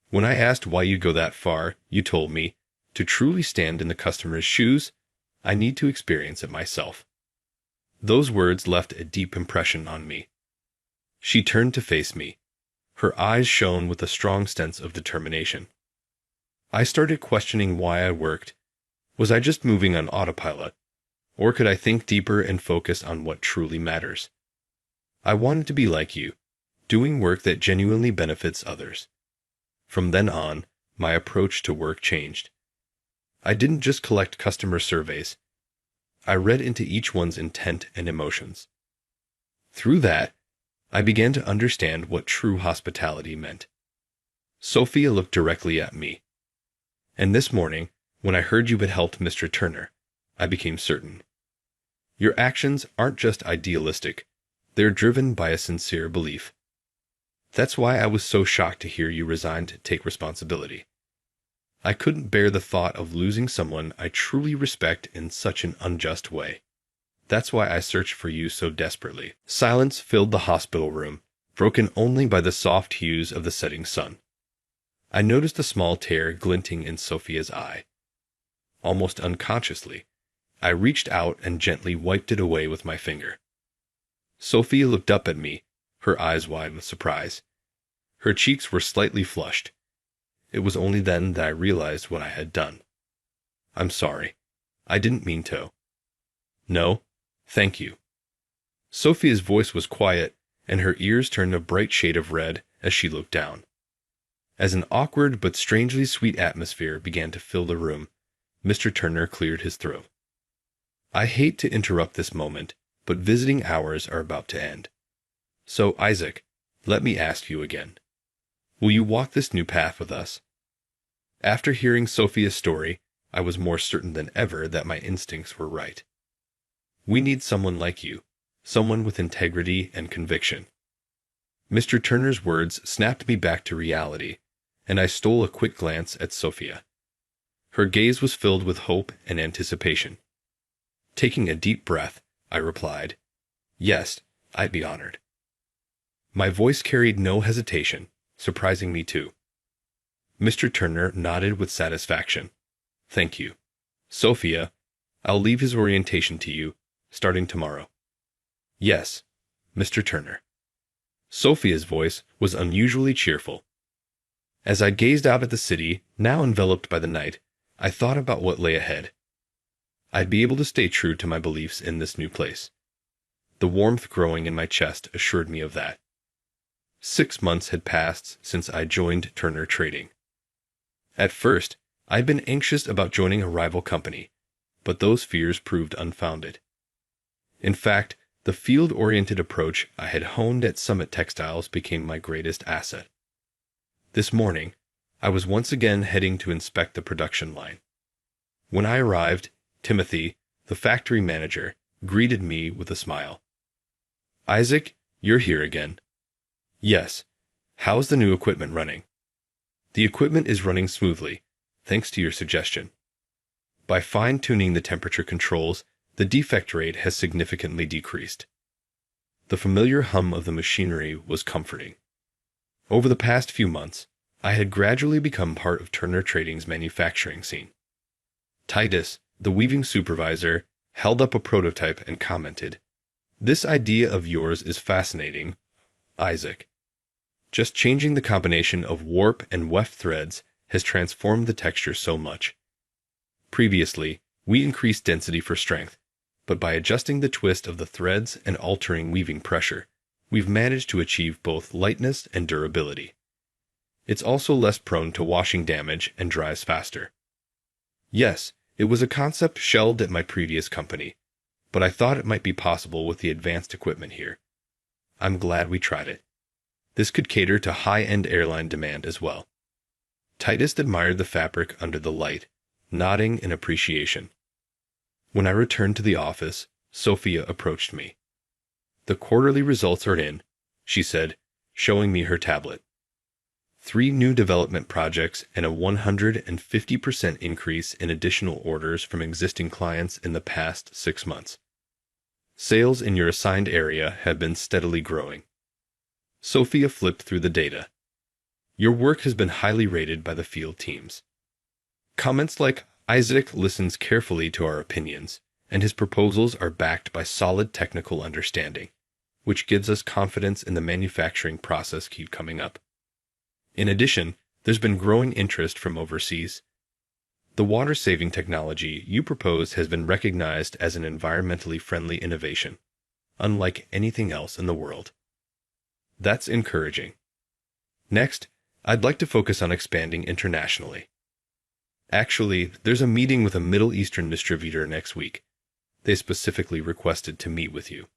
When I asked why you go that far, you told me, to truly stand in the customer's shoes, I need to experience it myself. Those words left a deep impression on me. She turned to face me. Her eyes shone with a strong sense of determination. I started questioning why I worked. Was I just moving on autopilot? Or could I think deeper and focus on what truly matters? I wanted to be like you, doing work that genuinely benefits others. From then on, my approach to work changed. I didn't just collect customer surveys. I read into each one's intent and emotions. Through that, I began to understand what true hospitality meant. Sophia looked directly at me. And this morning, when I heard you had helped Mr. Turner, I became certain. Your actions aren't just idealistic, they're driven by a sincere belief. That's why I was so shocked to hear you resign to take responsibility. I couldn't bear the thought of losing someone I truly respect in such an unjust way. That's why I searched for you so desperately. Silence filled the hospital room, broken only by the soft hues of the setting sun. I noticed a small tear glinting in Sophia's eye. Almost unconsciously, I reached out and gently wiped it away with my finger. Sophia looked up at me, her eyes wide with surprise. Her cheeks were slightly flushed. It was only then that I realized what I had done. I'm sorry. I didn't mean to. No, thank you. Sophia's voice was quiet, and her ears turned a bright shade of red as she looked down. As an awkward but strangely sweet atmosphere began to fill the room, Mr. Turner cleared his throat. I hate to interrupt this moment, but visiting hours are about to end. So, Isaac, let me ask you again. Will you walk this new path with us? After hearing Sophia's story, I was more certain than ever that my instincts were right. We need someone like you, someone with integrity and conviction. Mr. Turner's words snapped me back to reality, and I stole a quick glance at Sophia. Her gaze was filled with hope and anticipation. Taking a deep breath, I replied, "Yes, I'd be honored." My voice carried no hesitation, surprising me too. Mr. Turner nodded with satisfaction. "Thank you. Sophia, I'll leave his orientation to you, starting tomorrow." "Yes, Mr. Turner." Sophia's voice was unusually cheerful. As I gazed out at the city, now enveloped by the night, I thought about what lay ahead. I'd be able to stay true to my beliefs in this new place. The warmth growing in my chest assured me of that. 6 months had passed since I joined Turner Trading. At first, I'd been anxious about joining a rival company, but those fears proved unfounded. In fact, the field-oriented approach I had honed at Summit Textiles became my greatest asset. This morning, I was once again heading to inspect the production line. When I arrived, Timothy, the factory manager, greeted me with a smile. "Isaac, you're here again." "Yes. How's the new equipment running?" "The equipment is running smoothly, thanks to your suggestion. By fine-tuning the temperature controls, the defect rate has significantly decreased." The familiar hum of the machinery was comforting. Over the past few months, I had gradually become part of Turner Trading's manufacturing scene. Titus, the weaving supervisor, held up a prototype and commented, "This idea of yours is fascinating, Isaac. Just changing the combination of warp and weft threads has transformed the texture so much. Previously, we increased density for strength, but by adjusting the twist of the threads and altering weaving pressure, we've managed to achieve both lightness and durability. It's also less prone to washing damage and dries faster. Yes, it was a concept shelved at my previous company, but I thought it might be possible with the advanced equipment here. I'm glad we tried it. This could cater to high-end airline demand as well." Titus admired the fabric under the light, nodding in appreciation. When I returned to the office, Sophia approached me. "The quarterly results are in," she said, showing me her tablet. 3 new development projects and a 150% increase in additional orders from existing clients in the past 6 months. Sales in your assigned area have been steadily growing. Sophia flipped through the data. Your work has been highly rated by the field teams. Comments like, Isaac listens carefully to our opinions, and his proposals are backed by solid technical understanding, which gives us confidence in the manufacturing process keep coming up. In addition, there's been growing interest from overseas. The water-saving technology you propose has been recognized as an environmentally friendly innovation, unlike anything else in the world. That's encouraging. Next, I'd like to focus on expanding internationally. Actually, there's a meeting with a Middle Eastern distributor next week. They specifically requested to meet with you.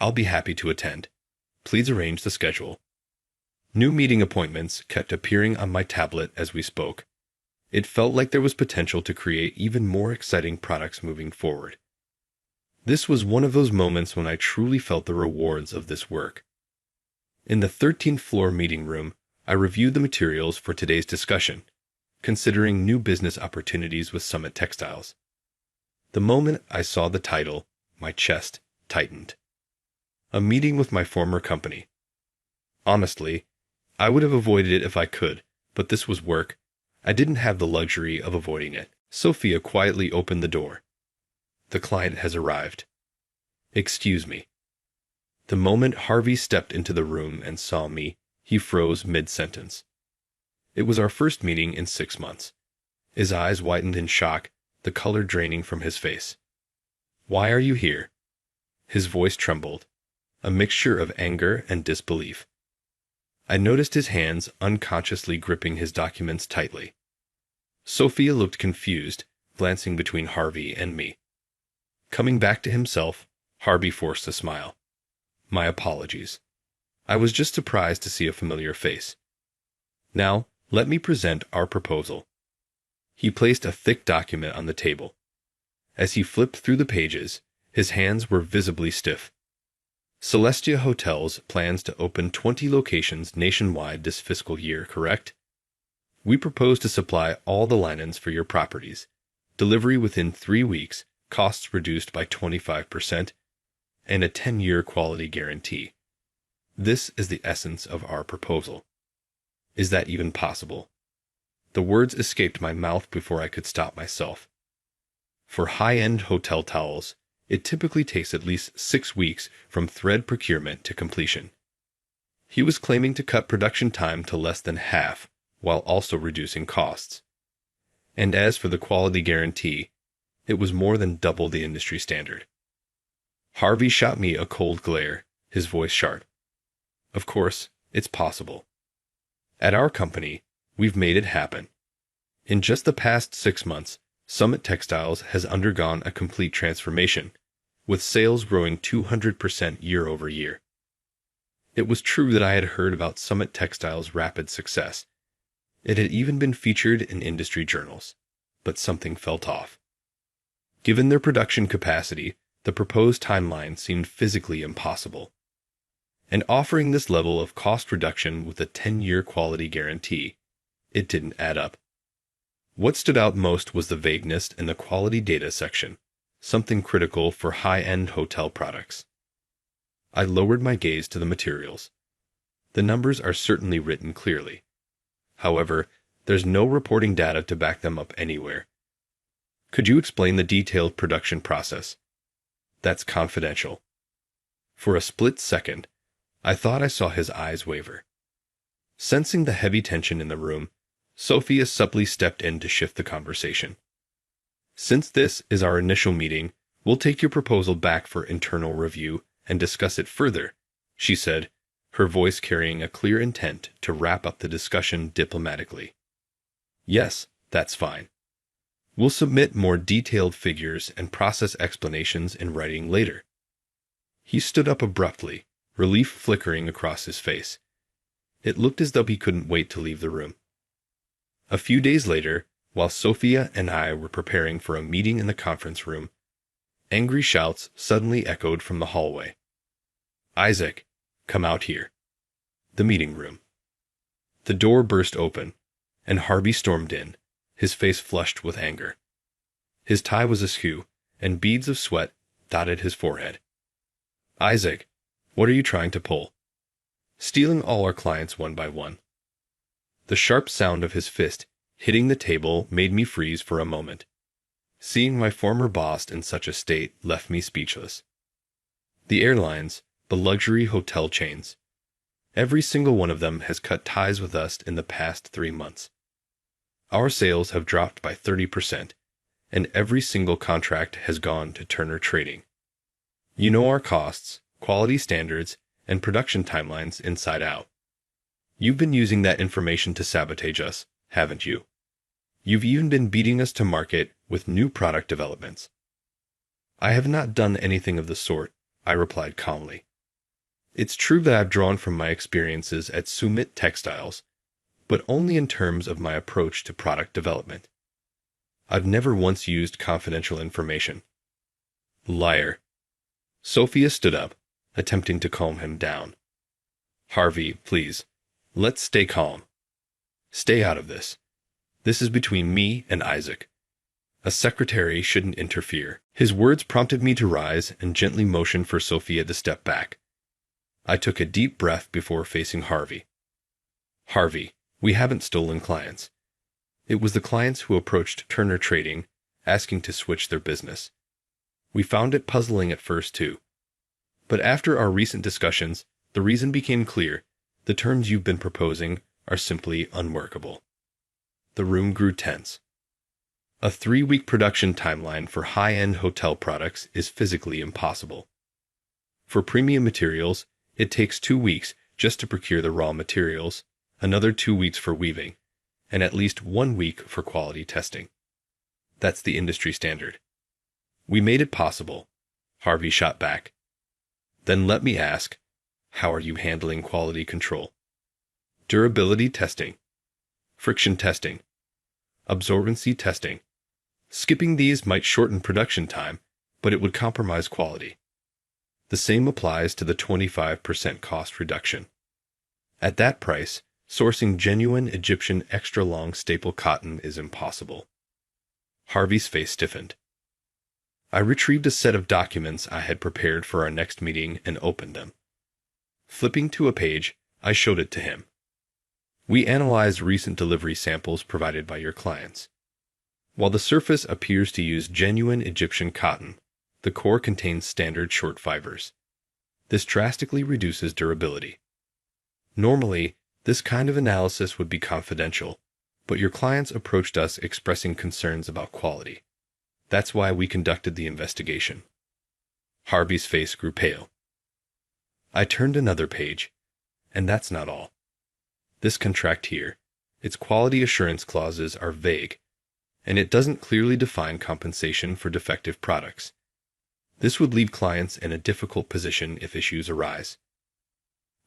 I'll be happy to attend. Please arrange the schedule. New meeting appointments kept appearing on my tablet as we spoke. It felt like there was potential to create even more exciting products moving forward. This was one of those moments when I truly felt the rewards of this work. In the 13th floor meeting room, I reviewed the materials for today's discussion, considering new business opportunities with Summit Textiles. The moment I saw the title, my chest tightened. A meeting with my former company. Honestly, I would have avoided it if I could, but this was work. I didn't have the luxury of avoiding it. Sophia quietly opened the door. The client has arrived. Excuse me. The moment Harvey stepped into the room and saw me, he froze mid-sentence. It was our first meeting in 6 months. His eyes widened in shock, the color draining from his face. Why are you here? His voice trembled, a mixture of anger and disbelief. I noticed his hands unconsciously gripping his documents tightly. Sophia looked confused, glancing between Harvey and me. Coming back to himself, Harvey forced a smile. My apologies. I was just surprised to see a familiar face. Now, let me present our proposal. He placed a thick document on the table. As he flipped through the pages, his hands were visibly stiff. Celestia Hotels plans to open 20 locations nationwide this fiscal year, correct? We propose to supply all the linens for your properties. Delivery within 3 weeks, costs reduced by 25%, and a 10-year quality guarantee. This is the essence of our proposal. Is that even possible? The words escaped my mouth before I could stop myself. For high-end hotel towels, it typically takes at least 6 weeks from thread procurement to completion. He was claiming to cut production time to less than half, while also reducing costs. And as for the quality guarantee, it was more than double the industry standard. Harvey shot me a cold glare, his voice sharp. Of course, it's possible. At our company, we've made it happen. In just the past 6 months, Summit Textiles has undergone a complete transformation, with sales growing 200% year over year. It was true that I had heard about Summit Textiles' rapid success. It had even been featured in industry journals, but something felt off. Given their production capacity, the proposed timeline seemed physically impossible. And offering this level of cost reduction with a 10-year quality guarantee, it didn't add up. What stood out most was the vagueness in the quality data section, something critical for high-end hotel products. I lowered my gaze to the materials. The numbers are certainly written clearly. However, there's no reporting data to back them up anywhere. Could you explain the detailed production process? That's confidential. For a split second, I thought I saw his eyes waver. Sensing the heavy tension in the room, Sophia subtly stepped in to shift the conversation. Since this is our initial meeting, we'll take your proposal back for internal review and discuss it further, she said, her voice carrying a clear intent to wrap up the discussion diplomatically. Yes, that's fine. We'll submit more detailed figures and process explanations in writing later. He stood up abruptly, relief flickering across his face. It looked as though he couldn't wait to leave the room. A few days later, while Sophia and I were preparing for a meeting in the conference room, angry shouts suddenly echoed from the hallway. Isaac, come out here. The meeting room. The door burst open, and Harvey stormed in, his face flushed with anger. His tie was askew, and beads of sweat dotted his forehead. "Isaac, what are you trying to pull? Stealing all our clients one by one." The sharp sound of his fist hitting the table made me freeze for a moment. Seeing my former boss in such a state left me speechless. The airlines, the luxury hotel chains, every single one of them has cut ties with us in the past 3 months. Our sales have dropped by 30%, and every single contract has gone to Turner Trading. You know our costs, quality standards, and production timelines inside out. You've been using that information to sabotage us, haven't you? You've even been beating us to market with new product developments. "I have not done anything of the sort," I replied calmly. "It's true that I've drawn from my experiences at Sumit Textiles, but only in terms of my approach to product development. I've never once used confidential information." "Liar." Sophia stood up, attempting to calm him down. "Harvey, please, let's stay calm. Stay out of this. This is between me and Isaac. A secretary shouldn't interfere." His words prompted me to rise and gently motion for Sophia to step back. I took a deep breath before facing Harvey. "Harvey, we haven't stolen clients. It was the clients who approached Turner Trading, asking to switch their business. We found it puzzling at first, too. But after our recent discussions, the reason became clear. The terms you've been proposing are simply unworkable." The room grew tense. A 3-week production timeline for high-end hotel products is physically impossible. For premium materials, it takes 2 weeks just to procure the raw materials, another 2 weeks for weaving, and at least 1 week for quality testing. That's the industry standard. "We made it possible," Harvey shot back. "Then let me ask, how are you handling quality control? Durability testing, friction testing, absorbency testing. Skipping these might shorten production time, but it would compromise quality. The same applies to the 25% cost reduction. At that price, sourcing genuine Egyptian extra-long staple cotton is impossible." Harvey's face stiffened. I retrieved a set of documents I had prepared for our next meeting and opened them. Flipping to a page, I showed it to him. "We analyzed recent delivery samples provided by your clients. While the surface appears to use genuine Egyptian cotton, the core contains standard short fibers. This drastically reduces durability. Normally, this kind of analysis would be confidential, but your clients approached us expressing concerns about quality. That's why we conducted the investigation." Harvey's face grew pale. I turned another page, and that's not all. This contract here, its quality assurance clauses are vague, and it doesn't clearly define compensation for defective products. This would leave clients in a difficult position if issues arise.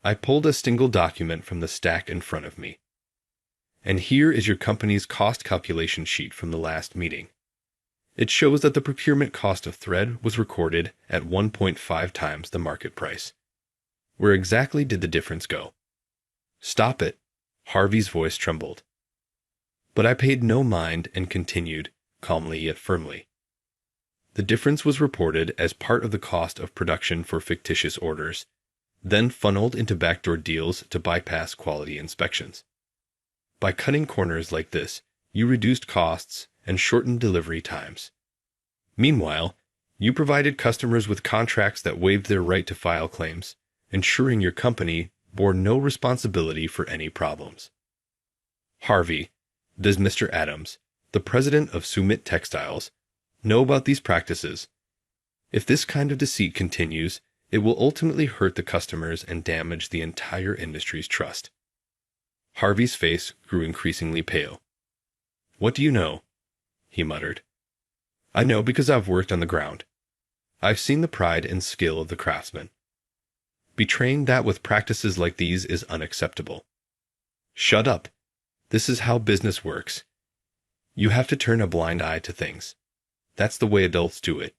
I pulled a single document from the stack in front of me. "And here is your company's cost calculation sheet from the last meeting. It shows that the procurement cost of thread was recorded at 1.5 times the market price. Where exactly did the difference go?" "Stop it," Harvey's voice trembled. But I paid no mind and continued, calmly yet firmly. "The difference was reported as part of the cost of production for fictitious orders, then funneled into backdoor deals to bypass quality inspections. By cutting corners like this, you reduced costs and shortened delivery times. Meanwhile, you provided customers with contracts that waived their right to file claims, ensuring your company bore no responsibility for any problems." "Harvey, does Mr. Adams, the president of Sumit Textiles, know about these practices? If this kind of deceit continues, it will ultimately hurt the customers and damage the entire industry's trust." Harvey's face grew increasingly pale. "What do you know?" he muttered. "I know because I've worked on the ground. I've seen the pride and skill of the craftsman. Betraying that with practices like these is unacceptable." "Shut up. This is how business works. You have to turn a blind eye to things. That's the way adults do it,"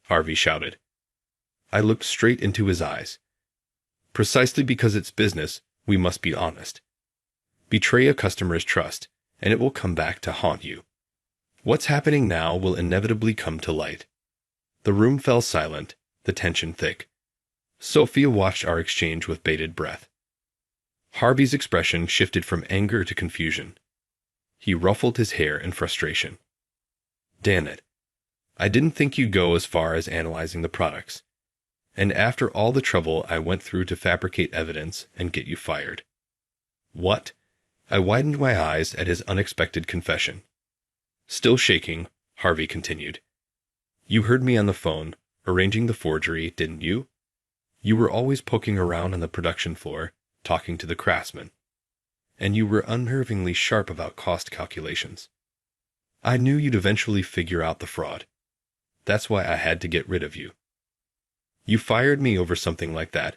Harvey shouted. I looked straight into his eyes. "Precisely because it's business, We must be honest. Betray a customer's trust, and it will come back to haunt you. What's happening now will inevitably come to light. The room fell silent, the tension thick. Sophia watched our exchange with bated breath. Harvey's expression shifted from anger to confusion. He ruffled his hair in frustration. Damn it. I didn't think you'd go as far as analyzing the products. And after all the trouble I went through to fabricate evidence and get you fired. What? I widened my eyes at his unexpected confession. Still shaking, Harvey continued. You heard me on the phone, arranging the forgery, didn't you? You were always poking around on the production floor, talking to the craftsmen. And you were unnervingly sharp about cost calculations. I knew you'd eventually figure out the fraud. That's why I had to get rid of you. You fired me over something like that.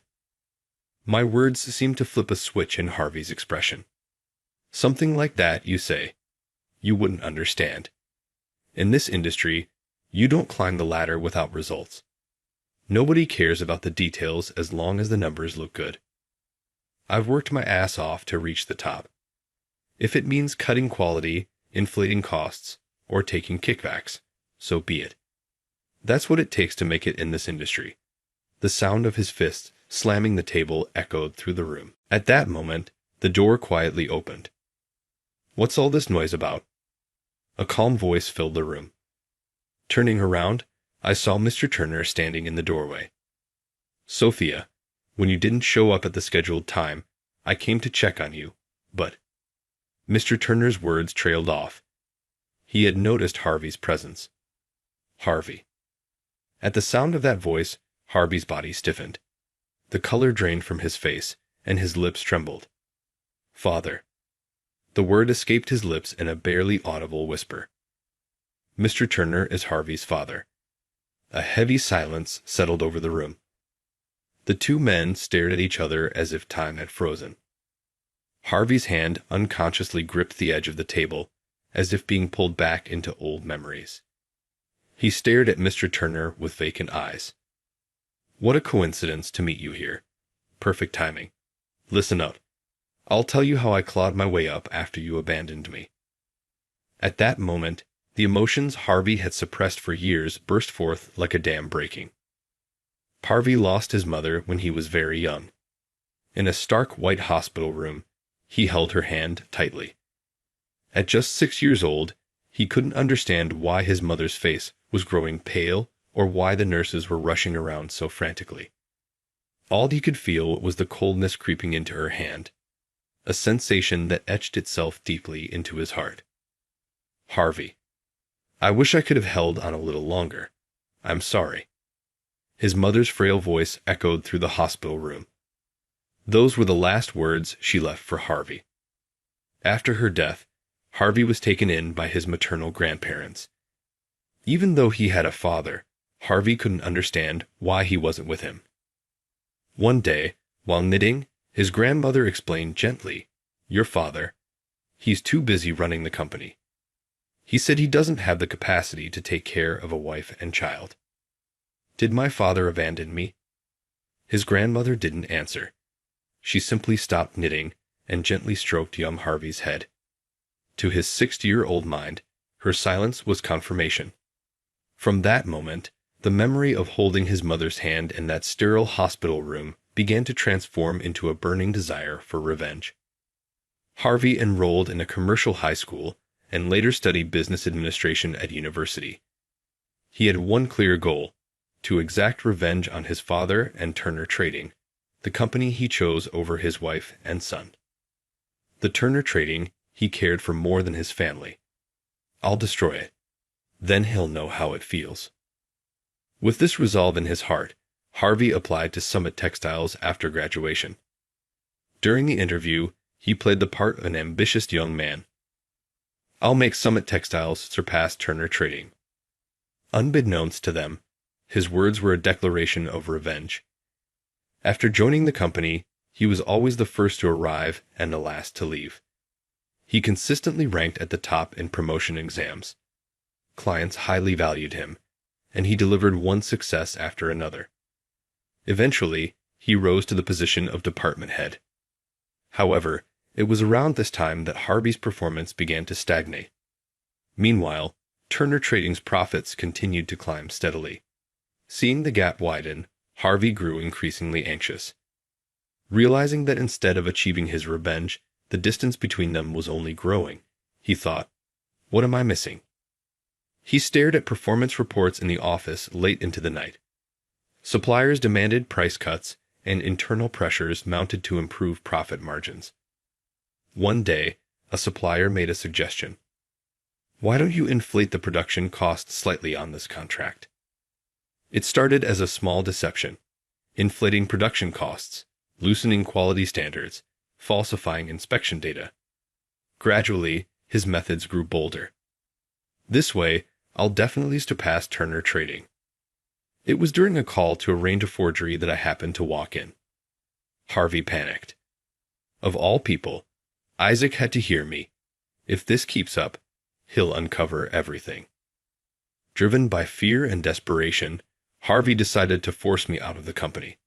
My words seemed to flip a switch in Harvey's expression. Something like that, you say. You wouldn't understand. In this industry, you don't climb the ladder without results. Nobody cares about the details as long as the numbers look good. I've worked my ass off to reach the top. If it means cutting quality, inflating costs, or taking kickbacks, so be it. That's what it takes to make it in this industry. The sound of his fist slamming the table echoed through the room. At that moment, the door quietly opened. What's all this noise about? A calm voice filled the room. Turning around, I saw Mr. Turner standing in the doorway. Sophia, when you didn't show up at the scheduled time, I came to check on you, but... Mr. Turner's words trailed off. He had noticed Harvey's presence. Harvey. At the sound of that voice, Harvey's body stiffened. The color drained from his face, and his lips trembled. Father. The word escaped his lips in a barely audible whisper. Mr. Turner is Harvey's father. A heavy silence settled over the room. The two men stared at each other as if time had frozen. Harvey's hand unconsciously gripped the edge of the table, as if being pulled back into old memories. He stared at Mr. Turner with vacant eyes. What a coincidence to meet you here. Perfect timing. Listen up. I'll tell you how I clawed my way up after you abandoned me. At that moment, the emotions Harvey had suppressed for years burst forth like a dam breaking. Harvey lost his mother when he was very young. In a stark white hospital room, he held her hand tightly. At just 6 years old, he couldn't understand why his mother's face was growing pale or why the nurses were rushing around so frantically. All he could feel was the coldness creeping into her hand, a sensation that etched itself deeply into his heart. Harvey. I wish I could have held on a little longer. I'm sorry. His mother's frail voice echoed through the hospital room. Those were the last words she left for Harvey. After her death, Harvey was taken in by his maternal grandparents. Even though he had a father, Harvey couldn't understand why he wasn't with him. One day, while knitting, his grandmother explained gently, Your father, he's too busy running the company. He said he doesn't have the capacity to take care of a wife and child. Did my father abandon me? His grandmother didn't answer. She simply stopped knitting and gently stroked young Harvey's head. To his 60-year-old mind, her silence was confirmation. From that moment, the memory of holding his mother's hand in that sterile hospital room began to transform into a burning desire for revenge. Harvey enrolled in a commercial high school and later studied business administration at university. He had one clear goal: to exact revenge on his father and Turner Trading, the company he chose over his wife and son. The Turner Trading he cared for more than his family. I'll destroy it. Then he'll know how it feels. With this resolve in his heart, Harvey applied to Summit Textiles after graduation. During the interview, he played the part of an ambitious young man. I'll make Summit Textiles surpass Turner Trading. Unbeknownst to them, his words were a declaration of revenge. After joining the company, he was always the first to arrive and the last to leave. He consistently ranked at the top in promotion exams. Clients highly valued him, and he delivered one success after another. Eventually, he rose to the position of department head. However, it was around this time that Harvey's performance began to stagnate. Meanwhile, Turner Trading's profits continued to climb steadily. Seeing the gap widen, Harvey grew increasingly anxious. Realizing that instead of achieving his revenge, the distance between them was only growing, he thought, "What am I missing?" He stared at performance reports in the office late into the night. Suppliers demanded price cuts, and internal pressures mounted to improve profit margins. One day, a supplier made a suggestion. "Why don't you inflate the production cost slightly on this contract?" It started as a small deception, inflating production costs, loosening quality standards, falsifying inspection data. Gradually, his methods grew bolder. "This way, I'll definitely surpass Turner Trading." It was during a call to arrange a forgery that I happened to walk in. Harvey panicked. Of all people, Isaac had to hear me. If this keeps up, he'll uncover everything. Driven by fear and desperation, Harvey decided to force me out of the company.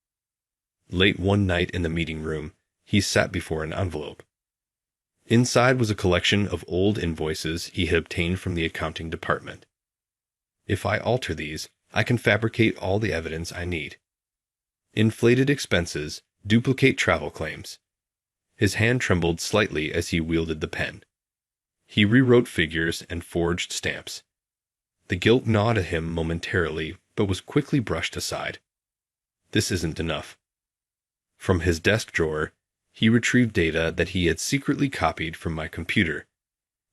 Late one night in the meeting room, he sat before an envelope. Inside was a collection of old invoices he had obtained from the accounting department. "If I alter these, I can fabricate all the evidence I need. Inflated expenses, duplicate travel claims." His hand trembled slightly as he wielded the pen. He rewrote figures and forged stamps. The guilt gnawed at him momentarily, but was quickly brushed aside. This isn't enough. From his desk drawer, he retrieved data that he had secretly copied from my computer,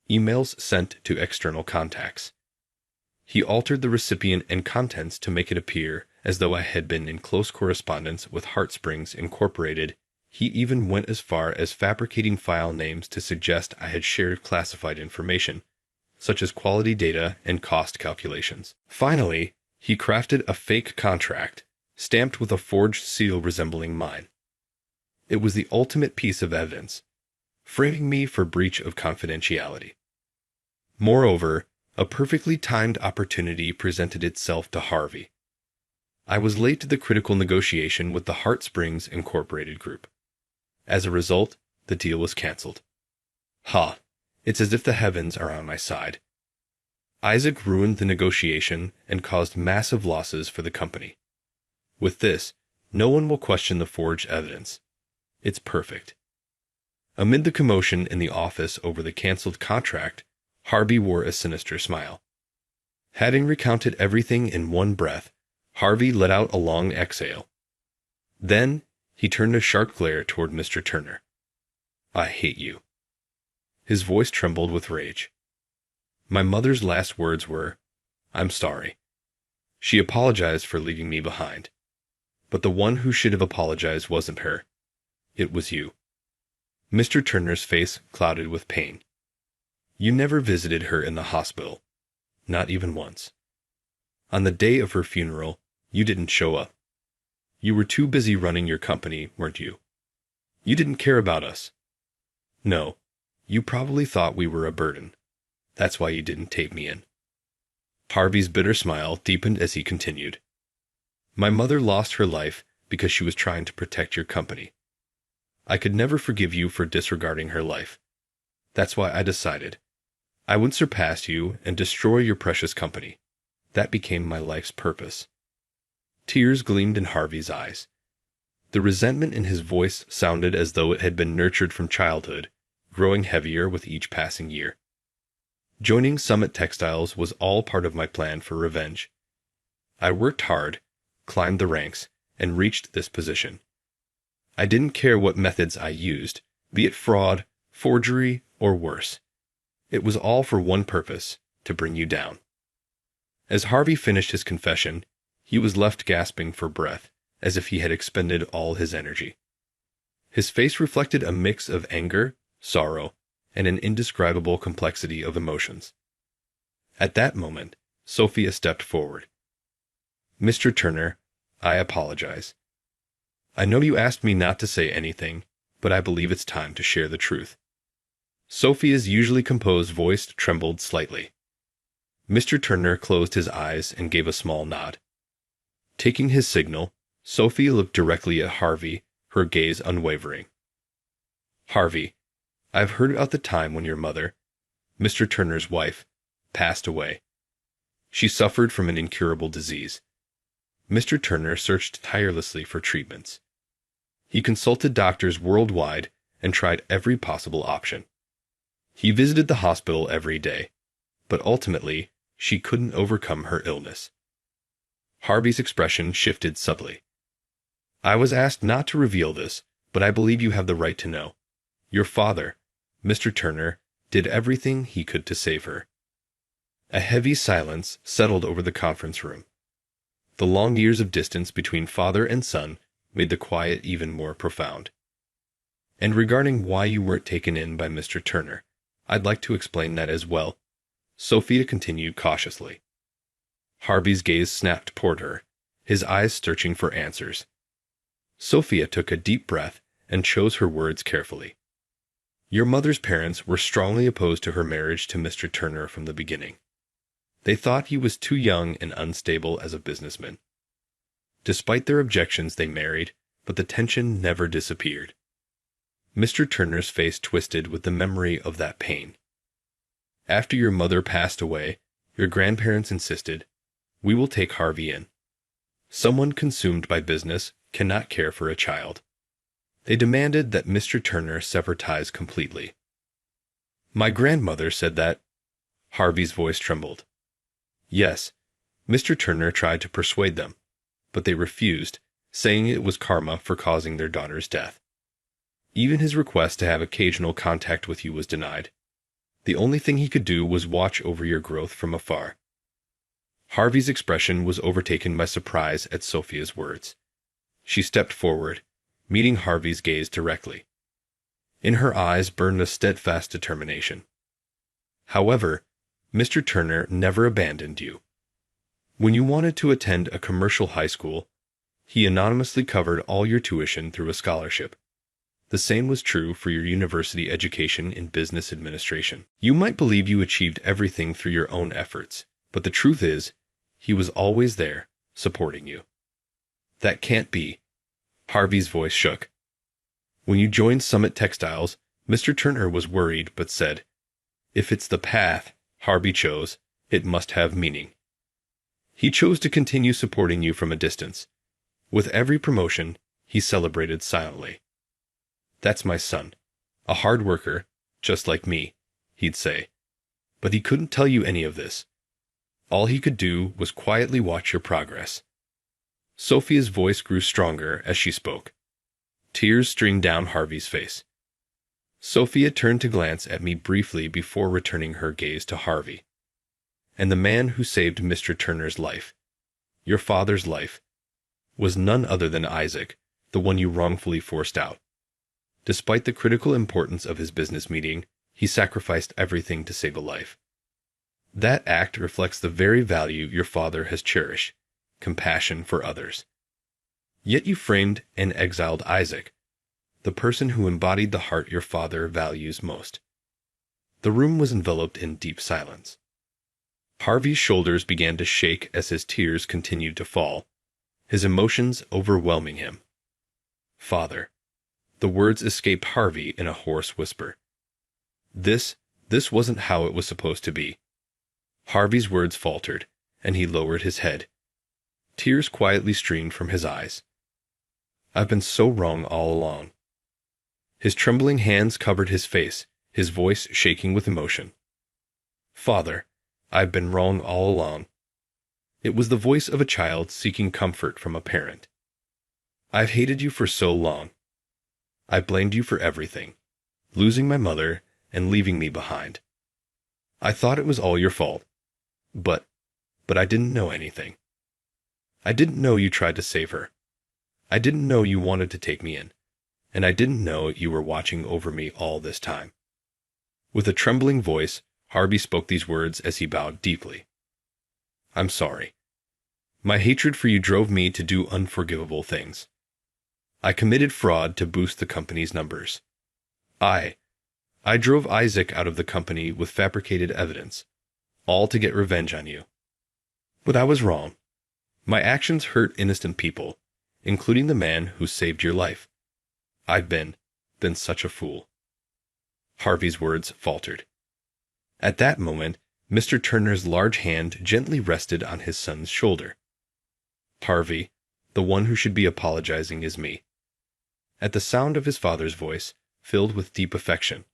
emails sent to external contacts. He altered the recipient and contents to make it appear as though I had been in close correspondence with Heartsprings Incorporated. He even went as far as fabricating file names to suggest I had shared classified information, such as quality data and cost calculations. Finally, he crafted a fake contract, stamped with a forged seal resembling mine. It was the ultimate piece of evidence, framing me for breach of confidentiality. Moreover, a perfectly timed opportunity presented itself to Harvey. I was late to the critical negotiation with the Heartsprings Incorporated group. As a result, the deal was canceled. Ha! It's as if the heavens are on my side. Isaac ruined the negotiation and caused massive losses for the company. With this, no one will question the forged evidence. It's perfect. Amid the commotion in the office over the canceled contract, Harvey wore a sinister smile. Having recounted everything in one breath, Harvey let out a long exhale. Then, he turned a sharp glare toward Mr. Turner. "I hate you." His voice trembled with rage. My mother's last words were, "I'm sorry." She apologized for leaving me behind. But the one who should have apologized wasn't her. It was you. Mr. Turner's face clouded with pain. You never visited her in the hospital. Not even once. On the day of her funeral, you didn't show up. You were too busy running your company, weren't you? You didn't care about us. No, you probably thought we were a burden. That's why you didn't tape me in. Harvey's bitter smile deepened as he continued. My mother lost her life because she was trying to protect your company. I could never forgive you for disregarding her life. That's why I decided I would surpass you and destroy your precious company. That became my life's purpose. Tears gleamed in Harvey's eyes. The resentment in his voice sounded as though it had been nurtured from childhood, growing heavier with each passing year. Joining Summit Textiles was all part of my plan for revenge. I worked hard, climbed the ranks, and reached this position. I didn't care what methods I used, be it fraud, forgery, or worse. It was all for one purpose, to bring you down. As Harvey finished his confession, he was left gasping for breath, as if he had expended all his energy. His face reflected a mix of anger, sorrow, and an indescribable complexity of emotions. At that moment, Sophia stepped forward. Mr. Turner, I apologize. I know you asked me not to say anything, but I believe it's time to share the truth. Sophia's usually composed voice trembled slightly. Mr. Turner closed his eyes and gave a small nod. Taking his signal, Sophia looked directly at Harvey, her gaze unwavering. Harvey, I've heard about the time when your mother, Mr. Turner's wife, passed away. She suffered from an incurable disease. Mr. Turner searched tirelessly for treatments. He consulted doctors worldwide and tried every possible option. He visited the hospital every day, but ultimately, she couldn't overcome her illness. Harvey's expression shifted subtly. I was asked not to reveal this, but I believe you have the right to know. Your father, Mr. Turner, did everything he could to save her. A heavy silence settled over the conference room. The long years of distance between father and son made the quiet even more profound. And regarding why you weren't taken in by Mr. Turner, I'd like to explain that as well. Sophia continued cautiously. Harvey's gaze snapped toward her, his eyes searching for answers. Sophia took a deep breath and chose her words carefully. Your mother's parents were strongly opposed to her marriage to Mr. Turner from the beginning. They thought he was too young and unstable as a businessman. Despite their objections, they married, but the tension never disappeared. Mr. Turner's face twisted with the memory of that pain. After your mother passed away, your grandparents insisted, we will take Harvey in. Someone consumed by business cannot care for a child. They demanded that Mr. Turner sever ties completely. My grandmother said that. Harvey's voice trembled. Yes, Mr. Turner tried to persuade them, but they refused, saying it was karma for causing their daughter's death. Even his request to have occasional contact with you was denied. The only thing he could do was watch over your growth from afar. Harvey's expression was overtaken by surprise at Sophia's words. She stepped forward, meeting Harvey's gaze directly. In her eyes burned a steadfast determination. However, Mr. Turner never abandoned you. When you wanted to attend a commercial high school, he anonymously covered all your tuition through a scholarship. The same was true for your university education in business administration. You might believe you achieved everything through your own efforts, but the truth is, he was always there, supporting you. That can't be. Harvey's voice shook. When you joined Summit Textiles, Mr. Turner was worried but said, if it's the path Harvey chose, it must have meaning. He chose to continue supporting you from a distance. With every promotion, he celebrated silently. That's my son, a hard worker, just like me, he'd say. But he couldn't tell you any of this. All he could do was quietly watch your progress. Sophia's voice grew stronger as she spoke. Tears streamed down Harvey's face. Sophia turned to glance at me briefly before returning her gaze to Harvey. And the man who saved Mr. Turner's life, your father's life, was none other than Isaac, the one you wrongfully forced out. Despite the critical importance of his business meeting, he sacrificed everything to save a life. That act reflects the very value your father has cherished, compassion for others. Yet you framed and exiled Isaac, the person who embodied the heart your father values most. The room was enveloped in deep silence. Harvey's shoulders began to shake as his tears continued to fall, his emotions overwhelming him. Father. The words escaped Harvey in a hoarse whisper. This wasn't how it was supposed to be. Harvey's words faltered, and he lowered his head. Tears quietly streamed from his eyes. I've been so wrong all along. His trembling hands covered his face, his voice shaking with emotion. Father, I've been wrong all along. It was the voice of a child seeking comfort from a parent. I've hated you for so long. I blamed you for everything, losing my mother and leaving me behind. I thought it was all your fault. But I didn't know anything. I didn't know you tried to save her. I didn't know you wanted to take me in. And I didn't know you were watching over me all this time. With a trembling voice, Harvey spoke these words as he bowed deeply. I'm sorry. My hatred for you drove me to do unforgivable things. I committed fraud to boost the company's numbers. I drove Isaac out of the company with fabricated evidence, all to get revenge on you. But I was wrong. My actions hurt innocent people, including the man who saved your life. I've been such a fool. Harvey's words faltered. At that moment, Mr. Turner's large hand gently rested on his son's shoulder. Harvey, the one who should be apologizing is me. At the sound of his father's voice, filled with deep affection,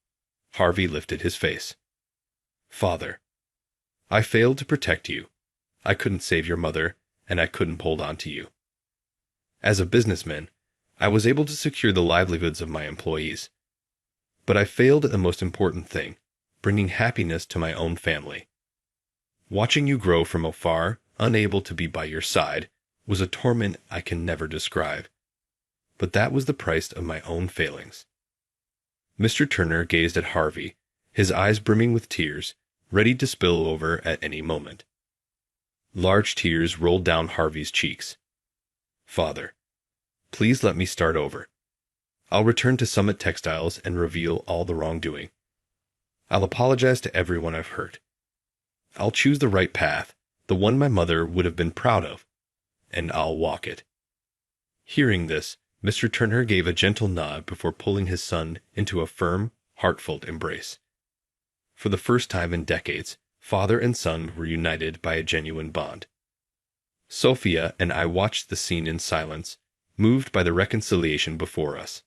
Harvey lifted his face. Father, I failed to protect you. I couldn't save your mother, and I couldn't hold on to you. As a businessman, I was able to secure the livelihoods of my employees. But I failed at the most important thing, bringing happiness to my own family. Watching you grow from afar, unable to be by your side, was a torment I can never describe. But that was the price of my own failings. Mr. Turner gazed at Harvey, his eyes brimming with tears, ready to spill over at any moment. Large tears rolled down Harvey's cheeks. Father, please let me start over. I'll return to Summit Textiles and reveal all the wrongdoing. I'll apologize to everyone I've hurt. I'll choose the right path, the one my mother would have been proud of, and I'll walk it. Hearing this, Mr. Turner gave a gentle nod before pulling his son into a firm, heartfelt embrace. For the first time in decades, father and son were united by a genuine bond. Sophia and I watched the scene in silence, moved by the reconciliation before us.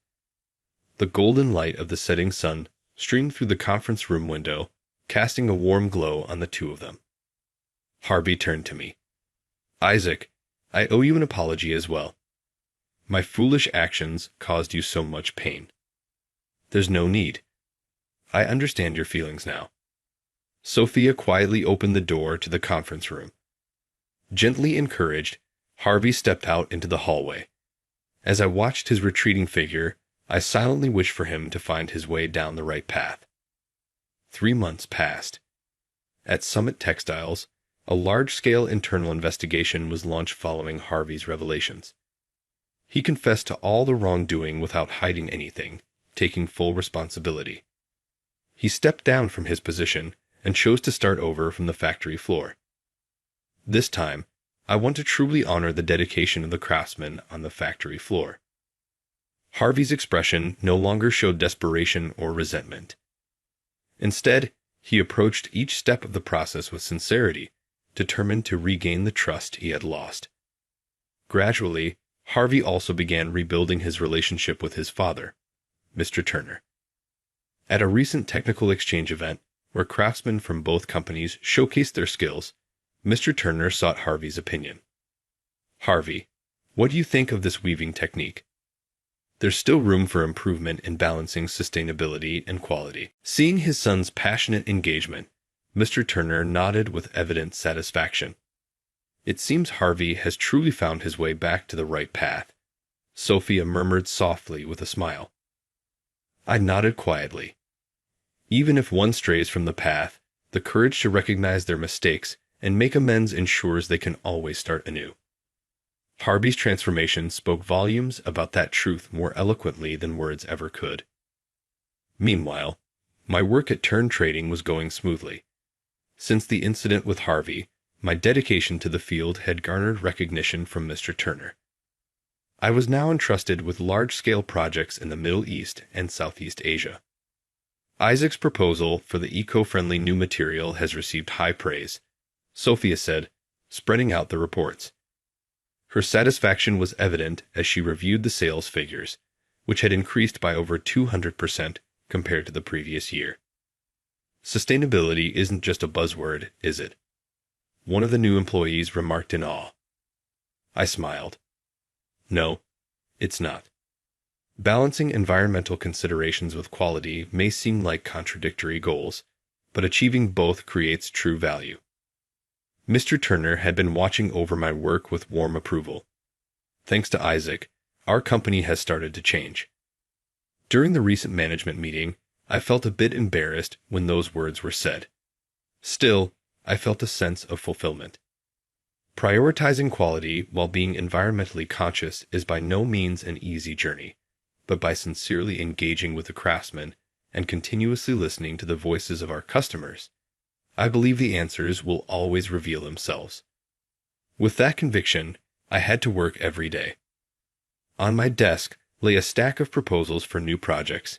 The golden light of the setting sun streamed through the conference room window, casting a warm glow on the two of them. Harvey turned to me. Isaac, I owe you an apology as well. My foolish actions caused you so much pain. There's no need. I understand your feelings now. Sophia quietly opened the door to the conference room. Gently encouraged, Harvey stepped out into the hallway. As I watched his retreating figure, I silently wished for him to find his way down the right path. 3 months passed. At Summit Textiles, a large-scale internal investigation was launched following Harvey's revelations. He confessed to all the wrongdoing without hiding anything, taking full responsibility. He stepped down from his position and chose to start over from the factory floor. This time, I want to truly honor the dedication of the craftsmen on the factory floor. Harvey's expression no longer showed desperation or resentment. Instead, he approached each step of the process with sincerity, determined to regain the trust he had lost. Gradually, Harvey also began rebuilding his relationship with his father, Mr. Turner. At a recent technical exchange event, where craftsmen from both companies showcased their skills, Mr. Turner sought Harvey's opinion. Harvey, what do you think of this weaving technique? There's still room for improvement in balancing sustainability and quality. Seeing his son's passionate engagement, Mr. Turner nodded with evident satisfaction. It seems Harvey has truly found his way back to the right path, Sophia murmured softly with a smile. I nodded quietly. Even if one strays from the path, the courage to recognize their mistakes and make amends ensures they can always start anew. Harvey's transformation spoke volumes about that truth more eloquently than words ever could. Meanwhile, my work at Turn Trading was going smoothly. Since the incident with Harvey, my dedication to the field had garnered recognition from Mr. Turner. I was now entrusted with large-scale projects in the Middle East and Southeast Asia. Isaac's proposal for the eco-friendly new material has received high praise, Sophia said, spreading out the reports. Her satisfaction was evident as she reviewed the sales figures, which had increased by over 200% compared to the previous year. Sustainability isn't just a buzzword, is it? One of the new employees remarked in awe. I smiled. No, it's not. Balancing environmental considerations with quality may seem like contradictory goals, but achieving both creates true value. Mr. Turner had been watching over my work with warm approval. Thanks to Isaac, our company has started to change. During the recent management meeting, I felt a bit embarrassed when those words were said. Still, I felt a sense of fulfillment. Prioritizing quality while being environmentally conscious is by no means an easy journey, but by sincerely engaging with the craftsmen and continuously listening to the voices of our customers, I believe the answers will always reveal themselves. With that conviction, I had to work every day. On my desk lay a stack of proposals for new projects.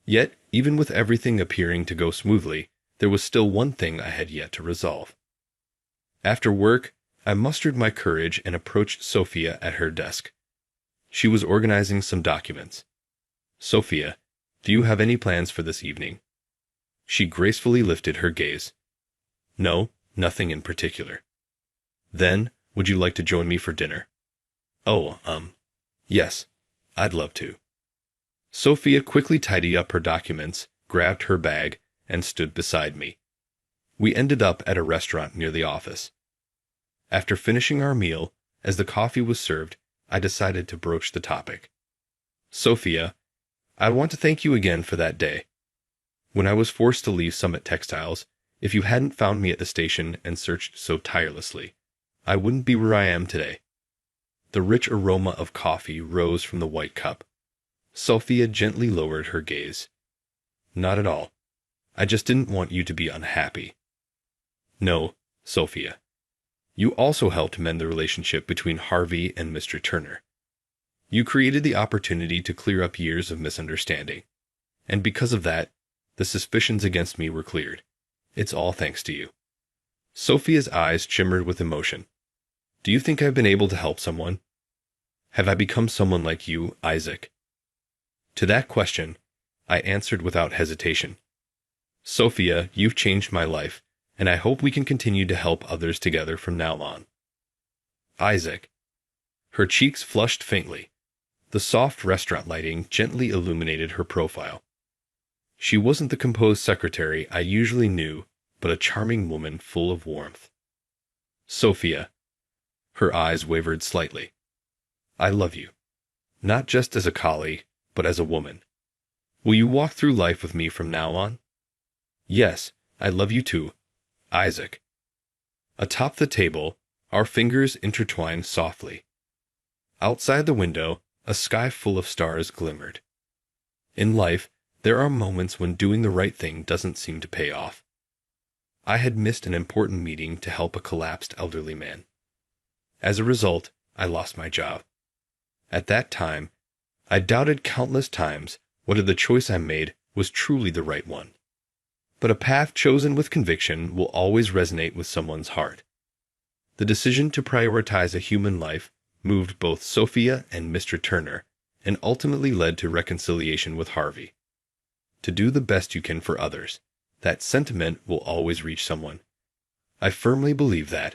Yet, Even with everything appearing to go smoothly, there was still one thing I had yet to resolve. After work, I mustered my courage and approached Sophia at her desk. She was organizing some documents. "Sophia, do you have any plans for this evening?" She gracefully lifted her gaze. "No, nothing in particular." "Then, would you like to join me for dinner?" "Oh, yes, I'd love to." Sophia quickly tidied up her documents, grabbed her bag, and stood beside me. We ended up at a restaurant near the office. After finishing our meal, as the coffee was served, I decided to broach the topic. "Sophia, I want to thank you again for that day. When I was forced to leave Summit Textiles, if you hadn't found me at the station and searched so tirelessly, I wouldn't be where I am today." The rich aroma of coffee rose from the white cup. Sophia gently lowered her gaze. "Not at all. I just didn't want you to be unhappy." "No, Sophia. You also helped mend the relationship between Harvey and Mr. Turner. You created the opportunity to clear up years of misunderstanding. And because of that, the suspicions against me were cleared. It's all thanks to you." Sophia's eyes shimmered with emotion. "Do you think I've been able to help someone? Have I become someone like you, Isaac?" To that question, I answered without hesitation. "Sophia, you've changed my life, and I hope we can continue to help others together from now on." "Isaac." Her cheeks flushed faintly. The soft restaurant lighting gently illuminated her profile. She wasn't the composed secretary I usually knew, but a charming woman full of warmth. "Sophia." Her eyes wavered slightly. "I love you. Not just as a colleague, but as a woman. Will you walk through life with me from now on?" "Yes, I love you too, Isaac." Atop the table, our fingers intertwined softly. Outside the window, a sky full of stars glimmered. In life, there are moments when doing the right thing doesn't seem to pay off. I had missed an important meeting to help a collapsed elderly man. As a result, I lost my job. At that time, I doubted countless times whether the choice I made was truly the right one. But a path chosen with conviction will always resonate with someone's heart. The decision to prioritize a human life moved both Sophia and Mr. Turner, and ultimately led to reconciliation with Harvey. To do the best you can for others, that sentiment will always reach someone. I firmly believe that,